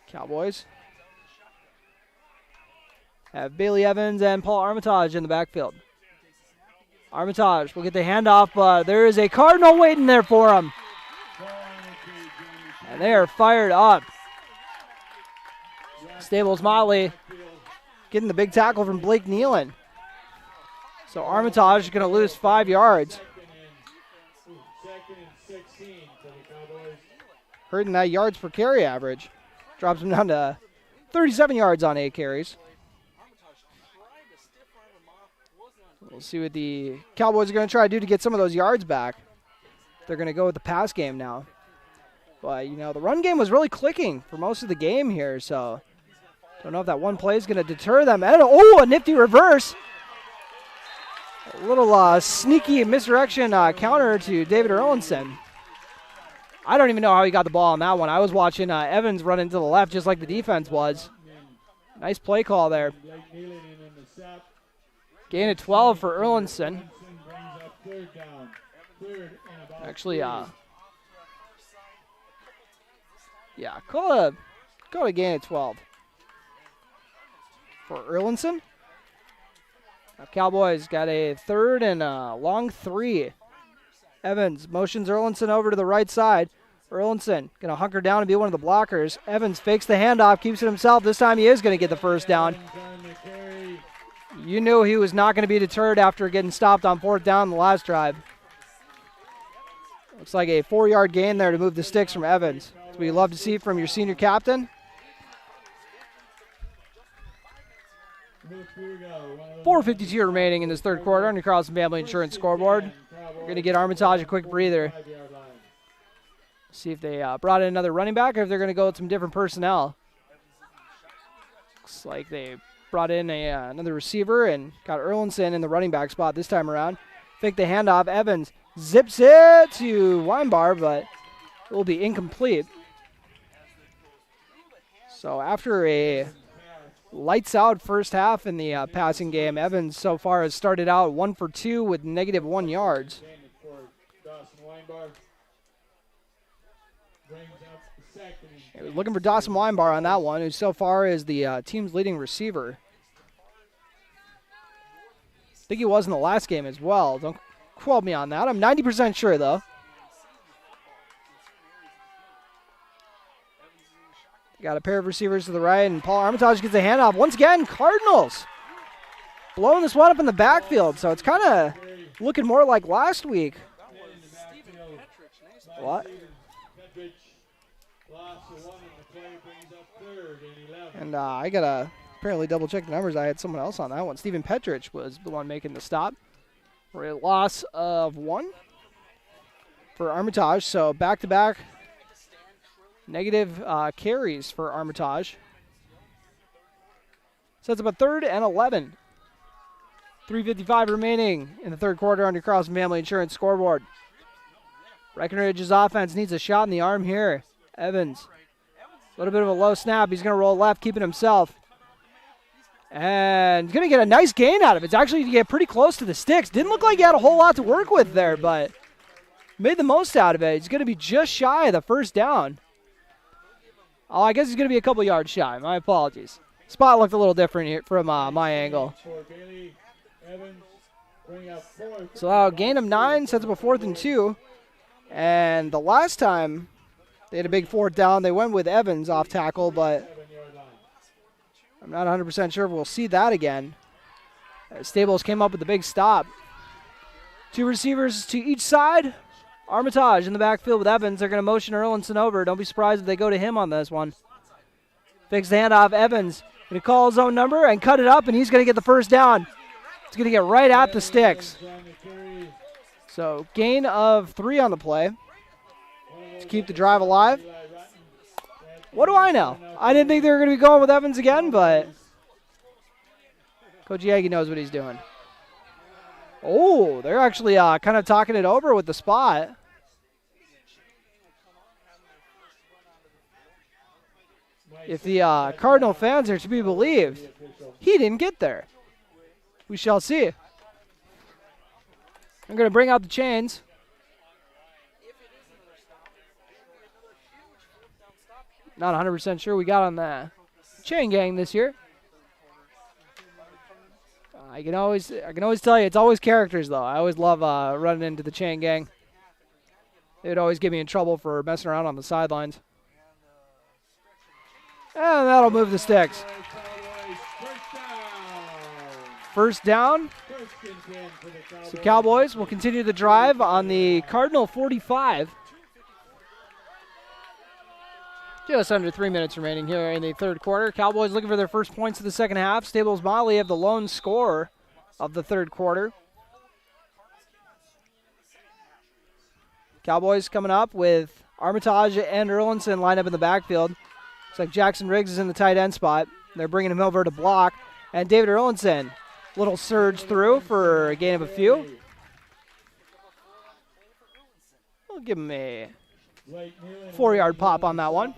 Cowboys have Bailey Evans and Paul Armitage in the backfield. Armitage will get the handoff, but there is a Cardinal waiting there for him. And they are fired up. Staples-Motley getting the big tackle from Blake Nealon. So Armitage is going to lose 5 yards. Hurting that yards per carry average. Drops him down to 37 yards on 8 carries. We'll see what the Cowboys are going to try to do to get some of those yards back. They're going to go with the pass game now. But, you know, the run game was really clicking for most of the game here, so don't know if that one play is going to deter them. And, a nifty reverse. A little sneaky misdirection counter to David Erlinson. I don't even know how he got the ball on that one. I was watching Evans run into the left just like the defense was. Nice play call there. Gain of 12 for Erlinson. Actually, call a gain of 12 for Erlinson. Now Cowboys got a 3rd and a long 3. Evans motions Erlinson over to the right side. Erlinson going to hunker down and be one of the blockers. Evans fakes the handoff, keeps it himself. This time he is going to get the first down. You knew he was not going to be deterred after getting stopped on 4th down the last drive. Looks like a 4-yard gain there to move the sticks from Evans. That's what you love to see from your senior captain. 4:52 remaining in this 3rd quarter on your Carlson Family Insurance scoreboard. We're going to get Armitage a quick breather. See if they brought in another running back or if they're going to go with some different personnel. Looks like they brought in another receiver and got Erlinson in the running back spot this time around. Fake the handoff. Evans zips it to Weinbar, but it will be incomplete. So after a lights out first half in the passing game, Evans so far has started out 1 for 2 with -1 yards. Looking for Dawson Weinbar on that one, who so far is the team's leading receiver. I think he was in the last game as well. Don't quote me on that. I'm 90% sure, though. Got a pair of receivers to the right, and Paul Armitage gets a handoff. Once again, Cardinals blowing this one up in the backfield, so it's kind of looking more like last week. What? And I got to apparently double-check the numbers. I had someone else on that one. Stephen Petrich was the one making the stop for a loss of 1 for Armitage, so back-to-back negative carries for Armitage. Sets up a 3rd and 11. 3:55 remaining in the 3rd quarter on your Carlson Family Insurance scoreboard. Breckenridge's offense needs a shot in the arm here. Evans, a little bit of a low snap. He's going to roll left, keep it himself. And he's going to get a nice gain out of it. It's actually to get pretty close to the sticks. Didn't look like he had a whole lot to work with there, but made the most out of it. He's going to be just shy of the first down. Oh, I guess he's going to be a couple yards shy. My apologies. Spot looked a little different here from my angle. So a gain of 9 sets up a 4th and 2. And the last time they had a big 4th down, they went with Evans off tackle, but I'm not 100% sure if we'll see that again. Staples came up with a big stop. 2 receivers to each side. Armitage in the backfield with Evans. They're going to motion Erlinson over. Don't be surprised if they go to him on this one. Fakes the handoff. Evans going to call his own number and cut it up, and he's going to get the first down. It's going to get right at the sticks. So gain of 3 on the play to keep the drive alive. What do I know? I didn't think they were going to be going with Evans again, but Coach Yagi knows what he's doing. Oh, they're actually kind of talking it over with the spot. If the Cardinal fans are to be believed, he didn't get there. We shall see. I'm going to bring out the chains. Not 100% sure we got on the chain gang this year. I can always tell you, it's always characters, though. I always love running into the chain gang. They would always get me in trouble for messing around on the sidelines. And that'll move the sticks. First down. So Cowboys will continue the drive on the Cardinal 45. Just under 3 minutes remaining here in the third quarter. Cowboys looking for their first points of the second half. Staples-Motley have the lone scorer of the third quarter. Cowboys coming up with Armitage and Erlinson lined up in the backfield. Looks like Jackson Riggs is in the tight end spot. They're bringing him over to block. And David Erlinson, little surge through for a gain of a few. We'll give him a 4-yard pop on that one.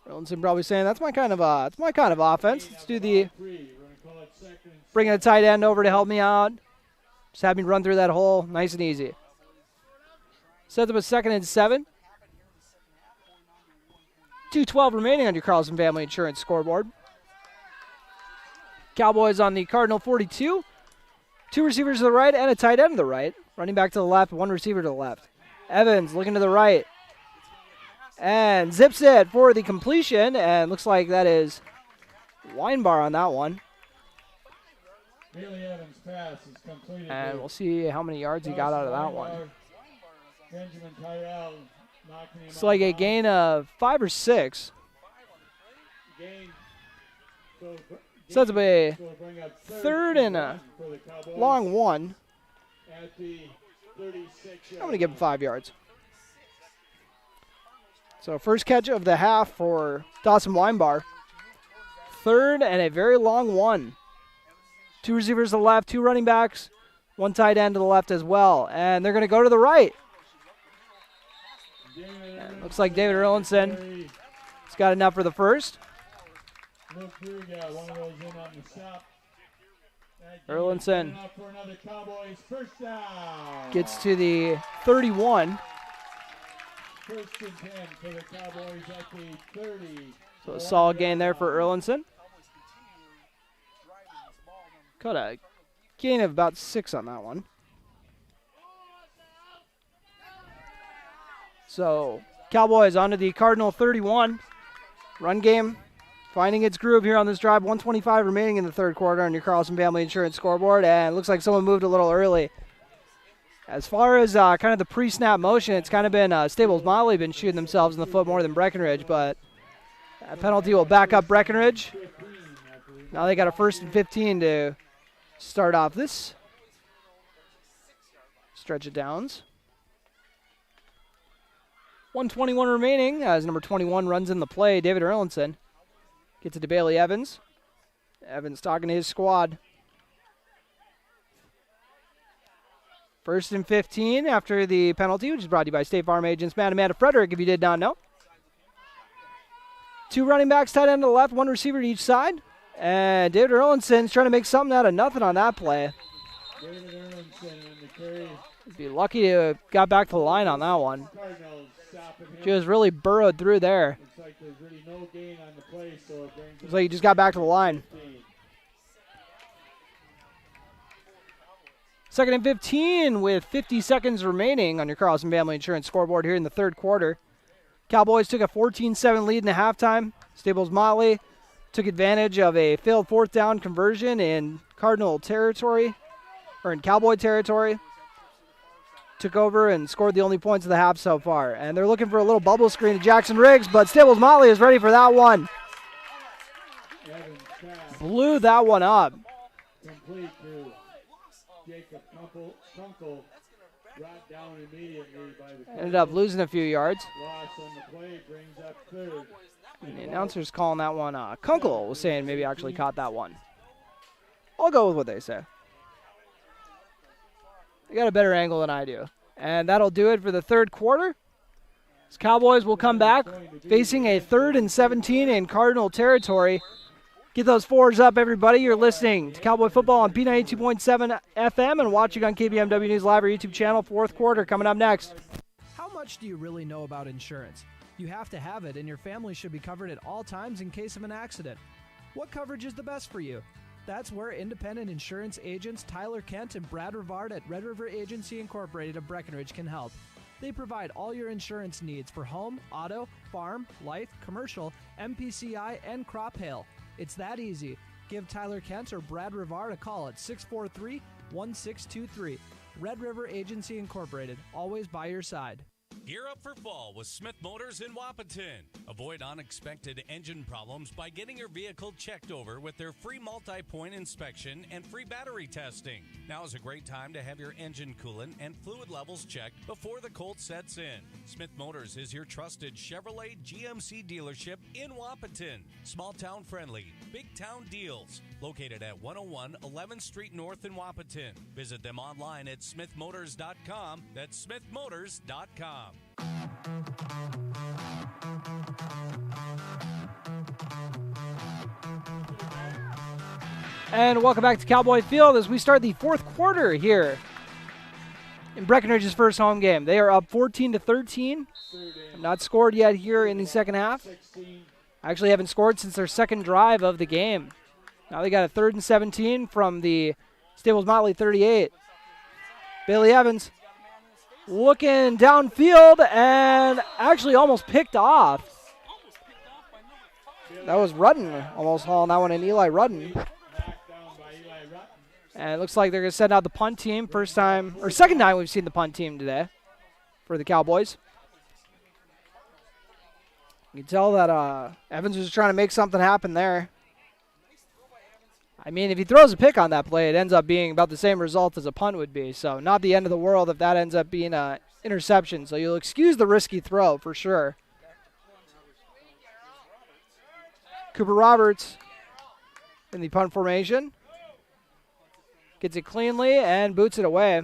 Erlinson probably saying that's my kind of offense. Let's do the bringing a tight end over to help me out. Just have me run through that hole, nice and easy. Sets up a 2nd and 7. 2:12 remaining on your Carlson Family Insurance scoreboard. Cowboys on the Cardinal 42. 2 receivers to the right and a tight end to the right. Running back to the left, 1 receiver to the left. Evans looking to the right. And zips it for the completion. And looks like that is Weinbar on that one. Evans' pass is completed. And we'll see how many yards he got out of that one. Benjamin Tyrell knocking him It's like a gain of 5 or 6. Sets up a 3rd and a long 1. I'm going to give him 5 yards. So first catch of the half for Dawson Weinbar. 3rd and a very long 1. 2 receivers to the left, 2 running backs, 1 tight end to the left as well. And they're going to go to the right. And looks like David Erlinson has got enough for the first. Erlinson gets to the 31. First and 10 for the Cowboys at the 30. So a solid gain there for Erlinson. Got a gain of about 6 on that one. So Cowboys onto the Cardinal 31. Run game finding its groove here on this drive. 1:25 remaining in the third quarter on your Carlson Family Insurance scoreboard. And it looks like someone moved a little early. As far as kind of the pre-snap motion, it's kind of been Staples-Motley been shooting themselves in the foot more than Breckenridge, but a penalty will back up Breckenridge. Now they got a 1st and 15 to start off this stretch of downs. 1:21 remaining as number 21 runs in the play. David Erlinson gets it to Bailey Evans. Evans talking to his squad. 1st and 15 after the penalty, which is brought to you by State Farm agents Matt and Amanda Frederick, if you did not know. 2 running backs, tight end to the left, 1 receiver to each side. And David Erlinson's trying to make something out of nothing on that play. David Erlinson in the carry. He'd be lucky to have got back to the line on that one. Just really burrowed through there. Looks like there's really no gain on the play, so it brings Looks like he just got back to the line. Second and 15 with 50 seconds remaining on your Carlson Family Insurance scoreboard here in the third quarter. Cowboys took a 14-7 lead in the halftime. Staples-Motley took advantage of a failed fourth down conversion in Cardinal territory, or in Cowboy territory. Took over and scored the only points of the half so far. And they're looking for a little bubble screen to Jackson Riggs, but Staples-Motley is ready for that one. Blew that one up. Complete to Jacob Kunkel, brought down immediately by the Ended up losing a few yards. loss on the play, brings up third. And the announcer's calling that one. Kunkel was saying maybe actually caught that one. I'll go with what they say. They got a better angle than I do. And that'll do it for the third quarter. As Cowboys will come back facing a 3rd and 17 in Cardinal territory. Get those fours up, everybody. You're listening to Cowboy Football on B92.7 FM and watching on KBMW News Live, our YouTube channel. Fourth quarter coming up next. How much do you really know about insurance? You have to have it, and your family should be covered at all times in case of an accident. What coverage is the best for you? That's where independent insurance agents Tyler Kent and Brad Rivard at Red River Agency Incorporated of Breckenridge can help. They provide all your insurance needs for home, auto, farm, life, commercial, MPCI, and crop hail. It's that easy. Give Tyler Kent or Brad Rivard a call at 643-1623. Red River Agency Incorporated, always by your side. Gear up for fall with Smith Motors in Wapaton. Avoid unexpected engine problems by getting your vehicle checked over with their free multi-point inspection and free battery testing. Now is a great time to have your engine coolant and fluid levels checked before the cold sets in. Smith Motors is your trusted Chevrolet GMC dealership in Wapaton. Small town friendly, big town deals. Located at 101 11th Street North in Wapaton. Visit them online at smithmotors.com. That's smithmotors.com. And welcome back to Cowboy Field as we start the fourth quarter here in Breckenridge's first home game. They are up 14-13. Not scored yet here in the second half. Actually haven't scored since their second drive of the game. Now they got a 3rd and 17 from the Staples-Motley 38. Bailey Evans looking downfield and actually almost picked off. That was Rudden almost hauling that one in, Eli Rudden. And it looks like they're going to send out the punt team. Second time we've seen the punt team today for the Cowboys. You can tell that Evans was trying to make something happen there. I mean, if he throws a pick on that play, it ends up being about the same result as a punt would be. So not the end of the world if that ends up being an interception. So you'll excuse the risky throw for sure. Cooper Roberts in the punt formation. Gets it cleanly and boots it away.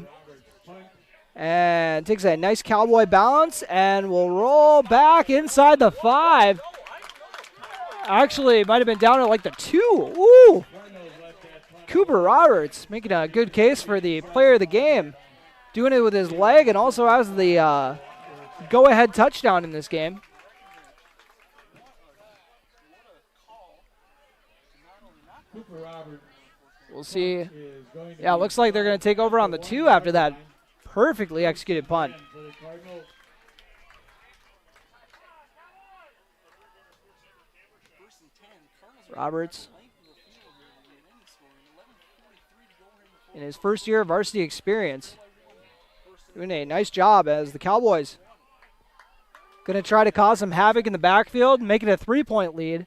And takes a nice cowboy balance and will roll back inside the 5. Actually, it might have been down at like the 2. Ooh! Cooper Roberts making a good case for the player of the game. Doing it with his leg and also has the go-ahead touchdown in this game. We'll see. Yeah, it looks like they're going to take over on the 2 after that perfectly executed punt. Roberts, in his first year of varsity experience, doing a nice job as the Cowboys going to try to cause some havoc in the backfield, making a 3-point lead.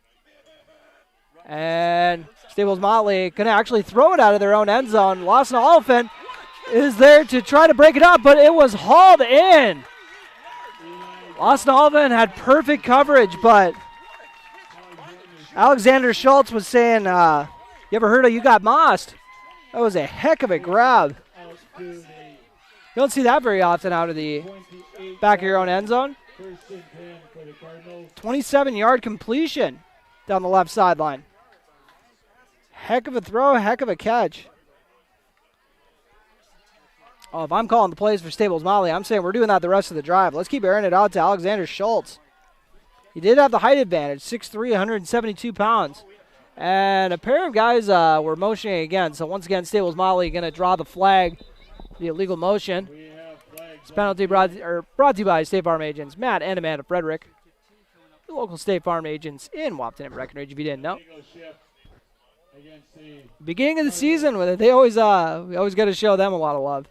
And Staples-Motley going to actually throw it out of their own end zone. Lawson Oliphant is there to try to break it up, but it was hauled in. Lawson Oliphant had perfect coverage, but Alexander Schultz was saying, you ever heard of you got mossed? That was a heck of a grab. You don't see that very often out of the back of your own end zone. 27-yard completion down the left sideline. Heck of a throw, heck of a catch. Oh, if I'm calling the plays for Staples-Motley, I'm saying we're doing that the rest of the drive. Let's keep airing it out to Alexander Schultz. He did have the height advantage, 6'3", 172 pounds. And a pair of guys were motioning again. So once again, Staples-Motley going to draw the flag The illegal motion. We have flags. This penalty brought to you by State Farm agents Matt and Amanda Frederick, the local State Farm agents in Wapton and Breckenridge. If you didn't know, Illegal shift against the beginning of the season, they always we always got to show them a lot of love.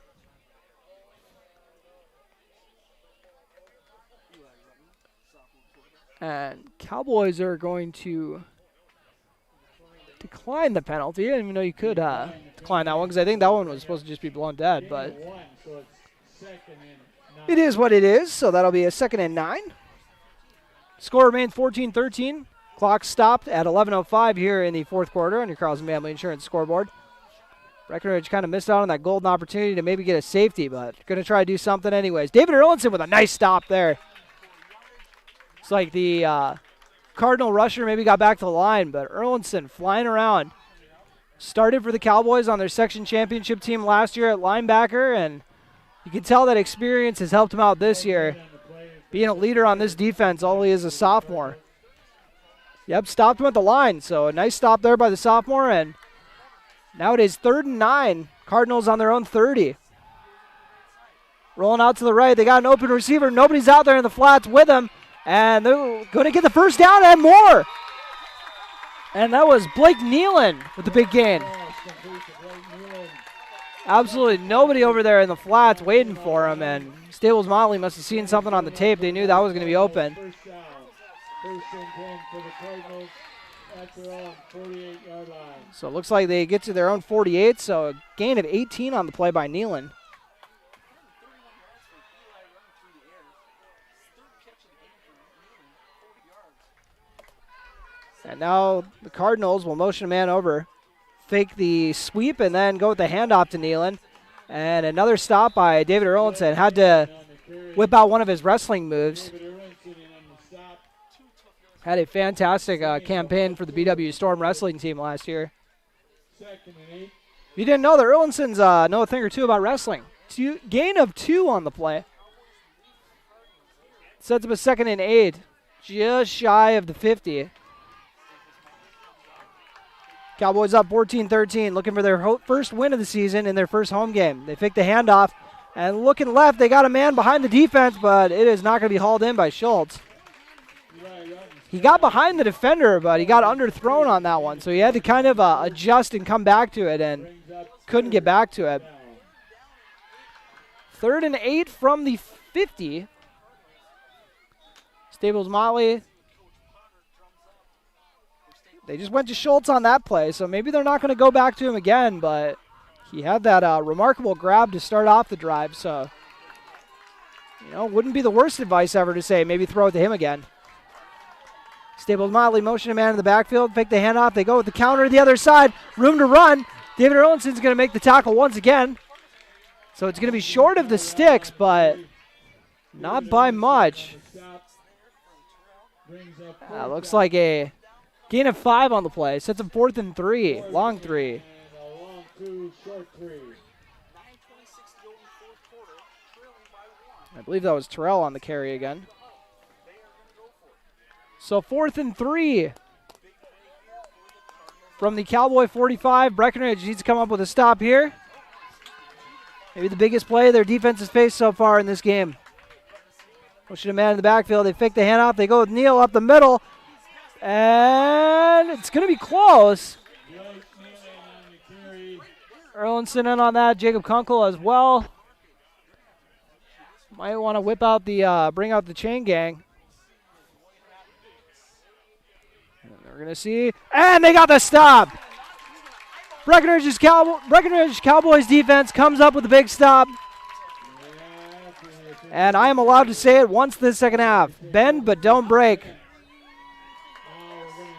And Cowboys are going to decline the penalty. I didn't even know you could decline that one because I think that one was supposed to just be blown dead. But one, so it's second and 9. it is what it is, so that'll be a 2nd and 9. Score remains 14-13. Clock stopped at 11:05 here in the fourth quarter on your Carlson Family Insurance scoreboard. Breckenridge kind of missed out on that golden opportunity to maybe get a safety, but going to try to do something anyways. David Erlinson with a nice stop there. It's like the Cardinal rusher maybe got back to the line, but Erlinson flying around. Started for the Cowboys on their section championship team last year at linebacker, and you can tell that experience has helped him out this year. Being a leader on this defense, all he is a sophomore. Yep, stopped him at the line, so a nice stop there by the sophomore, and now it is 3rd and 9. Cardinals on their own 30. Rolling out to the right, they got an open receiver. Nobody's out there in the flats with him. And they're going to get the first down and more. And that was Blake Nealon with the big gain. Absolutely nobody over there in the flats waiting for him. And Staples-Motley must have seen something on the tape. They knew that was going to be open. First and 10 for the Cardinals at their own 48-yard line. So it looks like they get to their own 48. So a gain of 18 on the play by Nealon. And now the Cardinals will motion a man over, fake the sweep, and then go with the handoff to Nealon. And another stop by David Erlinson. Had to whip out one of his wrestling moves. Had a fantastic campaign for the BW Storm wrestling team last year. Second and 8. You didn't know that Erlinson's know a thing or two about wrestling. Gain of 2 on the play. Sets up a 2nd and 8. Just shy of the 50. Cowboys up 14-13, looking for their first win of the season in their first home game. They fake the handoff, and looking left, they got a man behind the defense, but it is not going to be hauled in by Schultz. He got behind the defender, but he got underthrown on that one, so he had to kind of adjust and come back to it, and couldn't get back to it. 3rd and 8 from the 50. Staples-Motley. They just went to Schultz on that play, so maybe they're not going to go back to him again, but he had that remarkable grab to start off the drive, so, wouldn't be the worst advice ever to say maybe throw it to him again. Staples-Motley motion a man in the backfield, fake the handoff, they go with the counter to the other side, room to run. David Erlinson's going to make the tackle once again, so it's going to be short of the sticks, but not by much. Looks like a gain of 5 on the play. Sets up 4th and 3. Long 3. And a long 2, short 3. I believe that was Terrell on the carry again. So 4th and 3. From the Cowboy 45, Breckenridge needs to come up with a stop here. Maybe the biggest play their defense has faced so far in this game. Pushing a man in the backfield. They fake the handoff. They go with Neal up the middle. And it's going to be close. Erlinson in on that. Jacob Kunkel as well. Might want to whip out the, bring out the chain gang. And we're going to see. And they got the stop. Breckenridge Cowboys defense comes up with a big stop. And I am allowed to say it once this second half. Bend but don't break.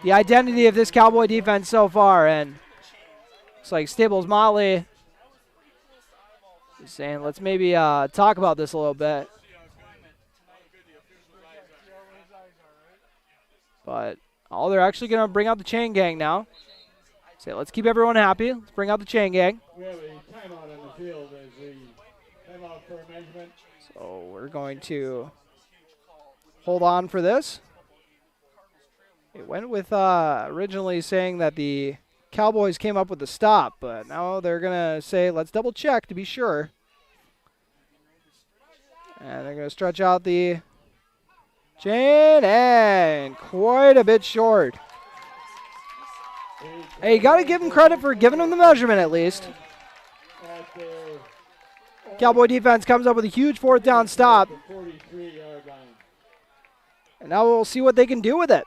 The identity of this Cowboy defense so far, and it's like Staples-Motley is saying, let's maybe talk about this a little bit. But they're actually going to bring out the chain gang now. Say, let's keep everyone happy. Let's bring out the chain gang. We have a timeout on the field as we timeout for a measurement. So we're going to hold on for this. It went with originally saying that the Cowboys came up with the stop, but now they're going to say, let's double check to be sure. And they're going to stretch out the chain, and quite a bit short. Hey, you got to give him credit for giving him the measurement at least. Cowboy defense comes up with a huge fourth down stop. And now we'll see what they can do with it.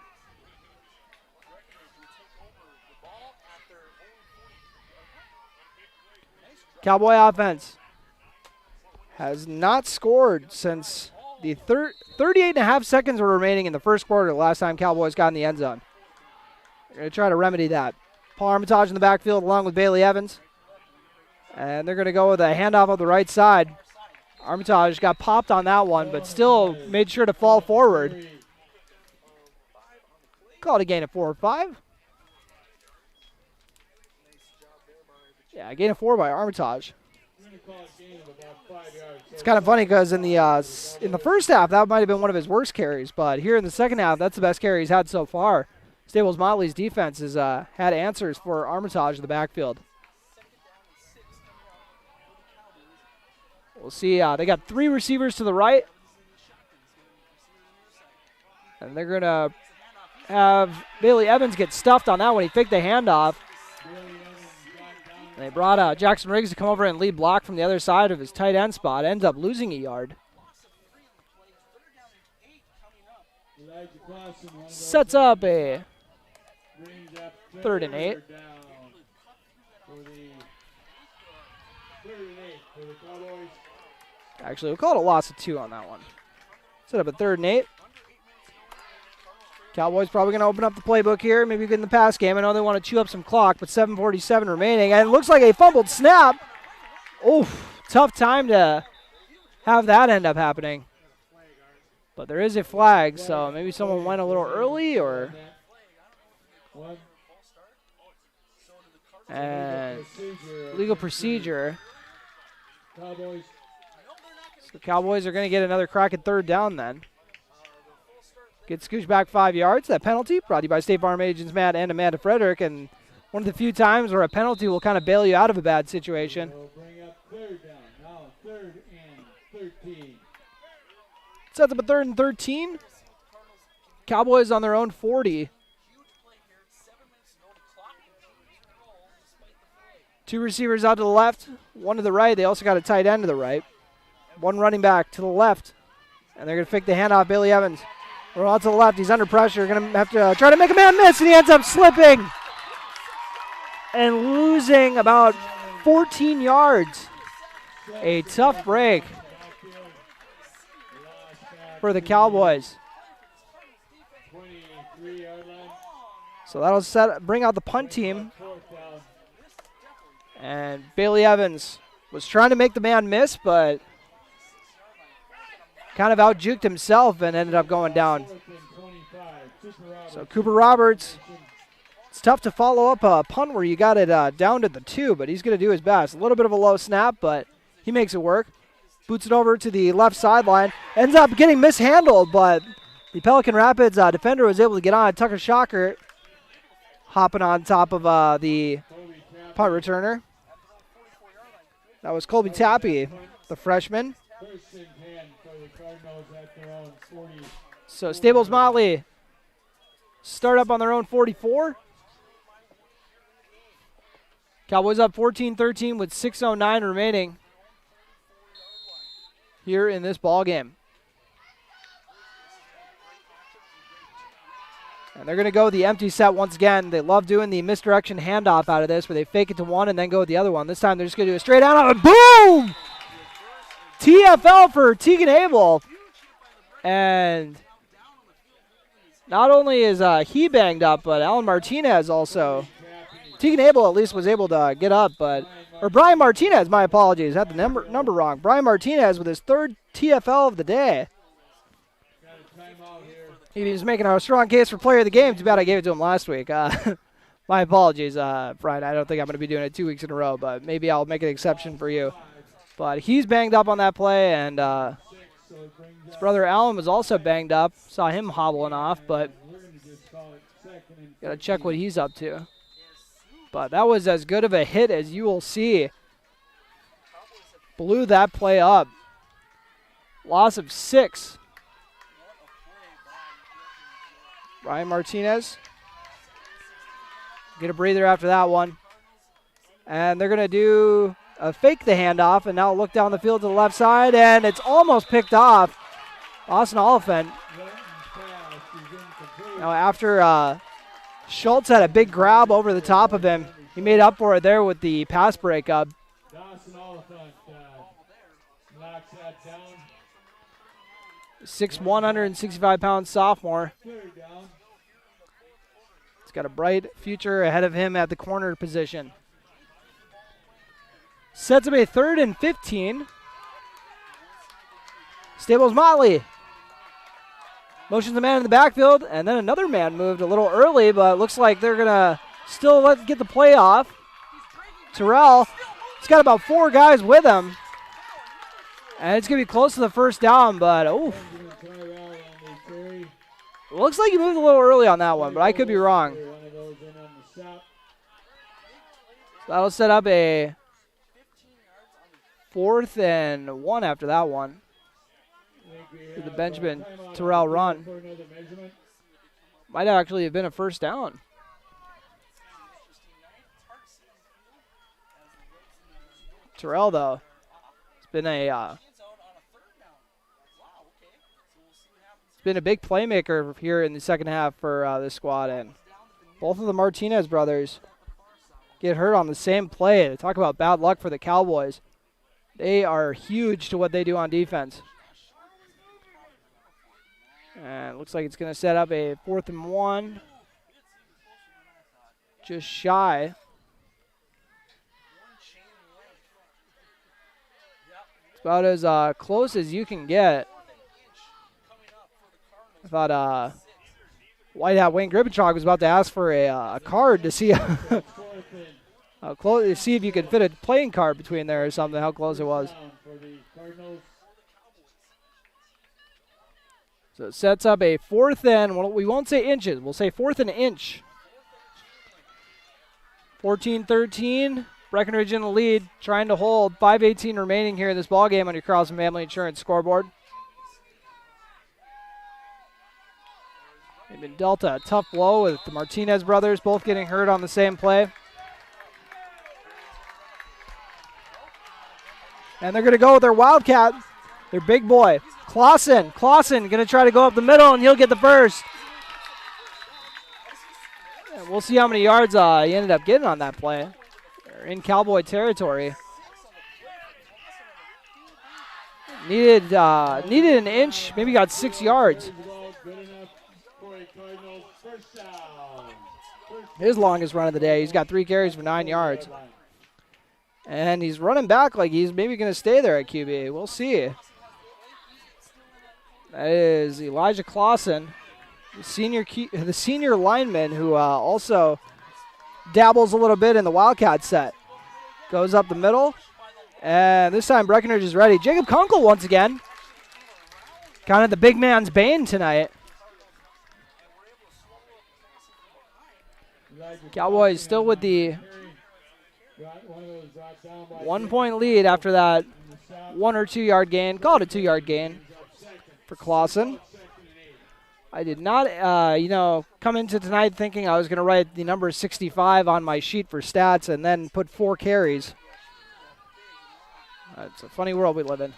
Cowboy offense has not scored since the 38.5 seconds were remaining in the first quarter the last time Cowboys got in the end zone. They're going to try to remedy that. Paul Armitage in the backfield along with Bailey Evans. And they're going to go with a handoff on the right side. Armitage got popped on that one, but still made sure to fall forward. Call it a gain of 4 or 5. Yeah, a gain of 4 by Armitage. It's kind of funny because in the first half, that might have been one of his worst carries, but here in the second half, that's the best carry he's had so far. Staples-Motley's defense has had answers for Armitage in the backfield. We'll see. They got 3 receivers to the right. And they're going to have Bailey Evans get stuffed on that one. He faked the handoff. They brought Jackson Riggs to come over and lead block from the other side of his tight end spot. Ends up losing a yard. Sets up a 3rd and 8. Actually, we'll call it a loss of 2 on that one. Set up a 3rd and 8. Cowboys probably going to open up the playbook here, maybe get in the pass game. I know they want to chew up some clock, but 7:47 remaining. And it looks like a fumbled snap. Oof, tough time to have that end up happening. But there is a flag, so maybe someone went a little early or... And legal procedure. So Cowboys are going to get another crack at 3rd down then. Get scooched back 5 yards. That penalty brought to you by State Farm agents Matt and Amanda Frederick. And one of the few times where a penalty will kind of bail you out of a bad situation. Bring up 3rd down. Now 3rd and 13. Sets up a 3rd and 13. Cowboys on their own 40. 2 receivers out to the left, 1 to the right. They also got a tight end to the right. 1 running back to the left. And they're going to fake the handoff. Bailey Evans. We're out to the left. He's under pressure. Going to have to try to make a man miss, and he ends up slipping and losing about 14 yards. A tough break for the Cowboys. So that'll bring out the punt team. And Bailey Evans was trying to make the man miss, but kind of out-juked himself and ended up going down. So Cooper Roberts, it's tough to follow up a punt where you got it down to the 2, but he's going to do his best. A little bit of a low snap, but he makes it work. Boots it over to the left sideline. Ends up getting mishandled, but the Pelican Rapids defender was able to get on. Tucker Shocker hopping on top of the punt returner. That was Colby Tappy, the freshman. So Staples-Motley start up on their own 44. Cowboys up 14-13 with 6:09 remaining here in this ball game. And they're going to go the empty set once again. They love doing the misdirection handoff out of this where they fake it to one and then go with the other one. This time they're just going to do a straight out and boom! TFL for Tegan Abel. And not only is he banged up, but Alan Martinez also. Tegan Abel at least was able to get up, or Brian Martinez, my apologies, had the number wrong. Brian Martinez with his 3rd TFL of the day. He was making a strong case for player of the game. Too bad I gave it to him last week. My apologies, Brian. I don't think I'm going to be doing it 2 weeks in a row, but maybe I'll make an exception for you. But he's banged up on that play, and his brother Alan was also banged up. Saw him hobbling off, but got to check what he's up to. But that was as good of a hit as you will see. Blew that play up. Loss of 6. Ryan Martinez. Get a breather after that one. And they're going to do a fake the handoff and now look down the field to the left side, and it's almost picked off. Austin Oliphant. Now after Schultz had a big grab over the top of him, he made up for it there with the pass breakup. Dawson Oliphant knocks that down. 6'1", 165-pound sophomore. Third down. He's got a bright future ahead of him at the corner position. Sets up a 3rd and 15. Staples-Motley motions the man in the backfield, and then another man moved a little early, but it looks like they're going to still get the play off. Terrell, he's got about 4 guys with him, and it's going to be close to the first down, but oof. Looks like he moved a little early on that one, but I could be wrong. That'll set up a 4th and 1 after that one. The Benjamin Terrell run. Might actually have been a first down. Terrell, though, it's been a big playmaker here in the second half for this squad, and both of the Martinez brothers get hurt on the same play. Talk about bad luck for the Cowboys. They are huge to what they do on defense. And it looks like it's going to set up a 4th and 1. Just shy. It's about as close as you can get. I thought White Hat Wayne Gripenchuk was about to ask for a card to see how close, to see if you could fit a playing card between there or something, how close it was. So it sets up a 4th and, well, we won't say inches, we'll say 4th and inch. 14-13, Breckenridge in the lead, trying to hold. 5:18 remaining here in this ballgame on your Carlson Family Insurance scoreboard. They've been dealt a tough blow with the Martinez brothers both getting hurt on the same play. And they're going to go with their Wildcat, their big boy. Clausen going to try to go up the middle, and he'll get the first. And we'll see how many yards he ended up getting on that play. They're in Cowboy territory. Needed an inch, maybe got 6 yards. His longest run of the day. He's got 3 carries for 9 yards. And he's running back like he's maybe going to stay there at QB. We'll see. That is Elijah Clausen, the senior lineman who also dabbles a little bit in the Wildcat set. Goes up the middle, and this time Breckenridge is ready. Jacob Kunkel once again. Kind of the big man's bane tonight. Cowboys still with the 1-point lead after that 1 or 2 yard gain. Call it a 2-yard gain for Clausen. I did not, come into tonight thinking I was going to write the number 65 on my sheet for stats and then put 4 carries. It's a funny world we live in.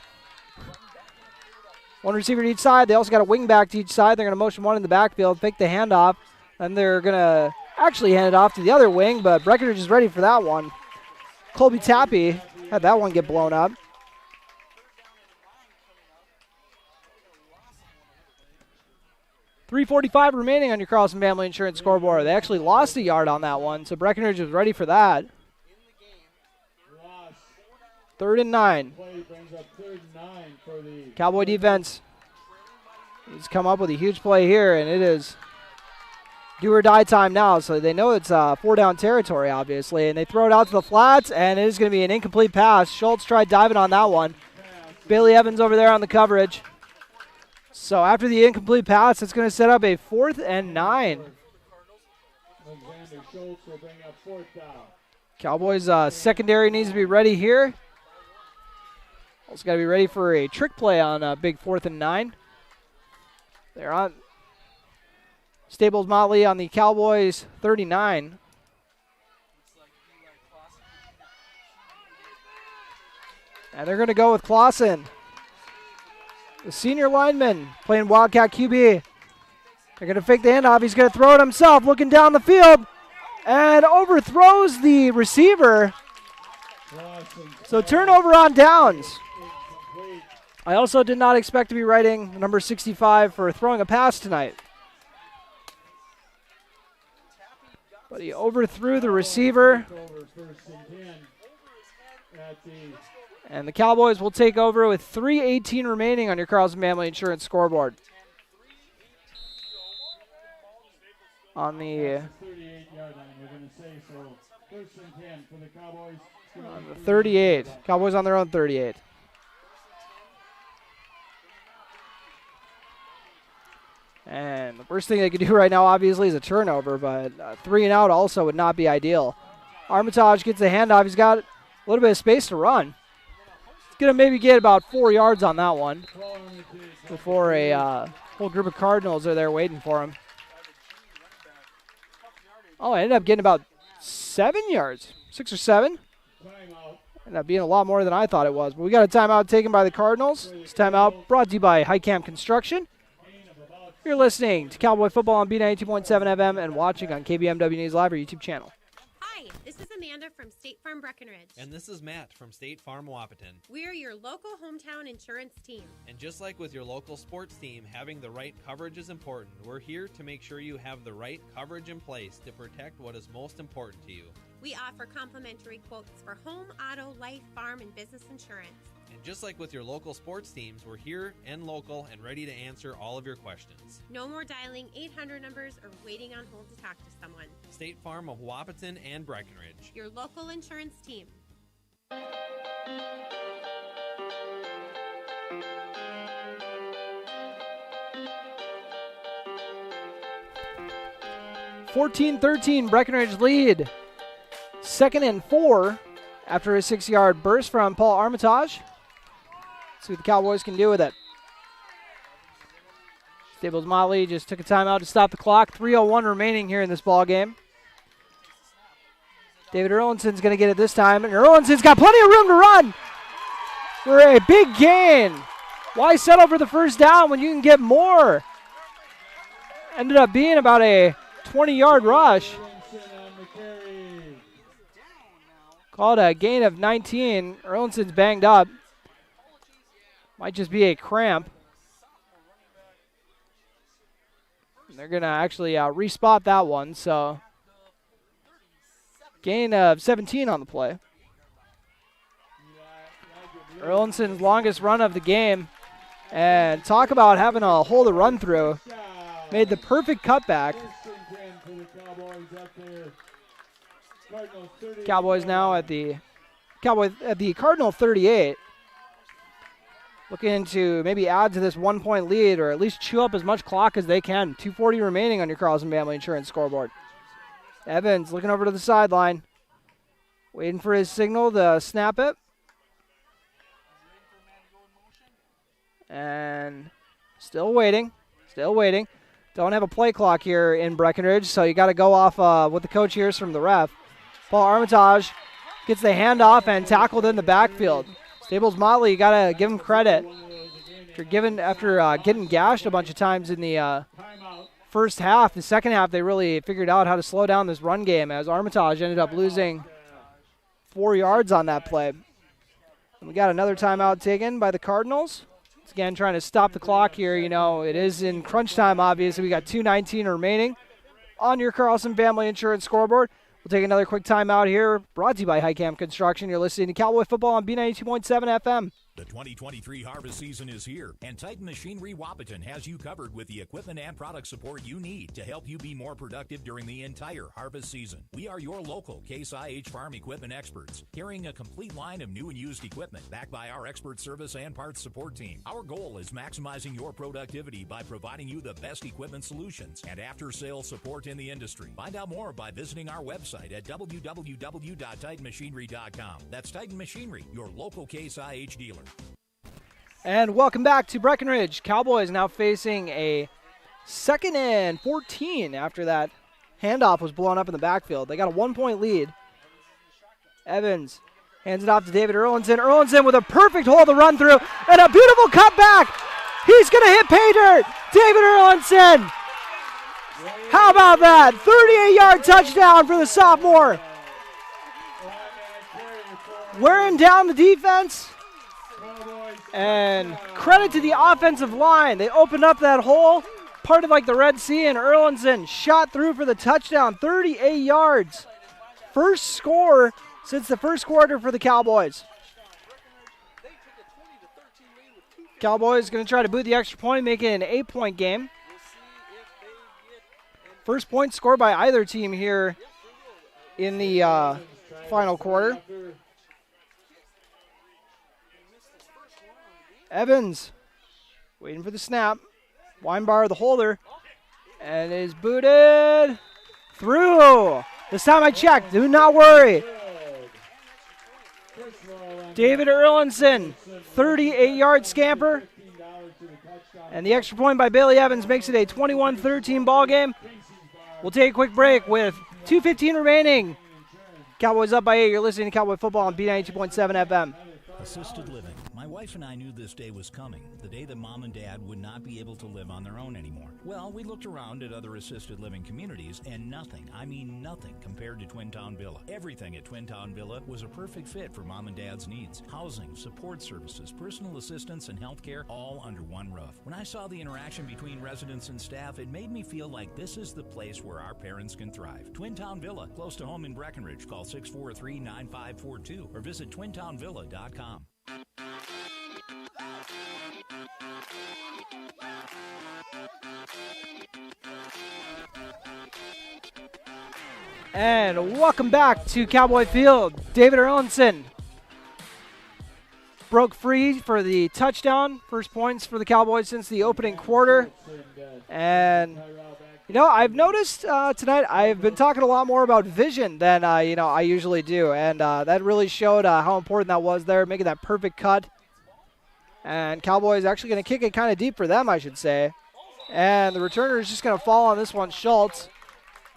1 receiver to each side. They also got a wing back to each side. They're going to motion 1 in the backfield, fake the handoff, and they're going to actually hand it off to the other wing, but Breckenridge is ready for that one. Colby Tappy had that one get blown up. .345 remaining on your Carlson Family Insurance scoreboard. They actually lost a yard on that one, so Breckenridge was ready for that. 3rd and 9. Cowboy defense has come up with a huge play here, and it is do or die time now, so they know it's 4-down territory, obviously, and they throw it out to the flats, and it is going to be an incomplete pass. Schultz tried diving on that one. Bailey Evans over there on the coverage. So after the incomplete pass, it's going to set up a 4th and 9. Cowboys secondary needs to be ready here. Also got to be ready for a trick play on a big 4th and 9. They're on Staples-Motley on the Cowboys 39. And they're going to go with Clausen, the senior lineman, playing Wildcat QB. They're going to fake the handoff. He's going to throw it himself, looking down the field, and overthrows the receiver. So turnover on downs. I also did not expect to be writing number 65 for throwing a pass tonight. But he overthrew the receiver. And the Cowboys will take over with 3:18 remaining on your Carlson Family Insurance scoreboard. On the 38. Cowboys on their own 38. And the worst thing they could do right now, obviously, is a turnover, but 3 and out also would not be ideal. Armitage gets the handoff. He's got a little bit of space to run. He's going to maybe get about 4 yards on that one before a whole group of Cardinals are there waiting for him. Oh, I ended up getting about 7 yards, 6 or 7. Ended up being a lot more than I thought it was. But we got a timeout taken by the Cardinals. This timeout brought to you by Highcamp Construction. You're listening to Cowboy Football on B92.7 FM and watching on KBMW News Live or YouTube channel. Hi, this is Amanda from State Farm Breckenridge. And this is Matt from State Farm Wapaton. We're your local hometown insurance team. And just like with your local sports team, having the right coverage is important. We're here to make sure you have the right coverage in place to protect what is most important to you. We offer complimentary quotes for home, auto, life, farm, and business insurance. And just like with your local sports teams, we're here and local and ready to answer all of your questions. No more dialing 800 numbers or waiting on hold to talk to someone. State Farm of Wapaton and Breckenridge. Your local insurance team. (14-13) Breckenridge lead. 2nd and 4 after a 6-yard burst from Paul Armitage. See what the Cowboys can do with it. Staples-Motley just took a timeout to stop the clock. 3:01 remaining here in this ball game. David Erlinson's going to get it this time, and Erlinson's got plenty of room to run for a big gain. Why settle for the first down when you can get more? Ended up being about a 20-yard rush. Called a gain of 19. Erlinson's banged up. Might just be a cramp. And they're going to actually respot that one. So gain of 17 on the play. Erlinson's longest run of the game. And talk about having a hole to run through. Made the perfect cutback. Cowboys now at the Cardinal 38. Looking to maybe add to this 1-point lead or at least chew up as much clock as they can. 2:40 remaining on your Carlson Family Insurance scoreboard. Evans looking over to the sideline. Waiting for his signal to snap it. And still waiting. Still waiting. Don't have a play clock here in Breckenridge, so you got to go off what the coach hears from the ref. Paul Armitage gets the handoff and tackled in the backfield. Staples-Motley, you got to give him credit. After getting gashed a bunch of times in the first half, the second half they really figured out how to slow down this run game as Armitage ended up losing 4 yards on that play. And we got another timeout taken by the Cardinals. It's again trying to stop the clock here. You know, it is in crunch time, obviously. We got 2:19 remaining on your Carlson Family Insurance scoreboard. We'll take another quick timeout here. Brought to you by Highcamp Construction. You're listening to Cowboy Football on B92.7 FM. The 2023 harvest season is here, and Titan Machinery Wapaton has you covered with the equipment and product support you need to help you be more productive during the entire harvest season. We are your local Case IH farm equipment experts, carrying a complete line of new and used equipment backed by our expert service and parts support team. Our goal is maximizing your productivity by providing you the best equipment solutions and after-sales support in the industry. Find out more by visiting our website at www.titanmachinery.com. That's Titan Machinery, your local Case IH dealer. And welcome back to Breckenridge. Cowboys now facing a 2nd and 14 after that handoff was blown up in the backfield. They got a 1-point lead. Evans hands it off to David Erlinson. Erlinson with a perfect hole to run through and a beautiful cutback. He's going to hit pay dirt. David Erlinson. How about that? 38-yard touchdown for the sophomore. Wearing down the defense. And credit to the offensive line. They opened up that hole, parted like the Red Sea, and Erlinson shot through for the touchdown, 38 yards. First score since the first quarter for the Cowboys. Cowboys going to try to boot the extra point, make it an 8-point game. First point scored by either team here in the final quarter. Evans waiting for the snap. Weinbar, the holder, and is booted through. This time I checked. Do not worry. David Erlinson, 38-yard scamper. And the extra point by Bailey Evans makes it a 21-13 ball game. We'll take a quick break with 2:15 remaining. Cowboys up by 8. You're listening to Cowboy Football on B92.7 FM. Assisted living. My wife and I knew this day was coming, the day that Mom and Dad would not be able to live on their own anymore. Well, we looked around at other assisted living communities, and nothing, I mean nothing, compared to Twin Town Villa. Everything at Twin Town Villa was a perfect fit for Mom and Dad's needs. Housing, support services, personal assistance, and health care, all under one roof. When I saw the interaction between residents and staff, it made me feel like this is the place where our parents can thrive. Twin Town Villa, close to home in Breckenridge. Call 643-9542 or visit twintownvilla.com. And welcome back to Cowboy Field. David Erlinson broke free for the touchdown. First points for the Cowboys since the opening quarter. And, you know, I've noticed tonight I've been talking a lot more about vision than, I usually do. And that really showed how important that was there, making that perfect cut. And Cowboys actually going to kick it kind of deep for them, I should say. And the returner is just going to fall on this one, Schultz.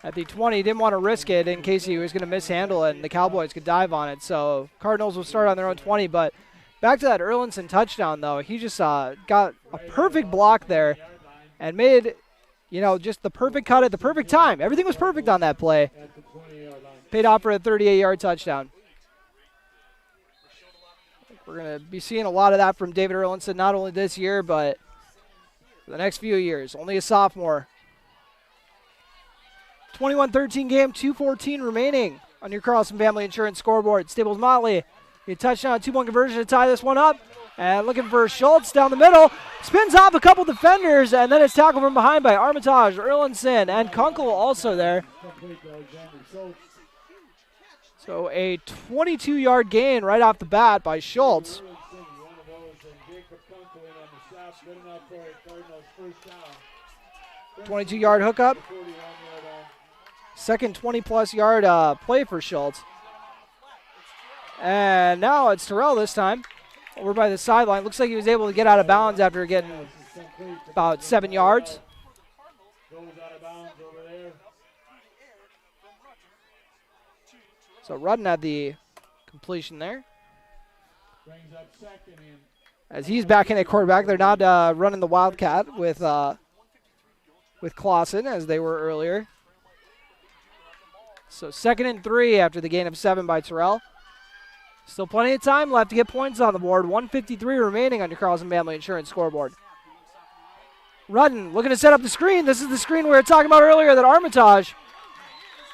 At the 20, didn't want to risk it in case he was going to mishandle it and the Cowboys could dive on it. So Cardinals will start on their own 20. But back to that Erlinson touchdown, though. He just got a perfect block there and made, just the perfect cut at the perfect time. Everything was perfect on that play. Paid off for a 38-yard touchdown. We're going to be seeing a lot of that from David Erlinson, not only this year, but for the next few years. Only a sophomore. 21-13 game, 2:14 remaining on your Carlson Family Insurance scoreboard. Staples-Motley, a touchdown, 2-point conversion to tie this one up. And looking for Schultz down the middle. Spins off a couple defenders, and then it's tackled from behind by Armitage, Erlinson, and Kunkel also there. So a 22-yard gain right off the bat by Schultz. 22-yard hookup. Second 20-plus yard play for Schultz. And now it's Terrell this time. Over by the sideline. Looks like he was able to get out of bounds after getting about 7 yards. So Rudden had the completion there. As he's back in at quarterback, they're not running the Wildcat with Clausen as they were earlier. So 2nd and 3 after the gain of 7 by Terrell. Still plenty of time left to get points on the board. 1:53 remaining on your Carlson Family Insurance scoreboard. Rudden looking to set up the screen. This is the screen we were talking about earlier that Armitage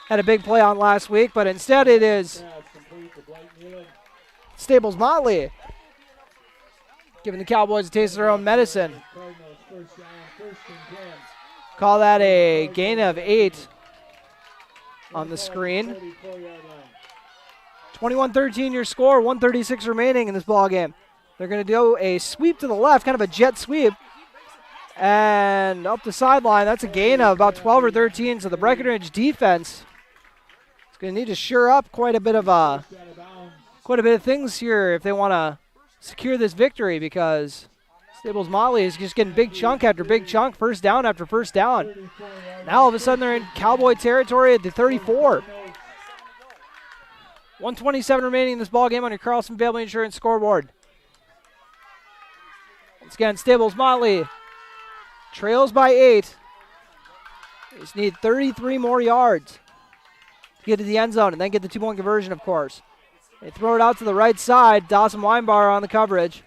had a big play on last week, but instead it is Staples-Motley giving the Cowboys a taste of their own medicine. Call that a gain of 8 on the screen. 21-13 your score, 1:36 remaining in this ball game. They're going to do a sweep to the left, kind of a jet sweep. And up the sideline, that's a gain of about 12 or 13. So the Breckenridge defense is going to need to shore up quite a bit of things here if they want to secure this victory, because Staples-Motley is just getting big chunk after big chunk, first down after first down. Now all of a sudden they're in Cowboy territory at the 34. 1:27 remaining in this ball game on your Carlson Family Insurance scoreboard. Once again, Staples-Motley trails by 8. They just need 33 more yards to get to the end zone and then get the 2-point conversion, of course. They throw it out to the right side. Dawson Weinbauer on the coverage,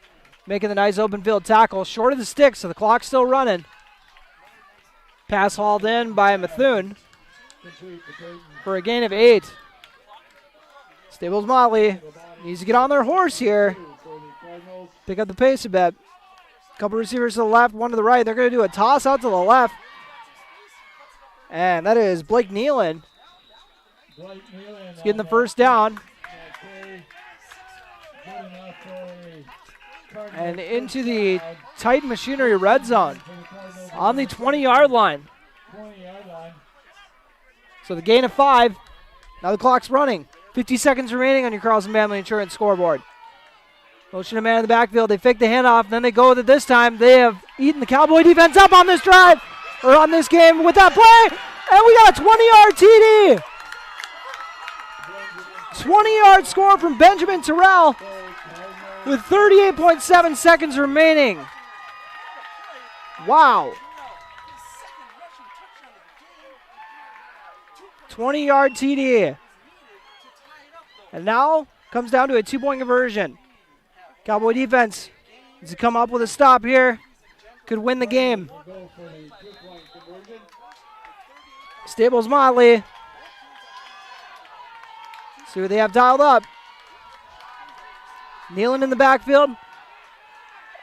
making the nice open field tackle. Short of the stick, so the clock's still running. Pass hauled in by Methune for a gain of 8. Staples-Motley needs to get on their horse here. Pick up the pace a bit. Couple receivers to the left, one to the right. They're going to do a toss out to the left. And that is Blake Nealon. He's getting the first down. And into the Titan Machinery red zone on the 20-yard line. So the gain of 5. Now the clock's running. 50 seconds remaining on your Carlson Family Insurance scoreboard. Motion a man in the backfield. They fake the handoff. Then they go with it this time. They have eaten the Cowboy defense up on this drive, or on this game with that play. And we got a 20-yard TD. 20-yard score from Benjamin Terrell with 38.7 seconds remaining. Wow. 20-yard TD. And now comes down to a 2-point conversion. Cowboy defense needs to come up with a stop here. Could win the game. Staples-Motley. See what they have dialed up. Nealon in the backfield.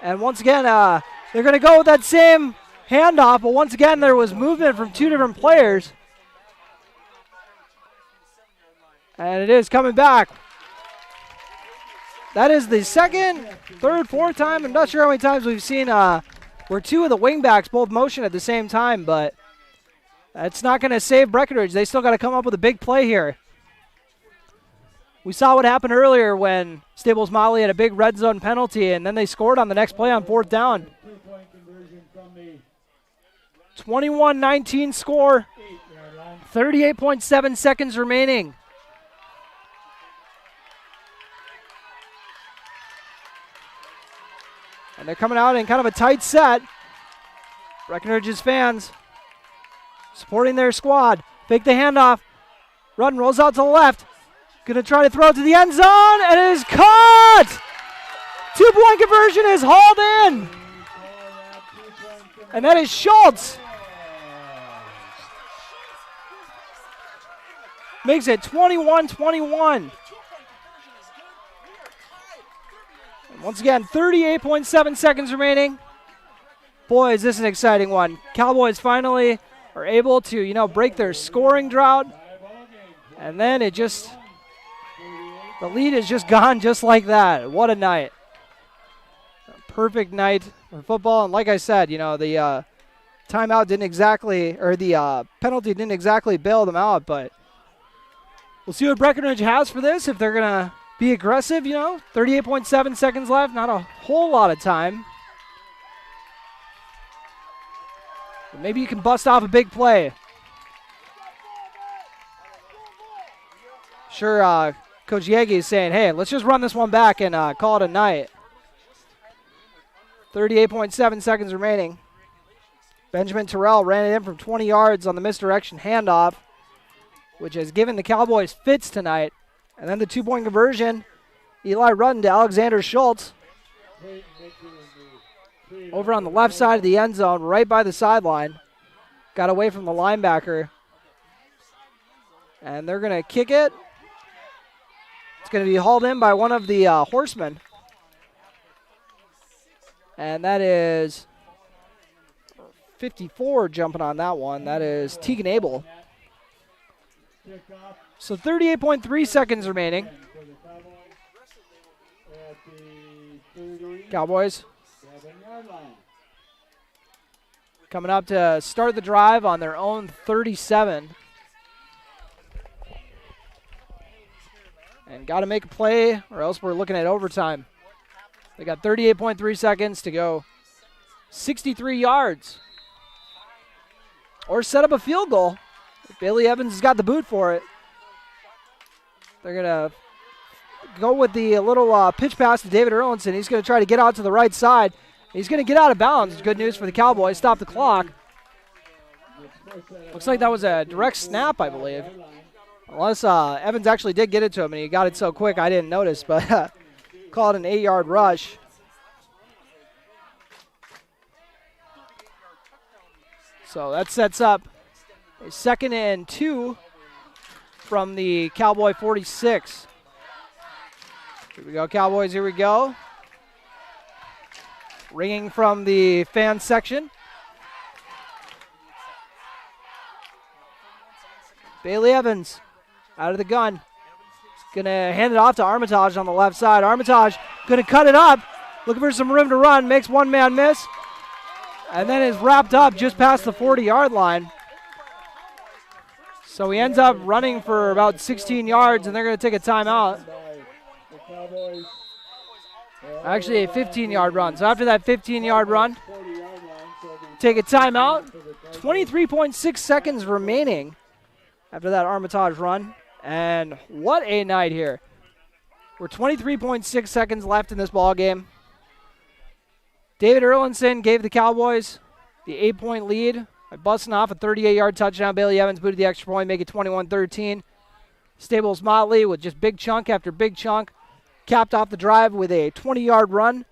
And once again, they're going to go with that same handoff, but once again, there was movement from 2 different players. And it is coming back. That is the second, third, fourth time. I'm not sure how many times we've seen where 2 of the wingbacks both motion at the same time, but that's not going to save Breckenridge. They still got to come up with a big play here. We saw what happened earlier when Staples-Motley had a big red zone penalty, and then they scored on the next play on 4th down. 21-19 score. 38.7 seconds remaining. And they're coming out in kind of a tight set. Breckenridge's fans supporting their squad. Fake the handoff. Run rolls out to the left. Going to try to throw it to the end zone, and it is caught! 2-point conversion is hauled in. And that is Schultz. Makes it 21-21. Once again, 38.7 seconds remaining. Boy, is this an exciting one. Cowboys finally are able to, break their scoring drought. And then it just, the lead is just gone just like that. What a night. A perfect night for football. And like I said, the timeout didn't exactly, or the penalty didn't exactly bail them out. But we'll see what Breckenridge has for this, if they're going to be aggressive, 38.7 seconds left, not a whole lot of time. But maybe you can bust off a big play. Sure, Coach Yegi is saying, hey, let's just run this one back and call it a night. 38.7 seconds remaining. Benjamin Terrell ran it in from 20 yards on the misdirection handoff, which has given the Cowboys fits tonight. And then the 2-point conversion, Eli Rudden to Alexander Schultz. Over on the left side of the end zone, right by the sideline. Got away from the linebacker. And they're going to kick it. It's going to be hauled in by one of the horsemen. And that is 54 jumping on that one. That is Tegan Abel. So 38.3 seconds remaining. Cowboys coming up to start the drive on their own 37. And got to make a play or else we're looking at overtime. They got 38.3 seconds to go 63 yards. Or set up a field goal. Bailey Evans has got the boot for it. They're going to go with the little pitch pass to David Erlinson. He's going to try to get out to the right side. He's going to get out of bounds. Good news for the Cowboys. Stop the clock. Looks like that was a direct snap, I believe. Unless Evans actually did get it to him, and he got it so quick I didn't notice, but call it an 8-yard rush. So that sets up a 2nd and 2 from the Cowboy 46. Here we go, Cowboys, here we go. Ringing from the fan section. Bailey Evans out of the gun. He's going to hand it off to Armitage on the left side. Armitage going to cut it up. Looking for some room to run. Makes one man miss. And then is wrapped up just past the 40-yard line. So he ends up running for about 16 yards, and they're going to take a timeout. Actually, a 15-yard run. So after that 15-yard run, take a timeout. 23.6 seconds remaining after that Armitage run. And what a night here. We're 23.6 seconds left in this ball game. David Erlinson gave the Cowboys the 8-point lead by busting off a 38-yard touchdown. Bailey Evans booted the extra point, make it 21-13. Staples-Motley with just big chunk after big chunk. Capped off the drive with a 20-yard run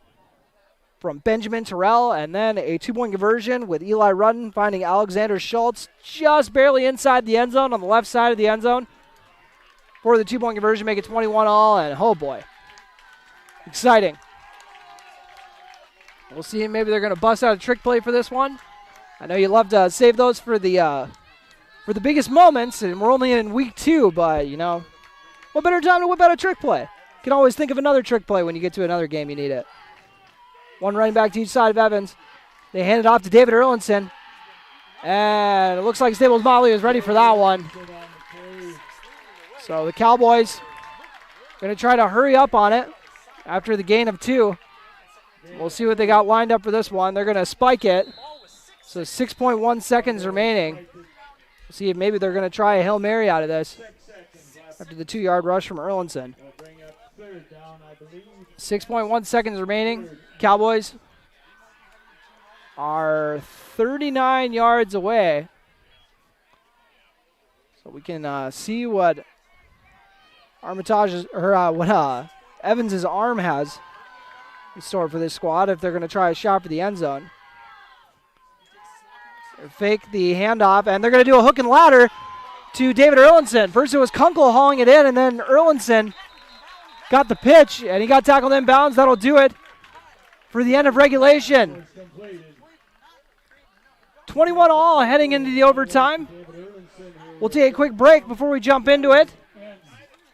from Benjamin Terrell, and then a 2-point conversion with Eli Rudden finding Alexander Schultz just barely inside the end zone on the left side of the end zone for the 2-point conversion, make it 21-all, and oh boy, exciting. We'll see. Maybe they're going to bust out a trick play for this one. I know you love to save those for the biggest moments, and we're only in week 2. But you know, what better time to whip out a trick play? You can always think of another trick play when you get to another game you need it. One running back to each side of Evans. They hand it off to David Erlinson, and it looks like Staples-Motley is ready for that one. So the Cowboys going to try to hurry up on it after the gain of 2. We'll see what they got lined up for this one. They're going to spike it. So 6.1 seconds remaining. We'll see if maybe they're going to try a Hail Mary out of this after the 2-yard rush from Erlinson. 6.1 seconds remaining. Cowboys are 39 yards away. So we can see what Armitage's or what Evans's arm has in store for this squad if they're going to try a shot for the end zone. They fake the handoff, and they're going to do a hook and ladder to David Erlinson. First it was Kunkel hauling it in, and then Erlinson got the pitch, and he got tackled inbounds. That'll do it for the end of regulation. 21-all heading into the overtime. We'll take a quick break before we jump into it.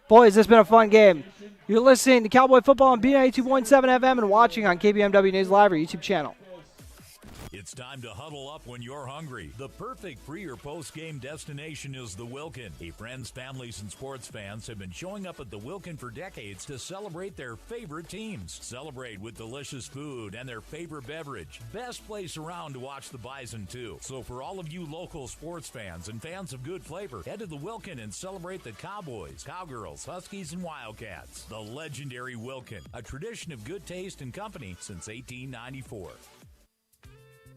Boys, this has been a fun game. You're listening to Cowboy Football on B92.7 FM and watching on KBMW News Live or YouTube channel. It's time to huddle up when you're hungry. The perfect pre- or post-game destination is the Wilkin. Hey, friends, families, and sports fans have been showing up at the Wilkin for decades to celebrate their favorite teams. Celebrate with delicious food and their favorite beverage. Best place around to watch the Bison, too. So for all of you local sports fans and fans of good flavor, head to the Wilkin and celebrate the Cowboys, Cowgirls, Huskies, and Wildcats. The legendary Wilkin, a tradition of good taste and company since 1894.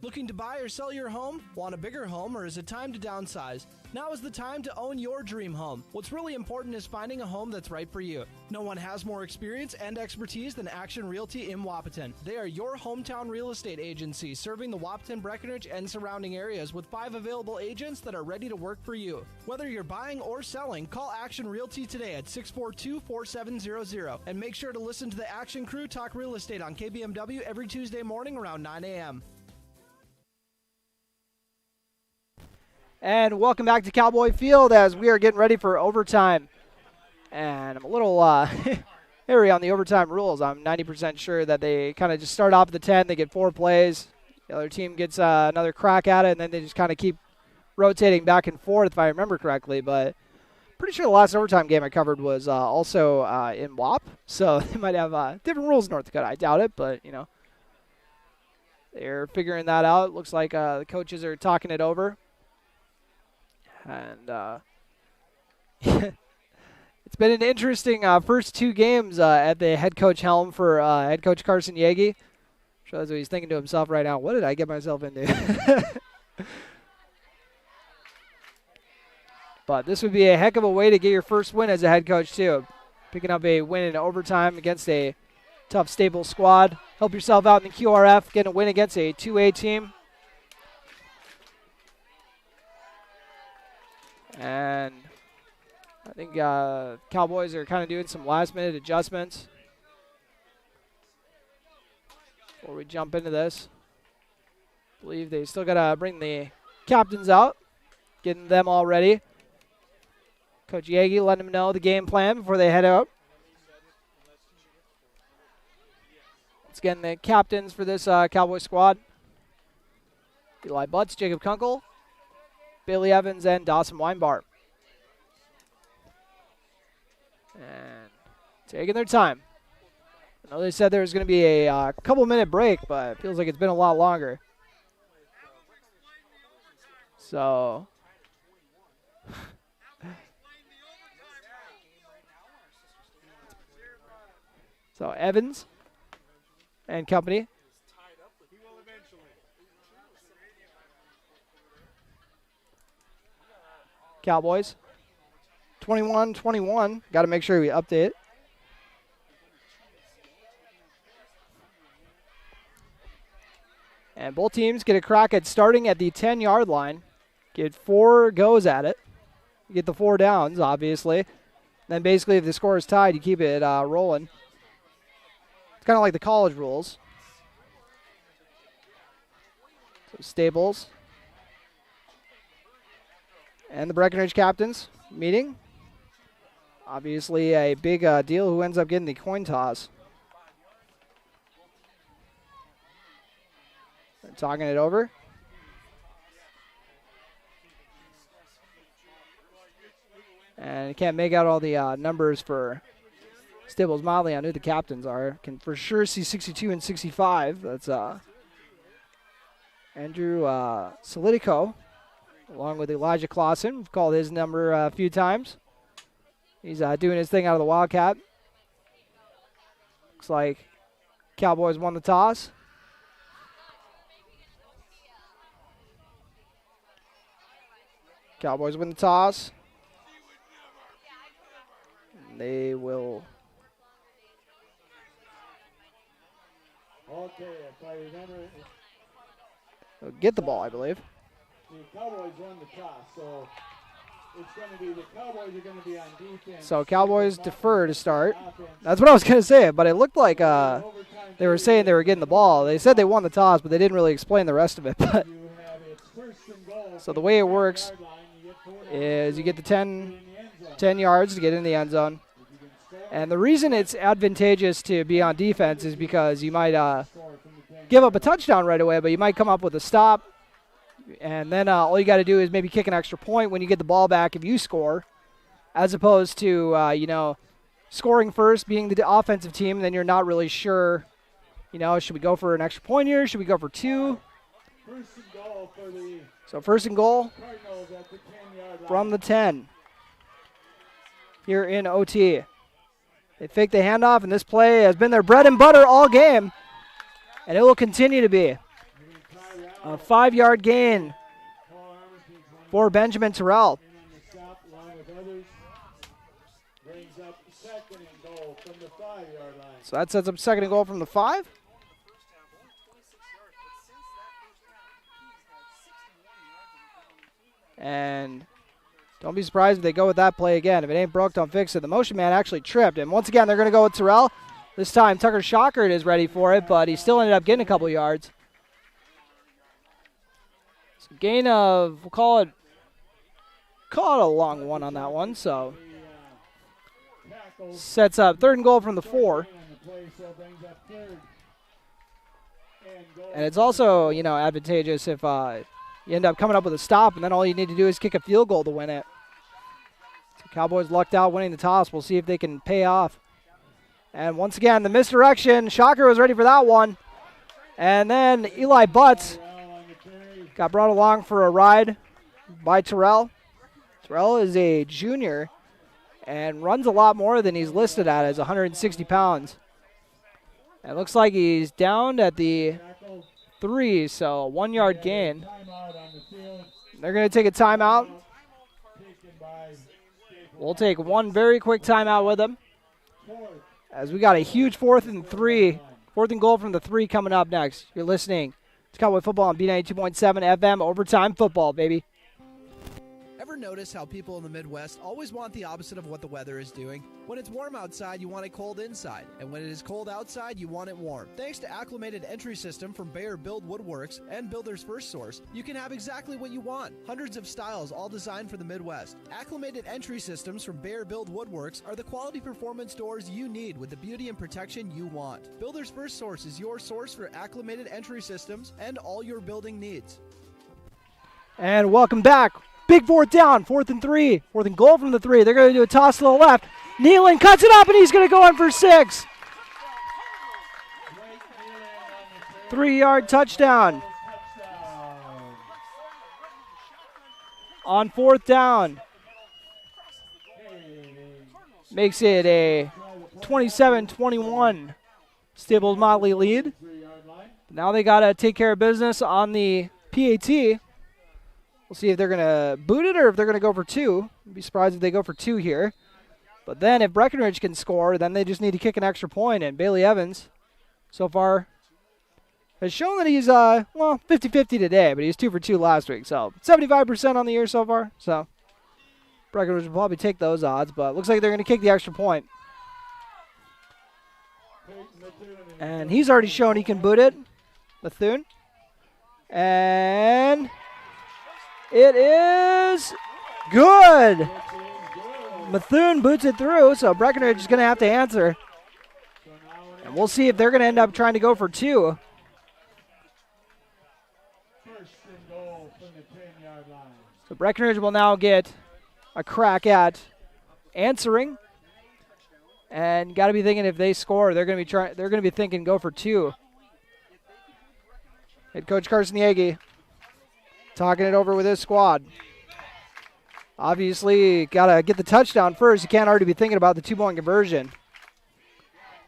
Looking to buy or sell your home? Want a bigger home, or is it time to downsize? Now is the time to own your dream home. What's really important is finding a home that's right for you. No one has more experience and expertise than Action Realty in Wapaton. They are your hometown real estate agency serving the Wapaton, Breckenridge, and surrounding areas with 5 available agents that are ready to work for you. Whether you're buying or selling, call Action Realty today at 642-4700 and make sure to listen to the Action Crew talk real estate on KBMW every Tuesday morning around 9 a.m. And welcome back to Cowboy Field as we are getting ready for overtime. And I'm a little hairy on the overtime rules. I'm 90% sure that they kind of just start off at the 10, they get 4 plays. The other team gets another crack at it, and then they just kind of keep rotating back and forth, if I remember correctly. But pretty sure the last overtime game I covered was also in WAP. So they might have different rules in North Dakota. I doubt it, but, you know. They're figuring that out. Looks like the coaches are talking it over. And it's been an interesting first 2 games at the head coach helm for head coach Carson Yagi. I'm sure that's what he's thinking to himself right now. What did I get myself into? But this would be a heck of a way to get your first win as a head coach, too. Picking up a win in overtime against a tough Staples squad. Help yourself out in the QRF, getting a win against a 2A team. And I think Cowboys are kind of doing some last-minute adjustments before we jump into this. I believe they still got to bring the captains out, getting them all ready. Coach Yagi letting them know the game plan before they head out. Once again, the captains for this Cowboy squad: Eli Butts, Jacob Kunkel, Bailey Evans, and Dawson Weinbart. And taking their time. I know they said there was going to be a couple-minute break, but it feels like it's been a lot longer. So Evans and company. Cowboys 21-21. Got to make sure we update. And both teams get a crack at starting at the 10-yard line. Get 4 goes at it. You get the 4 downs, obviously. Then basically if the score is tied, you keep it rolling. It's kind of like the college rules. So Staples and the Breckenridge captains meeting. Obviously a big deal who ends up getting the coin toss. They're talking it over. And I can't make out all the numbers for Staples-Motley. I know who the captains are. Can for sure see 62 and 65. That's Andrew Solitico, along with Elijah Clausen. We've called his number a few times. He's doing his thing out of the Wildcat. Looks like Cowboys won the toss. Cowboys win the toss. They will. Okay, if I remember, Get the ball, I believe. the Cowboys won the toss, so it's going to be the Cowboys are going to be on defense. So Cowboys defer to start. That's what I was going to say, but it looked like they were saying they were getting the ball. They said they won the toss, but they didn't really explain the rest of it. But so the way it works is you get the 10 yards to get in the end zone. And the reason it's advantageous to be on defense is because you might give up a touchdown right away, but you might come up with a stop. And then all you got to do is maybe kick an extra point when you get the ball back if you score, as opposed to, scoring first, being the offensive team, and then you're not really sure, should we go for an extra point here? Should we go for 2? So first and goal from the 10 here in OT. They fake the handoff, and this play has been their bread and butter all game, and it will continue to be. A 5-yard gain for Benjamin Terrell. So that sets up second and goal from the 5. And don't be surprised if they go with that play again. If it ain't broke, don't fix it. The motion man actually tripped. And once again, they're going to go with Terrell. This time, Tucker Shockert is ready for it, but he still ended up getting a couple yards. So gain of, we'll call it a long one on that one. So sets up third and goal from the 4. And it's also, advantageous if you end up coming up with a stop, and then all you need to do is kick a field goal to win it. So Cowboys lucked out winning the toss. We'll see if they can pay off. And once again, the misdirection. Shocker was ready for that one. And then Eli Butts got brought along for a ride by Terrell. Terrell is a junior and runs a lot more than he's listed at as 160 pounds. It looks like he's down at the 3, so a 1-yard gain. They're going to take a timeout. We'll take one very quick timeout with them, as we got a huge 4th and goal from the 3 coming up next. You're listening to Cowboy Football on B92.7 FM, overtime football, baby. Ever notice how people in the Midwest always want the opposite of what the weather is doing? When it's warm outside, you want it cold inside. And when it is cold outside, you want it warm. Thanks to Acclimated Entry System from Bayer Build Woodworks and Builder's First Source, you can have exactly what you want. Hundreds of styles, all designed for the Midwest. Acclimated Entry Systems from Bayer Build Woodworks are the quality performance doors you need with the beauty and protection you want. Builder's First Source is your source for acclimated entry systems and all your building needs. And welcome back. Big 4th down, 4th and 3. 4th and goal from the 3. They're going to do a toss to the left. Nealon cuts it up, and he's going to go in for 6. 3-yard touchdown. On 4th down. Makes it a 27-21 Staples-Motley lead. Now they got to take care of business on the PAT. We'll see if they're going to boot it or if they're going to go for 2. I'd be surprised if they go for 2 here. But then if Breckenridge can score, then they just need to kick an extra point. And Bailey Evans, so far, has shown that he's, 50-50 today. But he was 2 for 2 last week. So 75% on the year so far. So Breckenridge will probably take those odds. But it looks like they're going to kick the extra point. And he's already shown he can boot it. Bethune. And it is good. Bethune boots it through, so Breckenridge is going to have to answer. And we'll see if they're going to end up trying to go for 2. So Breckenridge will now get a crack at answering. And got to be thinking if they score, they're going to be thinking go for 2. Head coach Carson Yagi talking it over with his squad. Obviously, got to get the touchdown first. You can't already be thinking about the 2-point conversion.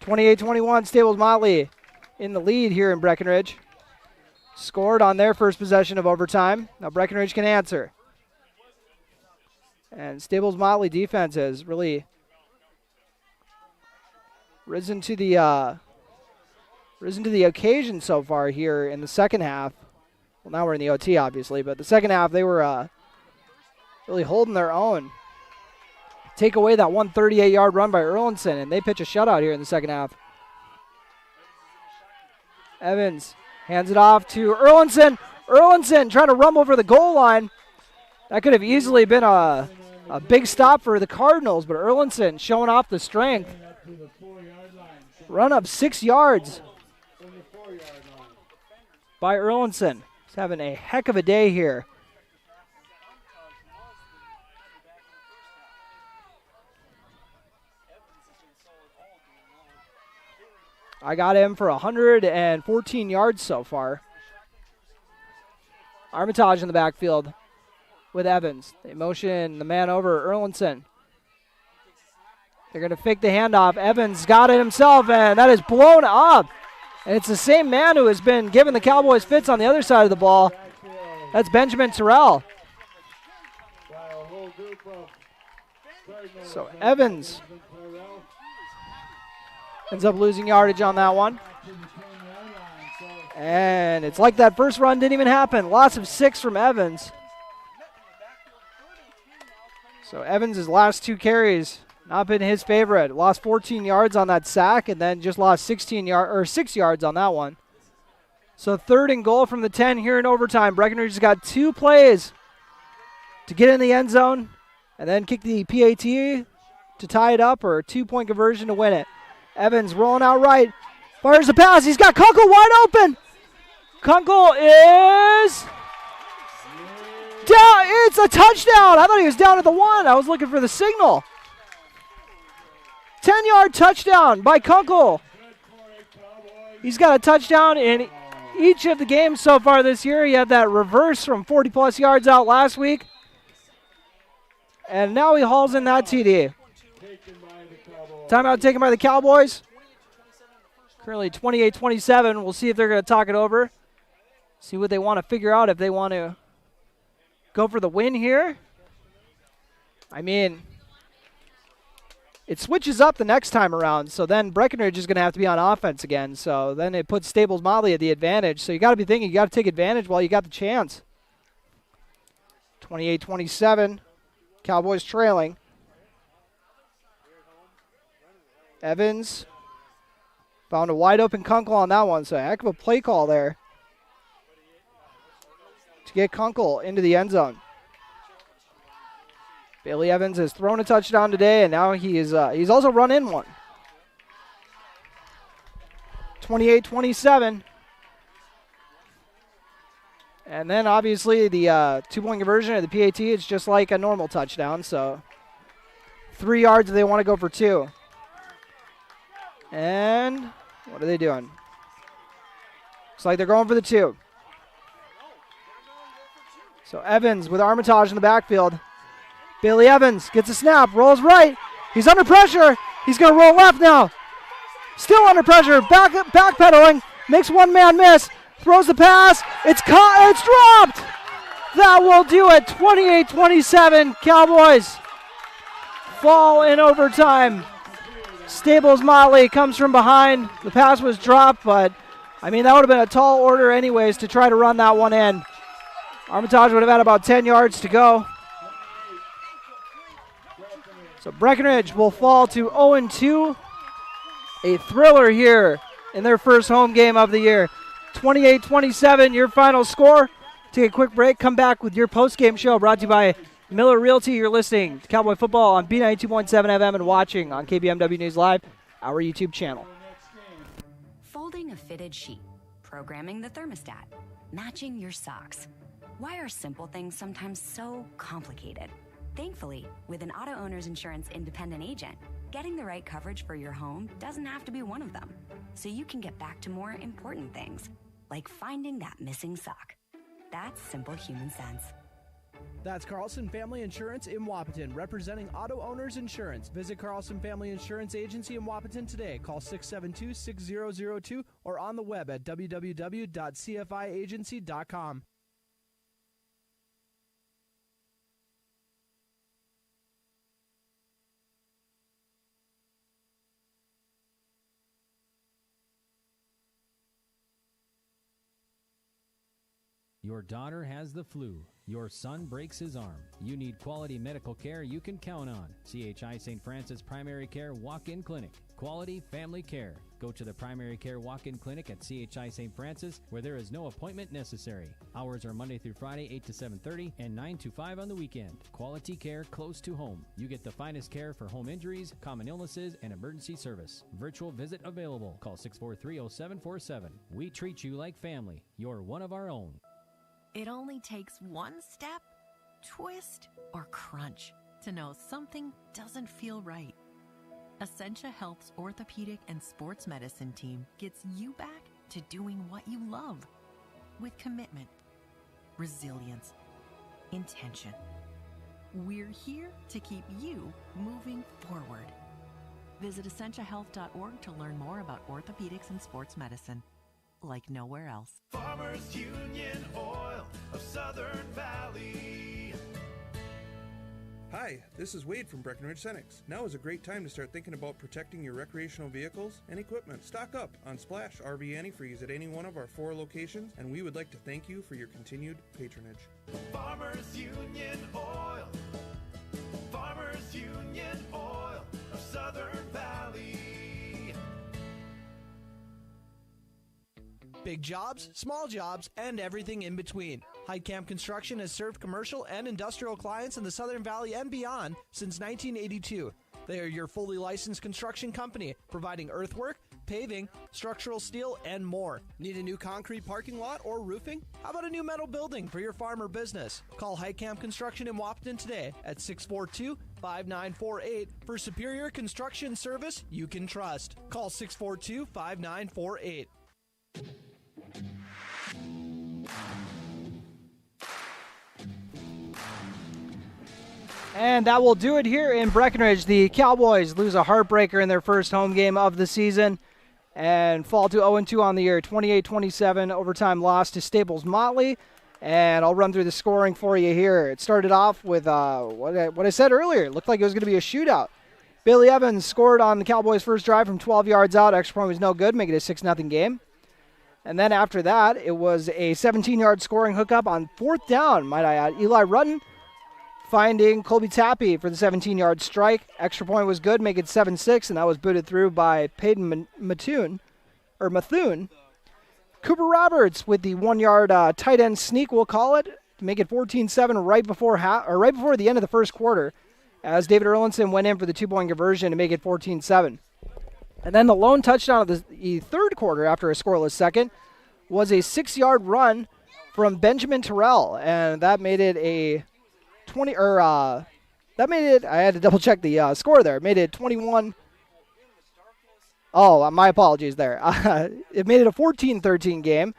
28-21, Staples-Motley in the lead here in Breckenridge. Scored on their first possession of overtime. Now Breckenridge can answer. And Staples-Motley defense has really risen to the occasion so far here in the second half. Well, now we're in the OT, obviously, but the second half they were really holding their own. Take away that 138-yard run by Erlinson, and they pitch a shutout here in the second half. Evans hands it off to Erlinson. Erlinson trying to rumble for the goal line. That could have easily been a big stop for the Cardinals, but Erlinson showing off the strength. Run up 6 yards by Erlinson. He's having a heck of a day here. I got him for 114 yards so far. Armitage in the backfield with Evans. They motion the man over, Erlinson. They're going to fake the handoff. Evans got it himself, and that is blown up. And it's the same man who has been giving the Cowboys fits on the other side of the ball. That's Benjamin Terrell. So Evans ends up losing yardage on that one. And it's like that first run didn't even happen. Loss of 6 from Evans. So Evans' last 2 carries, not been his favorite. Lost 14 yards on that sack and then just lost 6 yards on that one. So 3rd and goal from the 10 here in overtime. Breckenridge has got 2 plays to get in the end zone and then kick the PAT to tie it up, or a 2-point conversion to win it. Evans rolling out right. Fires the pass. He's got Kunkel wide open. Kunkel is down. It's a touchdown. I thought he was down at the 1. I was looking for the signal. 10-yard touchdown by Kunkel. He's got a touchdown, and each of the games so far this year. He had that reverse from 40-plus yards out last week. And now he hauls in that TD. Timeout taken by the Cowboys. Currently 28-27. We'll see if they're going to talk it over. See what they want to figure out, if they want to go for the win here. I mean, it switches up the next time around, so then Breckenridge is going to have to be on offense again. So then it puts Staples-Motley at the advantage. So you got to be thinking, you got to take advantage while you got the chance. 28-27, Cowboys trailing. Evans found a wide open Kunkel on that one, so a heck of a play call there to get Kunkel into the end zone. Bailey Evans has thrown a touchdown today, and now he's also run in one. 28-27. And then obviously the two-point conversion of the PAT, it's just like a normal touchdown, so 3 yards if they want to go for 2. And what are they doing? Looks like they're going for the 2. So Evans with Armitage in the backfield. Bailey Evans gets a snap, rolls right. He's under pressure. He's going to roll left now. Still under pressure, backpedaling, makes one man miss, throws the pass. It's caught, it's dropped. That will do it. 28-27, Cowboys fall in overtime. Staples-Motley comes from behind. The pass was dropped, but I mean, that would have been a tall order anyways to try to run that one in. Armitage would have had about 10 yards to go. So Breckenridge will fall to 0-2. A thriller here in their first home game of the year. 28-27, your final score. Take a quick break, come back with your post-game show brought to you by Miller Realty. You're listening to Cowboy Football on B92.7 FM and watching on KBMW News Live, our YouTube channel. Folding a fitted sheet, programming the thermostat, matching your socks. Why are simple things sometimes so complicated? Thankfully, with an auto owner's insurance independent agent, getting the right coverage for your home doesn't have to be one of them. So you can get back to more important things, like finding that missing sock. That's simple human sense. That's Carlson Family Insurance in Wapaton, representing auto owners insurance. Visit Carlson Family Insurance Agency in Wapaton today. Call 672-6002 or on the web at www.cfiagency.com. Your daughter has the flu. Your son breaks his arm. You need quality medical care you can count on. CHI St. Francis Primary Care Walk-In Clinic. Quality family care. Go to the Primary Care Walk-In Clinic at CHI St. Francis, where there is no appointment necessary. Hours are Monday through Friday, 8 to 7:30 and 9 to 5 on the weekend. Quality care close to home. You get the finest care for home injuries, common illnesses, and emergency service. Virtual visit available. Call 643-0747. We treat you like family. You're one of our own. It only takes one step, twist, or crunch to know something doesn't feel right. Essentia Health's orthopedic and sports medicine team gets you back to doing what you love with commitment, resilience, intention. We're here to keep you moving forward. Visit essentiahealth.org to learn more about orthopedics and sports medicine. Like nowhere else. Farmers Union Oil of Southern Valley. Hi, this is Wade from Breckenridge Cowboys. Now is a great time to start thinking about protecting your recreational vehicles and equipment. Stock up on Splash RV Antifreeze at any one of our 4 locations, and we would like to thank you for your continued patronage. Farmers Union Oil. Farmers Union Oil of Southern Valley. Big jobs, small jobs, and everything in between. Heidkamp Construction has served commercial and industrial clients in the Southern Valley and beyond since 1982. They are your fully licensed construction company, providing earthwork, paving, structural steel, and more. Need a new concrete parking lot or roofing? How about a new metal building for your farm or business? Call Heidkamp Construction in Wapaton today at 642-5948 for superior construction service you can trust. Call 642-5948. And that will do it here in Breckenridge. The Cowboys lose a heartbreaker in their first home game of the season and fall to 0-2 on the year. 28-27 overtime loss to Staples-Motley. And I'll run through the scoring for you here. It started off with what I said earlier. It looked like it was going to be a shootout. Billy Evans scored on the Cowboys' first drive from 12 yards out. Extra point was no good, making it a 6-0 game. And then after that, it was a 17-yard scoring hookup on fourth down, might I add. Eli Rutten finding Colby Tappy for the 17-yard strike. Extra point was good, make it 7-6, and that was booted through by Peyton Mathoon. Cooper Roberts with the 1-yard tight end sneak, we'll call it, to make it 14-7 right before the end of the first quarter, as David Erlinson went in for the 2-point conversion to make it 14-7. And then the lone touchdown of the third quarter after a scoreless second was a 6-yard run from Benjamin Terrell, and that made it a I had to double check the score there. It made it 21. Oh, my apologies there. It made it a 14-13 game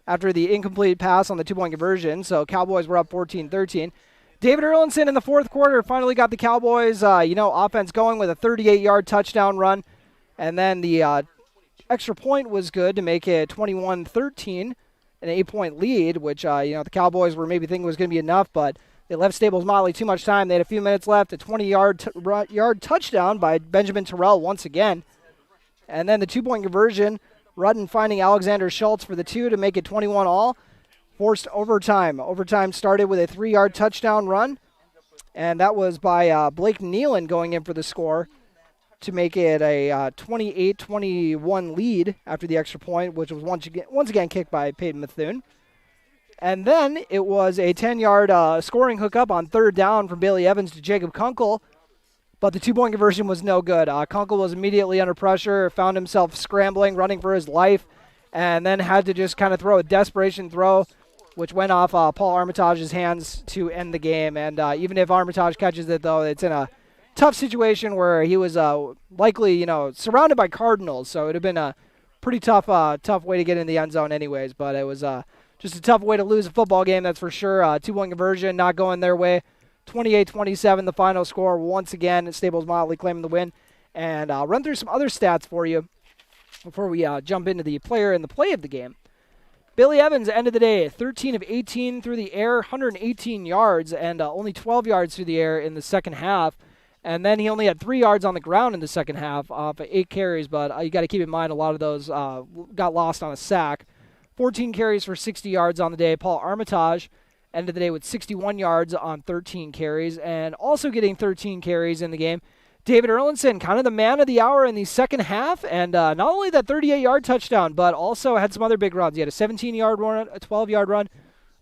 after the incomplete pass on the 2-point conversion, so Cowboys were up 14-13. David Erlinson in the fourth quarter finally got the Cowboys, offense going with a 38-yard touchdown run. And then the extra point was good to make it 21-13, an 8-point lead, which, the Cowboys were maybe thinking was going to be enough, but they left Staples-Motley too much time. They had a few minutes left, a 20-yard touchdown by Benjamin Terrell once again. And then the 2-point conversion, Rutten finding Alexander Schultz for the 2 to make it 21-all. Forced overtime. Overtime started with a 3-yard touchdown run, and that was by Blake Nealon going in for the score to make it a 28-21 lead after the extra point, which was once again kicked by Peyton Mathoon. And then it was a 10-yard scoring hookup on third down from Bailey Evans to Jacob Kunkel, but the 2-point conversion was no good. Kunkel was immediately under pressure, found himself scrambling, running for his life, and then had to just kind of throw a desperation throw, which went off Paul Armitage's hands to end the game. And even if Armitage catches it, though, it's in a tough situation where he was likely, surrounded by Cardinals, so it would have been a pretty tough way to get in the end zone anyways, but it was just a tough way to lose a football game, that's for sure. 2-point conversion not going their way. 28-27 the final score. Once again, Staples-Motley claiming the win. And I'll run through some other stats for you before we jump into the player and the play of the game. Billy Evans ended the day 13 of 18 through the air, 118 yards, and only 12 yards through the air in the second half. And then he only had 3 yards on the ground in the second half off 8 carries, but you got to keep in mind a lot of those got lost on a sack. 14 carries for 60 yards on the day. Paul Armitage ended the day with 61 yards on 13 carries, and also getting 13 carries in the game. David Erlinson, kind of the man of the hour in the second half, and not only that 38-yard touchdown, but also had some other big runs. He had a 17-yard run, a 12-yard run,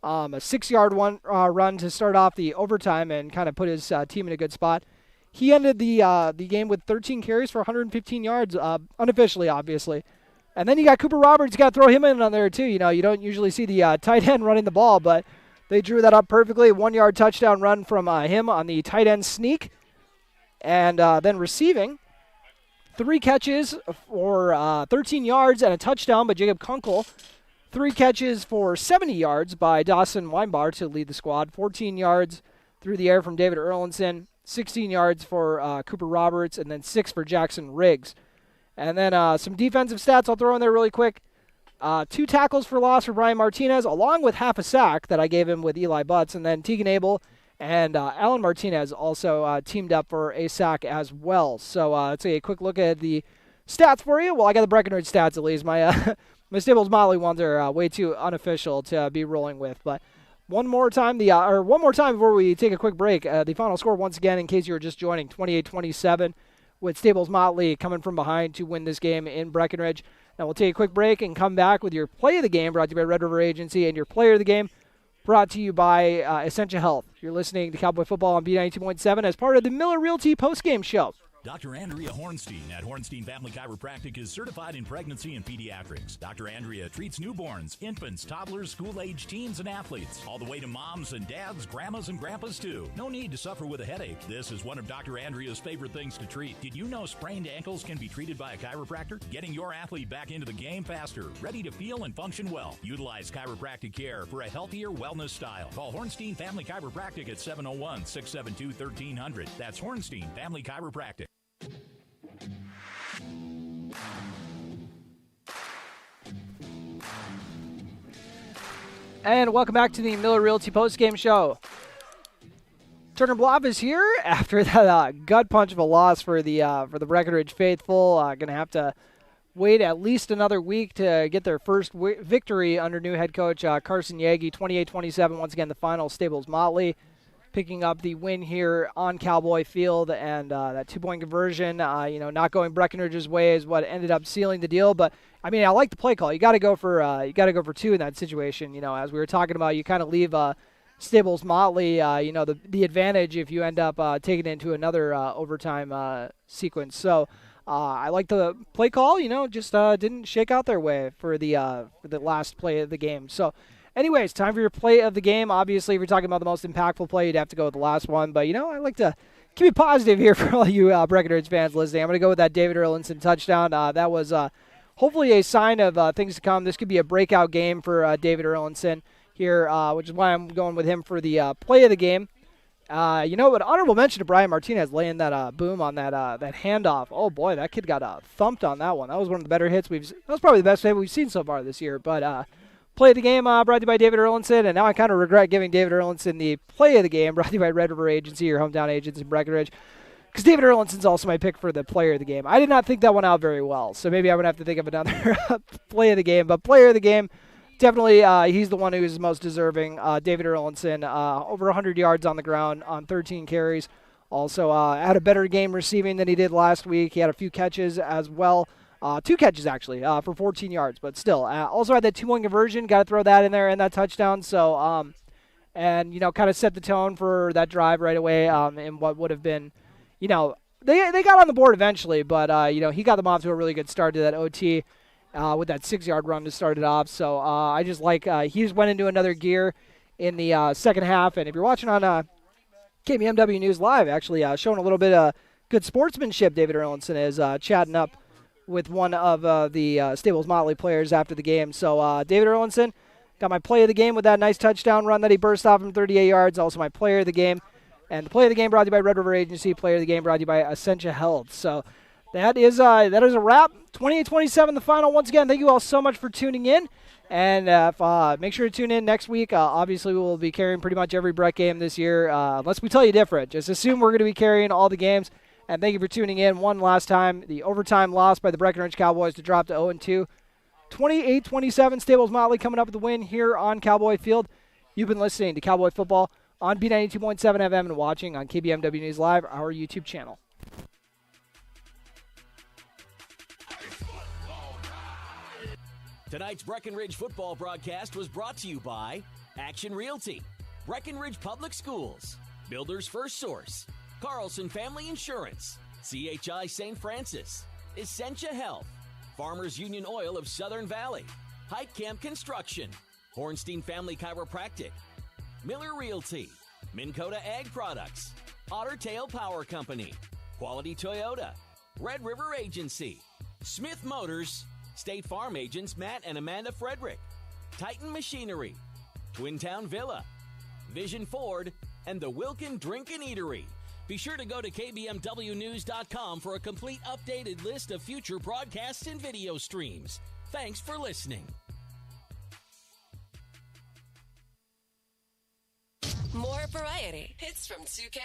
a 6-yard run to start off the overtime and kind of put his team in a good spot. He ended the game with 13 carries for 115 yards, unofficially, obviously. And then you got Cooper Roberts. You got to throw him in on there, too. You don't usually see the tight end running the ball, but they drew that up perfectly. 1-yard touchdown run from him on the tight end sneak. And then receiving, 3 catches for 13 yards and a touchdown by Jacob Kunkel. 3 catches for 70 yards by Dawson Weinbar to lead the squad. 14 yards through the air from David Erlinson. 16 yards for Cooper Roberts, and then 6 for Jackson Riggs. And then some defensive stats I'll throw in there really quick. 2 tackles for loss for Brian Martinez, along with half a sack that I gave him with Eli Butts. And then Tegan Abel and Alan Martinez also teamed up for a sack as well. So let's take a quick look at the stats for you. Well, I got the Breckenridge stats at least. My my Staples-Motley ones are way too unofficial to be rolling with. But one more time before we take a quick break. The final score once again, in case you were just joining, 28-27, with Staples-Motley coming from behind to win this game in Breckenridge. Now we'll take a quick break and come back with your play of the game, brought to you by Red River Agency, and your player of the game, brought to you by Essentia Health. You're listening to Cowboy Football on B92.7 as part of the Miller Realty postgame show Dr. Andrea Hornstein at Hornstein Family Chiropractic is certified in pregnancy and pediatrics. Dr. Andrea treats newborns, infants, toddlers, school-age teens, and athletes, all the way to moms and dads, grandmas and grandpas too. No need to suffer with a headache. This is one of Dr. Andrea's favorite things to treat. Did you know sprained ankles can be treated by a chiropractor? Getting your athlete back into the game faster, ready to feel and function well. Utilize chiropractic care for a healthier wellness style. Call Hornstein Family Chiropractic at 701-672-1300. That's Hornstein Family Chiropractic. And welcome back to the Miller Realty postgame show. Turner Bluff is here after that gut punch of a loss for the Breckenridge faithful. Going to have to wait at least another week to get their first victory under new head coach Carson Yagi. 28-27, once again the final. Staples-Motley picking up the win here on Cowboy Field, and that 2-point conversion, not going Breckenridge's way is what ended up sealing the deal. But I mean, I like the play call. You got to go for two in that situation. As we were talking about, you kind of leave Staples-Motley, the advantage if you end up taking it into another overtime sequence. So I like the play call. Just didn't shake out their way for the last play of the game. So. Anyways, time for your play of the game. Obviously, if you're talking about the most impactful play, you'd have to go with the last one. But, I like to keep it positive here for all you Breckenridge fans listening. I'm going to go with that David Erlinson touchdown. That was hopefully a sign of things to come. This could be a breakout game for David Erlinson here, which is why I'm going with him for the play of the game. An honorable mention to Brian Martinez laying that boom on that handoff. Oh, boy, that kid got thumped on that one. That was one of the better hits that was probably the best hit we've seen so far this year. But play of the game brought to you by David Erlinson, and now I kind of regret giving David Erlinson the play of the game brought to you by Red River Agency, your hometown agents in Breckenridge, because David Erlinson's also my pick for the player of the game. I did not think that one out very well, so maybe I would have to think of another play of the game. But player of the game, definitely he's the one who is most deserving. David Erlinson, over 100 yards on the ground on 13 carries. Also had a better game receiving than he did last week. He had a few catches as well. 2 catches, actually, for 14 yards, but still. Also had that 2-point conversion. Got to throw that in there and that touchdown. So, kind of set the tone for that drive right away in what would have been, they got on the board eventually, but, he got them off to a really good start to that OT with that 6-yard run to start it off. So, I just like he just went into another gear in the second half. And if you're watching on KBMW News Live, actually showing a little bit of good sportsmanship, David Erlinson is chatting up with one of the Staples-Motley players after the game. So David Erlinson got my play of the game with that nice touchdown run that he burst off from 38 yards. Also my player of the game. And the play of the game brought to you by Red River Agency. Player of the game brought to you by Essentia Health. So that is a wrap. 28-27 the final. Once again, thank you all so much for tuning in. And make sure to tune in next week. Obviously, we will be carrying pretty much every Breck game this year, unless we tell you different. Just assume we're going to be carrying all the games. And thank you for tuning in one last time. The overtime loss by the Breckenridge Cowboys to drop to 0-2. 28-27, Staples-Motley coming up with the win here on Cowboy Field. You've been listening to Cowboy Football on B92.7 FM and watching on KBMW News Live, our YouTube channel. Tonight's Breckenridge football broadcast was brought to you by Action Realty, Breckenridge Public Schools, Builders First Source, Carlson Family Insurance, CHI St. Francis, Essentia Health, Farmers Union Oil of Southern Valley, Hike Camp Construction, Hornstein Family Chiropractic, Miller Realty, Minn Kota Ag Products, Otter Tail Power Company, Quality Toyota, Red River Agency, Smith Motors, State Farm agents Matt and Amanda Frederick, Titan Machinery, Twin Town Villa, Vision Ford, and the Wilkin Drink and Eatery. Be sure to go to kbmwnews.com for a complete updated list of future broadcasts and video streams. Thanks for listening. More variety. Hits from 2K